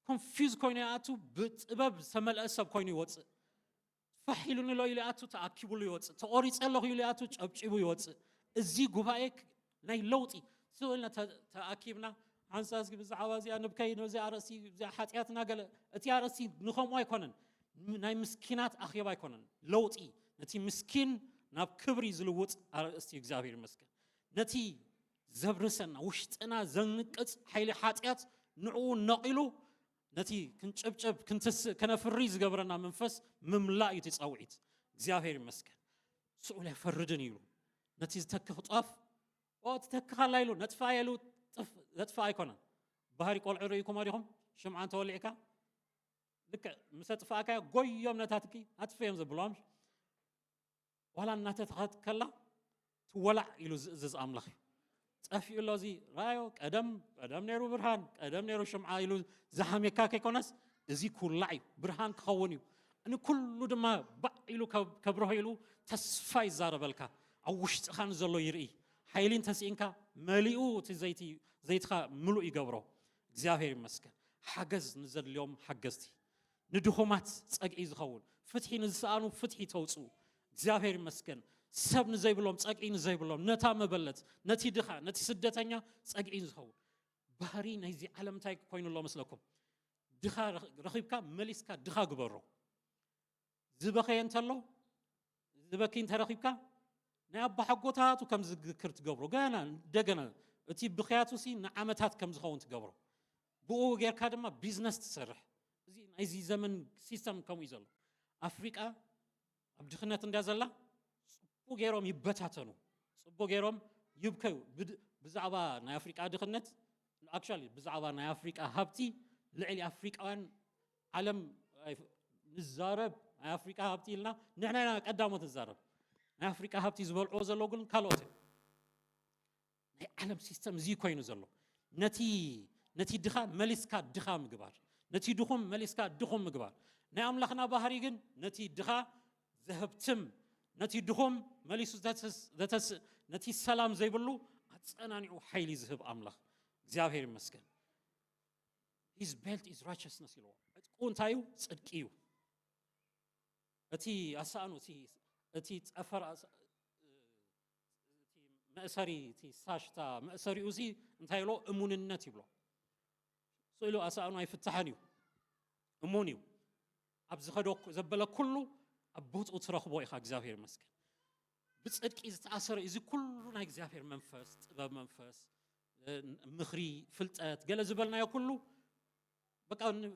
ኮንፊውዝ ኮይኑ ይኣቱ ብጥበብ ዝተመልአ ሰብ ኮይኑ ይወጽእ ፈሒሉን ሎ ኢሉ ይኣቱ ተኣኪቡሉ ይወጽእ ተቆሪጸለኹ ኢሉ ይኣቱ ጨብጪቡ ይወጽእ እዚ ጉባኤ ናይ ለውጢ ስእልና ተኣኪብና ሓንሳስ ብዛዕባ እዚኣ ንብከይ ነዚ ኣርእስቲ ብዛዕባ ሓጢኣትና ገለ እቲ ኣርእስቲ ንኸምኡ ኣይኮነን ናይ ምስኪናት ኣኼባ ኣይኮነን ለውጢ ነቲ ምስኪን ናብ ክብሪ ዝልውጥ ኣርእስቲ እግዚአብሔር ይመስገን ነቲ ዘብርሰና ውሽጥና ዘንቅጽ ሓይሊ ሓጢኣት ንዑ ነቂሉ ነቲ ክንጨብጨብ ከነፍሪ ዝገብረና መንፈስ ምምላእ እዩ ተጻውዒት እግዚአብሔር ይመስገን ስኡል ያፈርድን ይሉ ነቲ ዝተክኽ ጧፍ ተተክኻላ ኢሉ ነጥፋ ኢሉ ነጥፋ ኣይኮነን ባህሪ ቆልዑ ርኢኩም ኣዲኹም ሽምዓን ተወሊዕካ ልክ ምስ ኣጥፋእካ ጎዮም ነታትኪ ኣጥፍዮም ዘብሎም ዋላ እናተተኸት ከላ ትወላዕ ኢሉ ዝእዝዝ ኣምላኽ ጠፊኡ ሎ እዚ ራዮ ቀደም ነይሩ ብርሃን ቀደም ነይሩ ሽምዓ ኢሉ ዝሓሜካ ከይኮነስ እዚ ኩላዕ እዩ ብርሃን ክኸውን እዩ ንኩሉ ድማ ባዕ ኢሉ ከብርሆ ኢሉ ተስፋ ይዛረበልካ ኣብ ውሽጥኻ ንዘሎ ይርኢ ሓይሊ እንተስኢንካ መሊኡ እቲ ዘይትኻ ምሉእ ይገብሮ እግዚአብሔር ይመስገን ሓገዝ ንዘድልዮም ሓገዝቲ ንድኹማት ጸግዒ ዝኸውን ፍትሒ ንዝሰኣኑ ፍትሒ ተውፅኡ እግዚአብሔር ይመስገን ሰብ ንዘይብሎም ጸግዒ ንዘይብሎም ነታ መበለት ነቲ ድኻ ነቲ ስደተኛ ጸግዒ ዝኸውን ባህሪ ናይዚ ዓለም እንታይ ኮይኑሎ መስለኩም ድኻ ረኺብካ መሊስካ ድኻ ግበሮ ዝበኸየ እንተሎ ዝበኪ እንተረኺብካ ናይ ኣባ ሓጎታቱ ከም ዝግክር ትገብሮ ገና እንደገና እቲ ብኽያቱ ሲ ንዓመታት ከም ዝኸውን ትገብሮ ብኡ ጌርካ ድማ ቢዝነስ ትሰርሕ እዚ ናይዚ ዘመን ሲስተም ከምኡ እዩ ዘሎ ኣፍሪቃ ኣብ ድኽነት እንዳ ዘላ ጽቡቕ ገይሮም ይበታተኑ ጽቡቕ ገይሮም ይብከዩ ብዛዕባ ናይ ኣፍሪቃ ድኽነት actually بزعبا ناي أفريقيا هابتي لعلي أفريقيان عالم نزارب ناي أفريقيا هابتي لنا نحن قدامه تزارب ناي أفريقيا هابتي زبل أوزل لوجل كالوتي ناي عالم سيستم زي كوينو زلو نتي دخا مليسكا دخا مقبار نتي دخم مليسكا دخم مقبار ناي أملاخنا بحريقن نتي دخا ذهبتم نتي دخم مليسو ذاتس نتي السلام زي بلو أتصنعني حيلي ذهب أملاخ እግዚአብሔር ይመስገን his belt is righteousness ይለው ቆንታዩ ጽድቅዩ እቲ አሳኑ እቲ ጸፈር እቲ መእሰሪ እቲ ሳሽታ መእሰሪኡ እዚ እንታይሎ እሙንነት ይብሎ ሶይሎ አሳኑ አይፍታሐኒው እሙኒው አብዝ ኸዶክ ዘበለ ኩሉ አቦቱ ትረኽቦ ኢኻ እግዚአብሔር ይመስገን ብጽድቂ ዝተአሰረ እዚ ኩሉ ናይ እግዚአብሔር መንፈስ ጥበብ መንፈስ مخري فلتات قال زبلنا يا كله بقى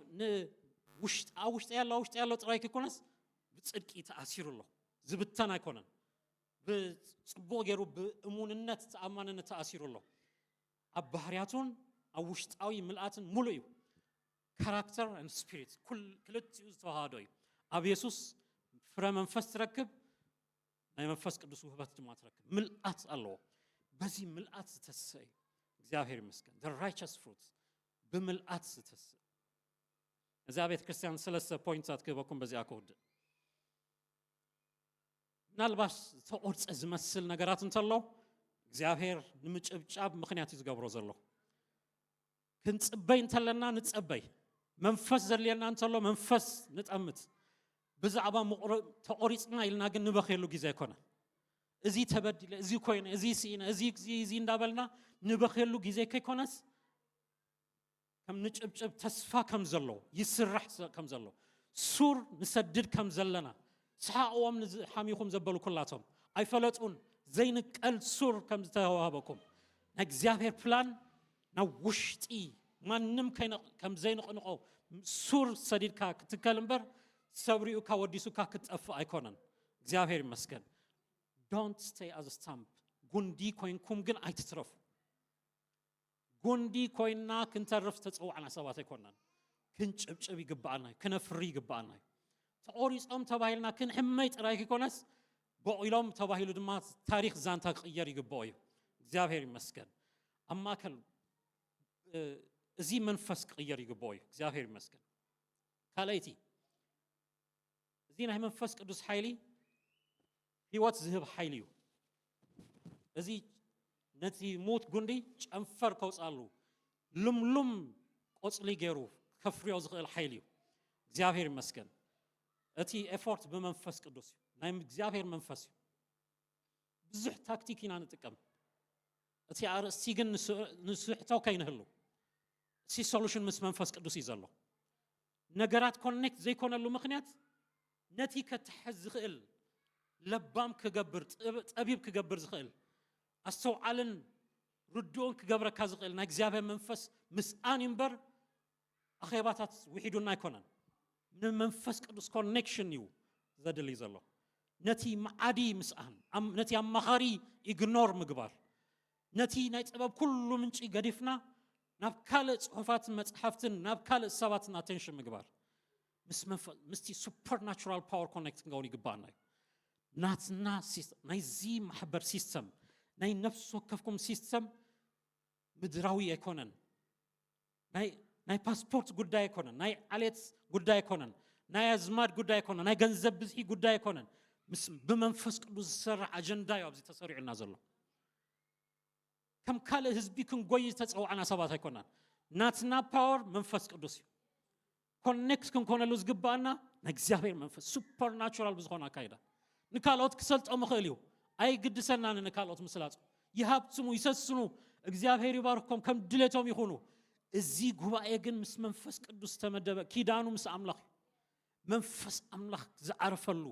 وشت يلا ترايك يكونس بتصدقي تأثير الله زبتنا يكونن بصبو غيرو بأمونነት تأمانነት تأثير الله أبهرياتون أو وشت أوي ملأتن ملؤيو character and spirit كلت يزتوهادوي أبي يسوس فرمان فستركب ناي منفس قدوس وهبات ما تركب ملأت الله بزي ملأت تسي እግዚአብሔር ይመስገን the righteous fruit በመልአት ስተስ እዛ ቤተ ክርስቲያን ሰለስተ ፖይንታት ከበኩም በዚያ ኮድ ናልባስ ተቆርጸ ዝመስል ነገራት እንተለው እግዚአብሔር ንምጭብጫብ ምክንያት ይዝገብሮ ዘሎ ክንጽበይ እንተለና ንጽበይ መንፈስ ዘልየና እንተለው መንፈስ ንጠምት ብዛዕባ ተቆሪጽና ኢልና ግን ንበኸሉ ጊዜ ይኮነ እዚ ተበድለ እዚ ኮይነ እዚ ሲነ እዚ እንዳበልና ንበኸሉ ጊዜ ከይኮነስ ከም ንጭብጭብ ተስፋ ከም ዘሎ ይስራሕ ከም ዘሎ ሱር ንሰድድ ከም ዘለና ሰሓኦም ንሓሚኹም ዘበሉ ኩላቶም ኣይፈለጡን ዘይንቀል ሱር ከም ዝተዋሃበኩም እግዚአብሔር ፕላን ናብ ውሽጢ ማንም ከም ዘይንቕንቆ ሱር ሰዲድካ ክትከል እምበር ሰብሪኡካ ወዲሱካ ክትጠፍ ኣይኮነን እግዚአብሔር ይመስገን don't stay as a stamp ጉንዲ ኮይንኩም ግን አይትትረፉ ጉንዲ ኮይና ክንተርፍ ተጽዋዕና ሰባት አይኮናን ክንጭብጭብ ይግባአና ክነፍሪ ይግባአና ተቆሪጾም ተባሂልና ክንሕመይ ጥራይ ይኮነስ በኢሎም ተባሂሉ ድማ ታሪክ ዛንታ ቅየር ይግባው እግዚአብሔር ይመስገን አማከል እዚ መንፈስ ቅየር ይግባው እግዚአብሔር ይመስገን ካላይቲ እዚ ናይ መንፈስ ቅዱስ ኃይሊ ህይወት ዝህብ ኃይልዩ እዚ ነቲ ሞት ጉንዲ ጨንፈር ከውጻሉ ልምሉም ቆጽሊ ገሩ ከፍሪው ዝኽእል ኃይልዩ እግዚአብሔር ይመስገን እቲ ኤፎርት በመንፈስ ቅዱስ ናይ እግዚአብሔር መንፈስ ብዙሕ ታክቲክ ኢና ንጥቀም እቲ አርእስቲ ግን ንስሕታው ከይንህሉ እቲ ሶሉሽን ምስ መንፈስ ቅዱስ ይዘሎ ነገራት ኮኔክት ዘይኮነሉ ምክንያት ነቲ ከተሕዝ ዝኽእል ለባም ክገብር ጠቢብ ክገብር ዝኽእል አስተውዓልን ርድኦን ክገብረካ ዝኽእል ናይ እግዚአብሔር መንፈስ ምስአን ይምበር አኼባታት ውሒዱና አይኮነን ንመንፈስ ቅዱስ ኮኔክሽን እዩ ዘድልይ ዘሎ ነቲ ማዓዲ ምስአን ነቲ አማኻሪ ኢግኖር ምግባር ነቲ ናይ ጥበብ ኩሉ ምንጪ ገዲፍና ናብ ካልእ ጽሑፋትን መጽሓፍትን ናብ ካልእ ሰባትን አቴንሽን ምግባር ምስቲ ሱፐርናቹራል ፓወር ኮኔክት ክንገውን ይግባአና እዩ ናትና ናይ ዚ ማሕበር ሲስተም ናይ ነፍስ ወከፍኩም ሲስተም ምድራዊ አይኮነን ናይ ፓስፖርት ጉዳይ አይኮነን ናይ ዓሌት ጉዳይ አይኮነን ናይ አዝማድ ጉዳይ አይኮነን ናይ ገንዘብ ብዝሒ ጉዳይ አይኮነን በመንፈስ ቅዱስ ዝሰርሕ አጀንዳ እዩ ኣብዚ ተሰሪዑና ዘሎ ከም ካልእ ህዝቢ ክንጎይ ተጸዋዕና ሰባት አይኮነን ናትና ፓወር መንፈስ ቅዱስ እዩ ኮኔክት ክንኮነሉ ዝግባአና ናይ እግዚአብሔር መንፈስ ሱፐርናቹራል ብዝኾነ አካይዳ ንካልኦት ክሰልጦም ይኽእል እዩ አይግድሰናን ንካልኦት ምስላጽ ይሃብጽሙ ይሰስኑ እግዚአብሔር ይባርኮም ከም ድሌቶም ይኹኑ እዚ ጉባኤ ግን ምስ መንፈስ ቅዱስ ተመደበ ኪዳኑ ምስ አምላኽ መንፈስ አምላኽ ዝዓረፈሉ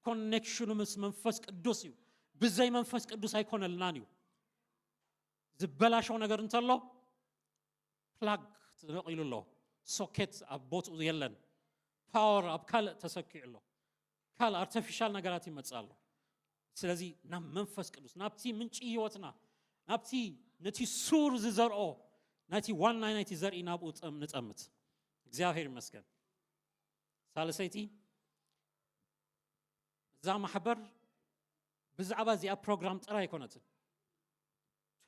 ኮኔክሽኑ ምስ መንፈስ ቅዱስ እዩ ብዘይ መንፈስ ቅዱስ አይኮነልናን እዩ ዝበላሸው ነገር እንተሎ ፕላግ ተነቂሉሎ ሶኬት አቦቱ የለን ፓወር አብ ካልእ ተሰኪዕሎ ካል አርቲፊሻል ነገራት ይመጻሉ ስለዚህ ናብ መንፈስ ቅዱስ ናብቲ ምንጪ ህይወትና ናብቲ ነቲ ሱር ዝዘርኦ ناتي وانا ناتي زرعي نابو نتأمت እግዚአብሔር ይመስገን ሳልሰይቲ ዛ ማህበር ብዛዕባ እዚኣ ፕሮግራም ጥራይ ኣይኮነትን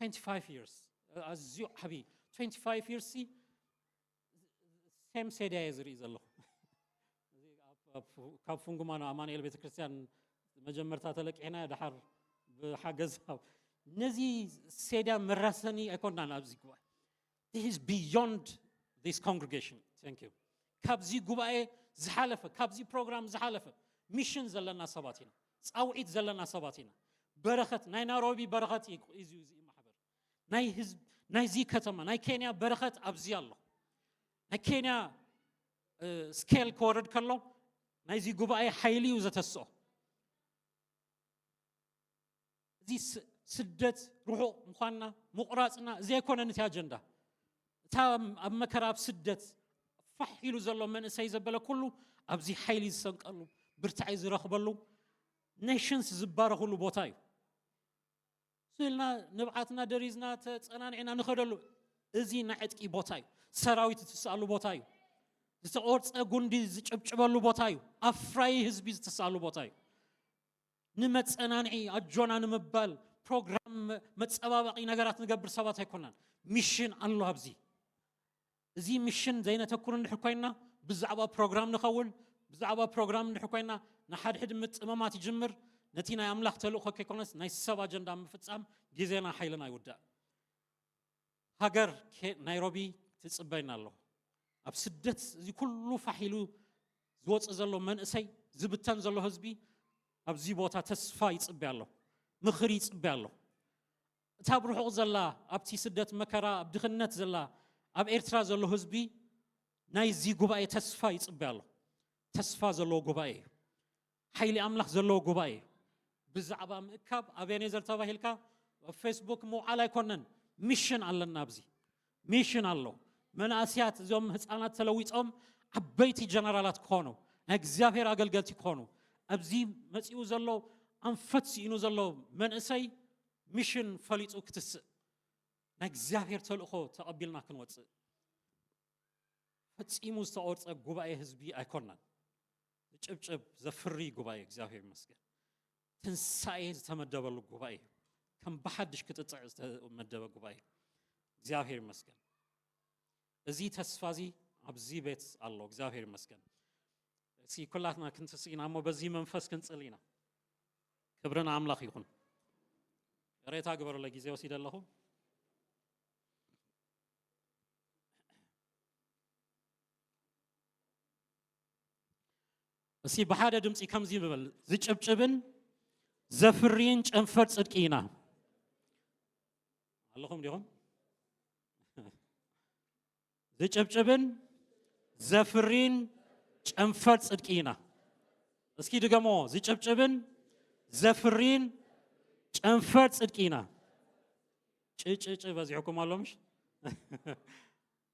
25 years ኣዝዩ ሓቢ 25 years ሴም ሴድያ ዝርኢ ዘለኹ ካብ ፉንጉማኖ ኣማኑኤል ቤተክርስትያን መጀመርታ ተለቂሕና ድሓር ብሓገዝ ነዚ ሴድያ መራሰኒ ኣይኮንናን ኣብዚ ጉባኤ this is beyond this congregation thank you ካብዚ ጉባኤ ዝሓለፈ ካብዚ ፕሮግራም ዝሓለፈ ሚሽን ዘለና ሰባት ኢና ጻውዒት ዘለና ሰባት ኢና በረኸት ናይ ናይሮቢ በረኸት እዩ እዚ ማህበር ናይ ህዝብ ናይ ዚ ከተማ ናይ ኬንያ በረኸት ኣብዚ ኣሎ ናይ ኬንያ ስኬል ኮርድ ከሎ ናይ ዚ ጉባኤ ሓይሊ እዩ ዘተስኦ እዚ ስደት ሩሑቕ ምዃንና ምቑራፅና እዚ ኣይኮነን እቲ ኣጀንዳ እታ ኣብ መከራ ኣብ ስደት ፋሕ ኢሉ ዘሎ መንእሰይ ዘበለ ኩሉ ኣብዚ ሓይሊ ዝሰንቀሉ ብርታዕ ዝረኽበሉ ኔሽንስ ዝባረኽሉ ቦታ እዩ ስልና ንብዓትና ደሪዝና ተጸናንዕና ንኸደሉ እዚ ናይ ዕጥቂ ቦታ እዩ ሰራዊት ዝትስኣሉ ቦታ እዩ ዝተቆርፀ ጉንዲ ዝጭብጭበሉ ቦታ እዩ ኣፍራይ ህዝቢ ዝትስኣሉ ቦታ እዩ ንመጸናንዒ ኣጆና ንምባል ፕሮግራም መጸባበቒ ነገራት ንገብር ሰባት ኣይኮናን ሚሽን ኣሎ ኣብዚ እዚ ሚሽን ዘይነተኩር እንድሕር ኮይና ብዛዕባ ፕሮግራም ንኸውን ብዛዕባ ፕሮግራም እንድሕር ኮይና ንሓድሕድ ምጥመማት ይጅምር ነቲ ናይ ኣምላኽ ተልእኮ ከይኮነስ ናይ ሰብ ኣጀንዳ ምፍጻም ግዜና ሓይልና ይውዳእ ሃገር ናይሮቢ ትጽበይና ኣሎ ኣብ ስደት እዚ ኩሉ ፋሒሉ ዝወፅእ ዘሎ መንእሰይ ዝብተን ዘሎ ህዝቢ ኣብዚ ቦታ ተስፋ ይጽበይ ኣሎ ምኽሪ ይጽበይ ኣሎ እታ ብርሑቕ ዘላ ኣብቲ ስደት መከራ ኣብ ድኽነት ዘላ ኣብ ኤርትራ ዘሎ ህዝቢ ናይ ዚ ጉባኤ ተስፋ ይጽበይ ኣሎ ተስፋ ዘለዎ ጉባኤ ሓይሊ ኣምላኽ ዘለዎ ጉባኤ ብዛዕባ ምእካብ ኣቤኔዘር ተባሂልካ ኣብ ፌስቡክ ምውዓል ኣይኮነን ሚሽን ኣለና ኣብዚ ሚሽን ኣሎ መናእስያት እዞም ህፃናት ተለዊፆም ዓበይቲ ጀነራላት ክኾኑ ናይ እግዚኣብሔር ኣገልገልቲ ክኾኑ ኣብዚ መፂኡ ዘሎ ኣንፈት ሲኢኑ ዘሎ መንእሰይ ሚሽን ፈሊፁ ክትስእ ናይ እግዚኣብሔር ተልእኮ ተቐቢልና ክንወፅእ ፈፂሙ ዝተቆርፀ ጉባኤ ህዝቢ ኣይኮናን ዝጭብጭብ ዘፍሪ ጉባኤ እግዚአብሔር ይመስገን ትንሳኤ ዝተመደበሉ ጉባኤ ከም በሓድሽ ክትጥዕ ዝተመደበ ጉባኤ እግዚአብሔር ይመስገን እዚ ተስፋዚ ኣብዚ ቤት ኣሎ እግዚአብሔር ይመስገን እዚ ኩላትና ክንትስኢና እሞ በዚ መንፈስ ክንጽሊና ክብርና ኣምላኽ ይኹን ሬታ ግበሩ ለጊዜ ወሲደ ኣለኹ እሲ በሓደ ድምፂ ከምዚ ይብል ዝጭብጭብን ዘፍሪን ጨንፈር ጽድቂ ኢና ኣለኹም ዲኹም ዝጭብጭብን ዘፍሪን ጨንፈር ጽድቂ ኢና እስኪ ድገሞ ዝጭብጭብን ዘፍሪን ጨንፈር ጽድቂ ኢና ጭጭጭ በዚሕኩም ኣሎምሽ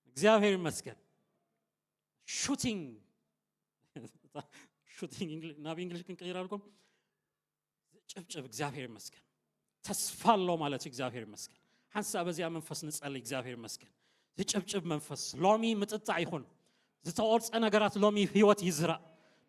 እግዚአብሔር ይመስገን ሹቲንግ ናብ እንግሊዝ ክንቀይራልኩም ጭብጭብ እግዚአብሔር ይመስገን ተስፋ ኣሎ ማለት እግዚአብሔር ይመስገን ሓንሳብ በዚያ መንፈስ ንጸልይ እግዚአብሔር ይመስገን ዝጭብጭብ መንፈስ ሎሚ ምጥጣዕ ይኹን ዝተቆርፀ ነገራት ሎሚ ህይወት ይዝራእ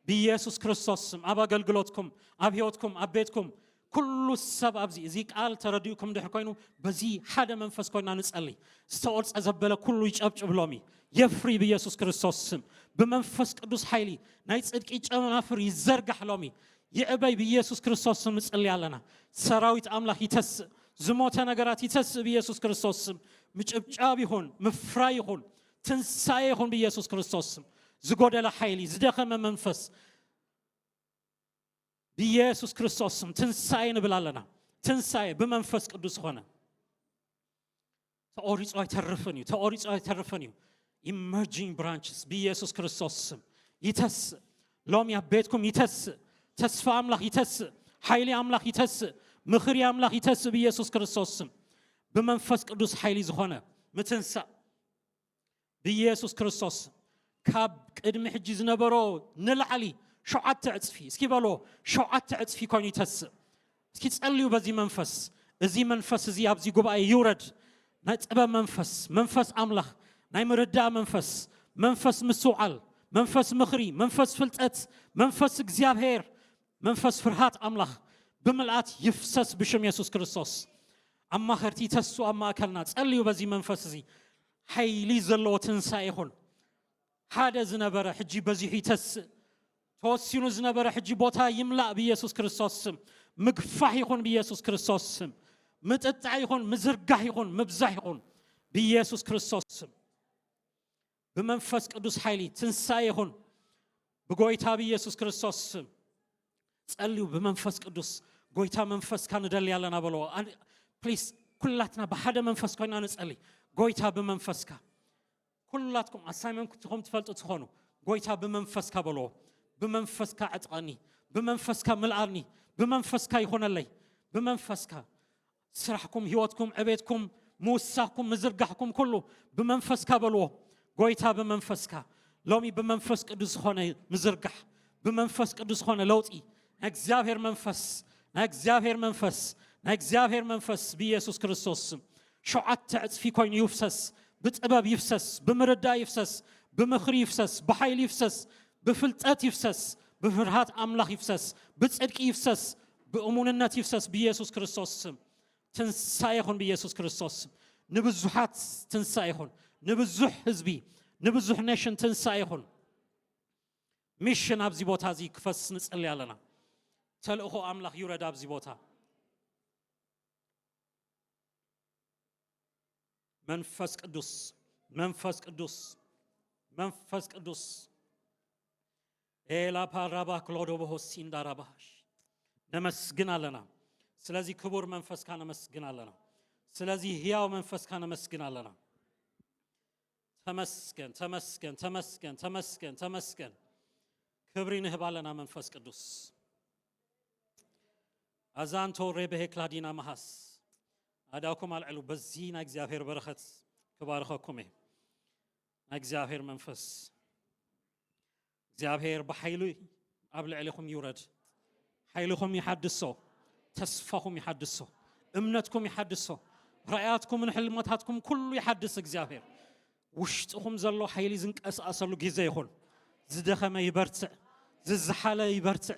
ብኢየሱስ ክርስቶስ ስም ኣብ ኣገልግሎትኩም ኣብ ህይወትኩም ኣብ ቤትኩም ኩሉ ሰብ ኣብዚ እዚ ቃል ተረዲኡኩም ድሕር ኮይኑ በዚ ሓደ መንፈስ ኮይና ንጸልይ ዝተቆርፀ ዘበለ ኩሉ ይጨብጭብ ሎሚ يفري بيسوع كريستوس سم بمنفس قدوس حيلي نايت صدق يجمعافر يزرقح لومي يعبي بيسوع كريستوس سم نصلي علينا سراويت أملاك يتس زموت نجارات يتس بيسوع كريستوس سم مجابي هون مفراي هون تنساي هون بيسوع كريستوس سم زقود على حيلي زدخل من منفس بيسوع كريستوس سم تنساي نبلالنا تنساي بمنفس قدوس هونه تأوريس أي تعرفني تأوريس أي تعرفني emerging branches بيسوع كريستوس يتس لوم يا بيتكم يتس تسفى أملاك يتس حيلي أملاك يتس مخري أملاك يتس بيسوع كريستوس بمنفس قدوس حيلي زخانة متنسى بيسوع كريستوس كاب قدم حجز نبرو نلعلي شو عتعت فيه سكيبالو شو عتعت فيه كون يتس سكيت سأليو بزي منفس زي منفس زي أبزي جوبا يورد ናይ ጥበብ መንፈስ መንፈስ ኣምላኽ ናይ ምርዳእ መንፈስ ምሱዓል መንፈስ ምኽሪ መንፈስ ፍልጠት መንፈስ እግዚአብሔር መንፈስ ፍርሃት ኣምላኽ ብምልኣት ይፍሰስ ብሽም ኢየሱስ ክርስቶስ ኣማኸርቲ ተሱ ኣብ ማእከልና ጸልዩ በዚ መንፈስ እዚ ሓይሊ ዘለዎ ትንሳኤ ይኹን ሓደ ዝነበረ ሕጂ በዚሁ ይተስእ ተወሲኑ ዝነበረ ሕጂ ቦታ ይምላእ ብኢየሱስ ክርስቶስ ስም ምግፋሕ ይኹን ብኢየሱስ ክርስቶስ ስም ምጥጣዕ ይኹን ምዝርጋሕ ይኹን ምብዛሕ ይኹን ብኢየሱስ ክርስቶስ ስም በመንፈስ ቅዱስ ኃይሊ ትንሳኤ ይኹን በጎይታ በኢየሱስ ክርስቶስ ስም ጸልዩ በመንፈስ ቅዱስ ጎይታ መንፈስ ካንደል ያለና በሎ ፕሊዝ ኩላትና በሓደ መንፈስ ኮይና ንጸልይ ጎይታ በመንፈስካ ኩላትኩም አሳይመንትኩም ትፈልጡ ትኾኑ ጎይታ በመንፈስካ በሎ በመንፈስካ አጥቃኒ በመንፈስካ መልአኒ በመንፈስካ ይሆነለይ በመንፈስካ ስራሕኩም ህይወትኩም ዕቤትኩም ሙሳኩም ምዝርጋሕኩም ኩሉ በመንፈስካ በሎ ጎይታ በመንፈስካ ሎሚ በመንፈስ ቅዱስ ሆነ ምዝርጋሕ በመንፈስ ቅዱስ ሆነ ለውጢ እግዚአብሔር መንፈስ በኢየሱስ ክርስቶስ ሸዓት ዕጽፊ ኮይኑ ይፍሰስ بطباب يفسس بمردا يفسس بمخري يفسس بحيل يفسس بفلطات يفسس بفرهات أملاخ يفسس بصدق يفسس بأموننات يفسس بيسوع كريستوس تنسايخون بيسوع كريستوس نبزحات تنسايخون نبزح حزبي نبزح نيشن تنسايخون ميشن ابزي بوتا زي كفس نصلي علينا تلخو أملاخ يورد ابزي بوتا منفس قدوس إلا بارابا كلودو بهوسين داراباش نمسجنا لنا سلازي كبر منفس كان مسجنا لنا سلازي هياو منفس كان مسجنا لنا تمسكن كبرين هبالنا منفس قدوس أزان توري به كلادينا محس أداكم على علو بزين أجزاهير برخت كبارخكمه أجزاهير منفس أجزاهير بحيلي قبل عليكم يورد حيلكم يحدثوا تصفهم يحدثوا أمنتكم يحدثوا رأياتكم من حلماتكم كله يحدث أجزاهير وشتهم زلوا حيلي زنك أسألوا جزايهون زدخم يبرتع زحالة يبرتع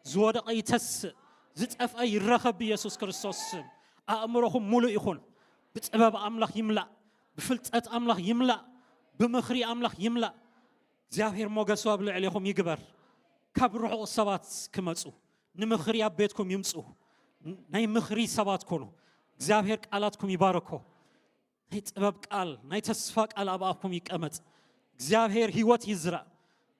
زودق يتس زتأف أي رخب يسوع كريستوس أمرهم ملء يخون بسبب أملاخ يملأ بفلتات أملاخ يملأ بمخري أملاخ يملأ زاهر موجسوا قبل عليهم يجبر كبروا الصبات كمتسو نمخري أبيتكم يمسو ناي مخري صبات كونوا زاهر قالاتكم يباركوا ناي سبب قال ناي تصفاق على أباكم يكمت زاهر هيوت يزرع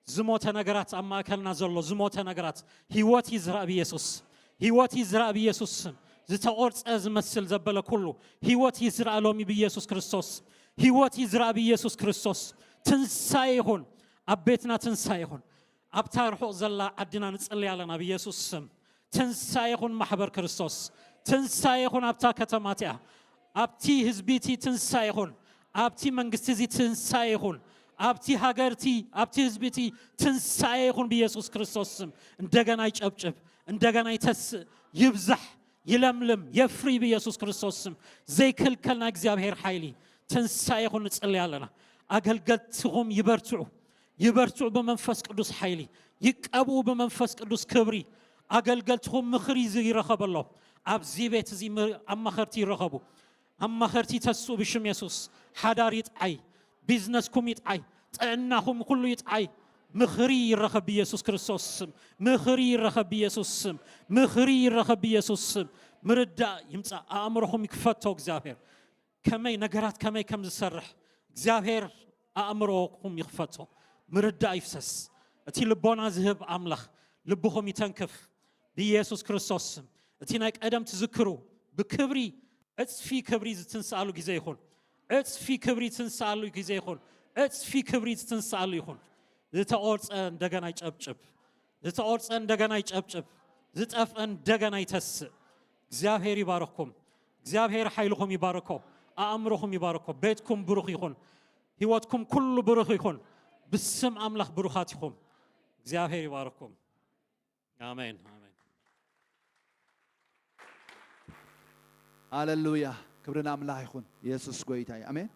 زموت نجارات أما كلنا زلوا زموت نجارات هيوت يزرع بيسوس هيوت يزرع بيسوس زتأورت أزمسل زبالة كله هيوت يزرع لومي بيسوس كريستوس هيوت يزرع بيسوس كريستوس تنسايهون أبيتنا تنسايهون أبتارحو زلا عدنا نسألي على نبي يسوس سم تنسايهون محبر كريستوس تنسايهون أبتا كتماتيا أبتي هزبيتي تنسايهون أبتي منجستزي تنسايهون أبتي هاجرتي أبتي هزبيتي تنسايهون بيسوس كريستوس سم اندغنا يجبجب اندغنا يتس يبزح يلملم يفري بيسوع كريستوس زي كل كلنا እግዚአብሔር حيلي تنسايخون نصلي علينا አገልገልትهم يبرتعوا بمنفس قدوس حيلي يقبوا بمنفس قدوس كبري አገልገልትهم مخري يرخب الله ابزي بيت زي امخرتي يرخبوا امخرتي تسو بشم يسوس حدار يطعي بيزنسكم يطعي طعناهم كله يطعي مخري يرخب يسوع كريستوس مخري يرخب يسوس مخري يرخب يسوس مردا يمصا امرهم يكفتوا እግዚአብሔር كمي نغرات كمي كم زسرح እግዚአብሔር امرهم يكفتوا مردا يفسس اتي لبونا ذهب املاخ لبهم يتنكف بيسوع كريستوس اتي ناي قدم تذكروا بكبري اتس في كبري تنسالو غزي يخون اتس في كبري تنسالو غزي يخون اتس في كبري تنسالو يخون زتأورت እንደገና ይጨብጭብ زتأورت እንደገና ይጨብጭብ زتأف እንደገና ይተስ እግዚአብሔር ይባርኩም እግዚአብሔር ኃይልኩም ይባርኮ አእምሮኩም ይባርኮ ቤትኩም ብሩክ ይሁን ህይወትኩም ሁሉ ብሩክ ይሁን በስም አምላክ ብሩካት ይሁን እግዚአብሔር ይባርኩም አሜን አሜን ሃሌሉያ ክብርና አምላክ ይሁን ኢየሱስ ጎይታ አሜን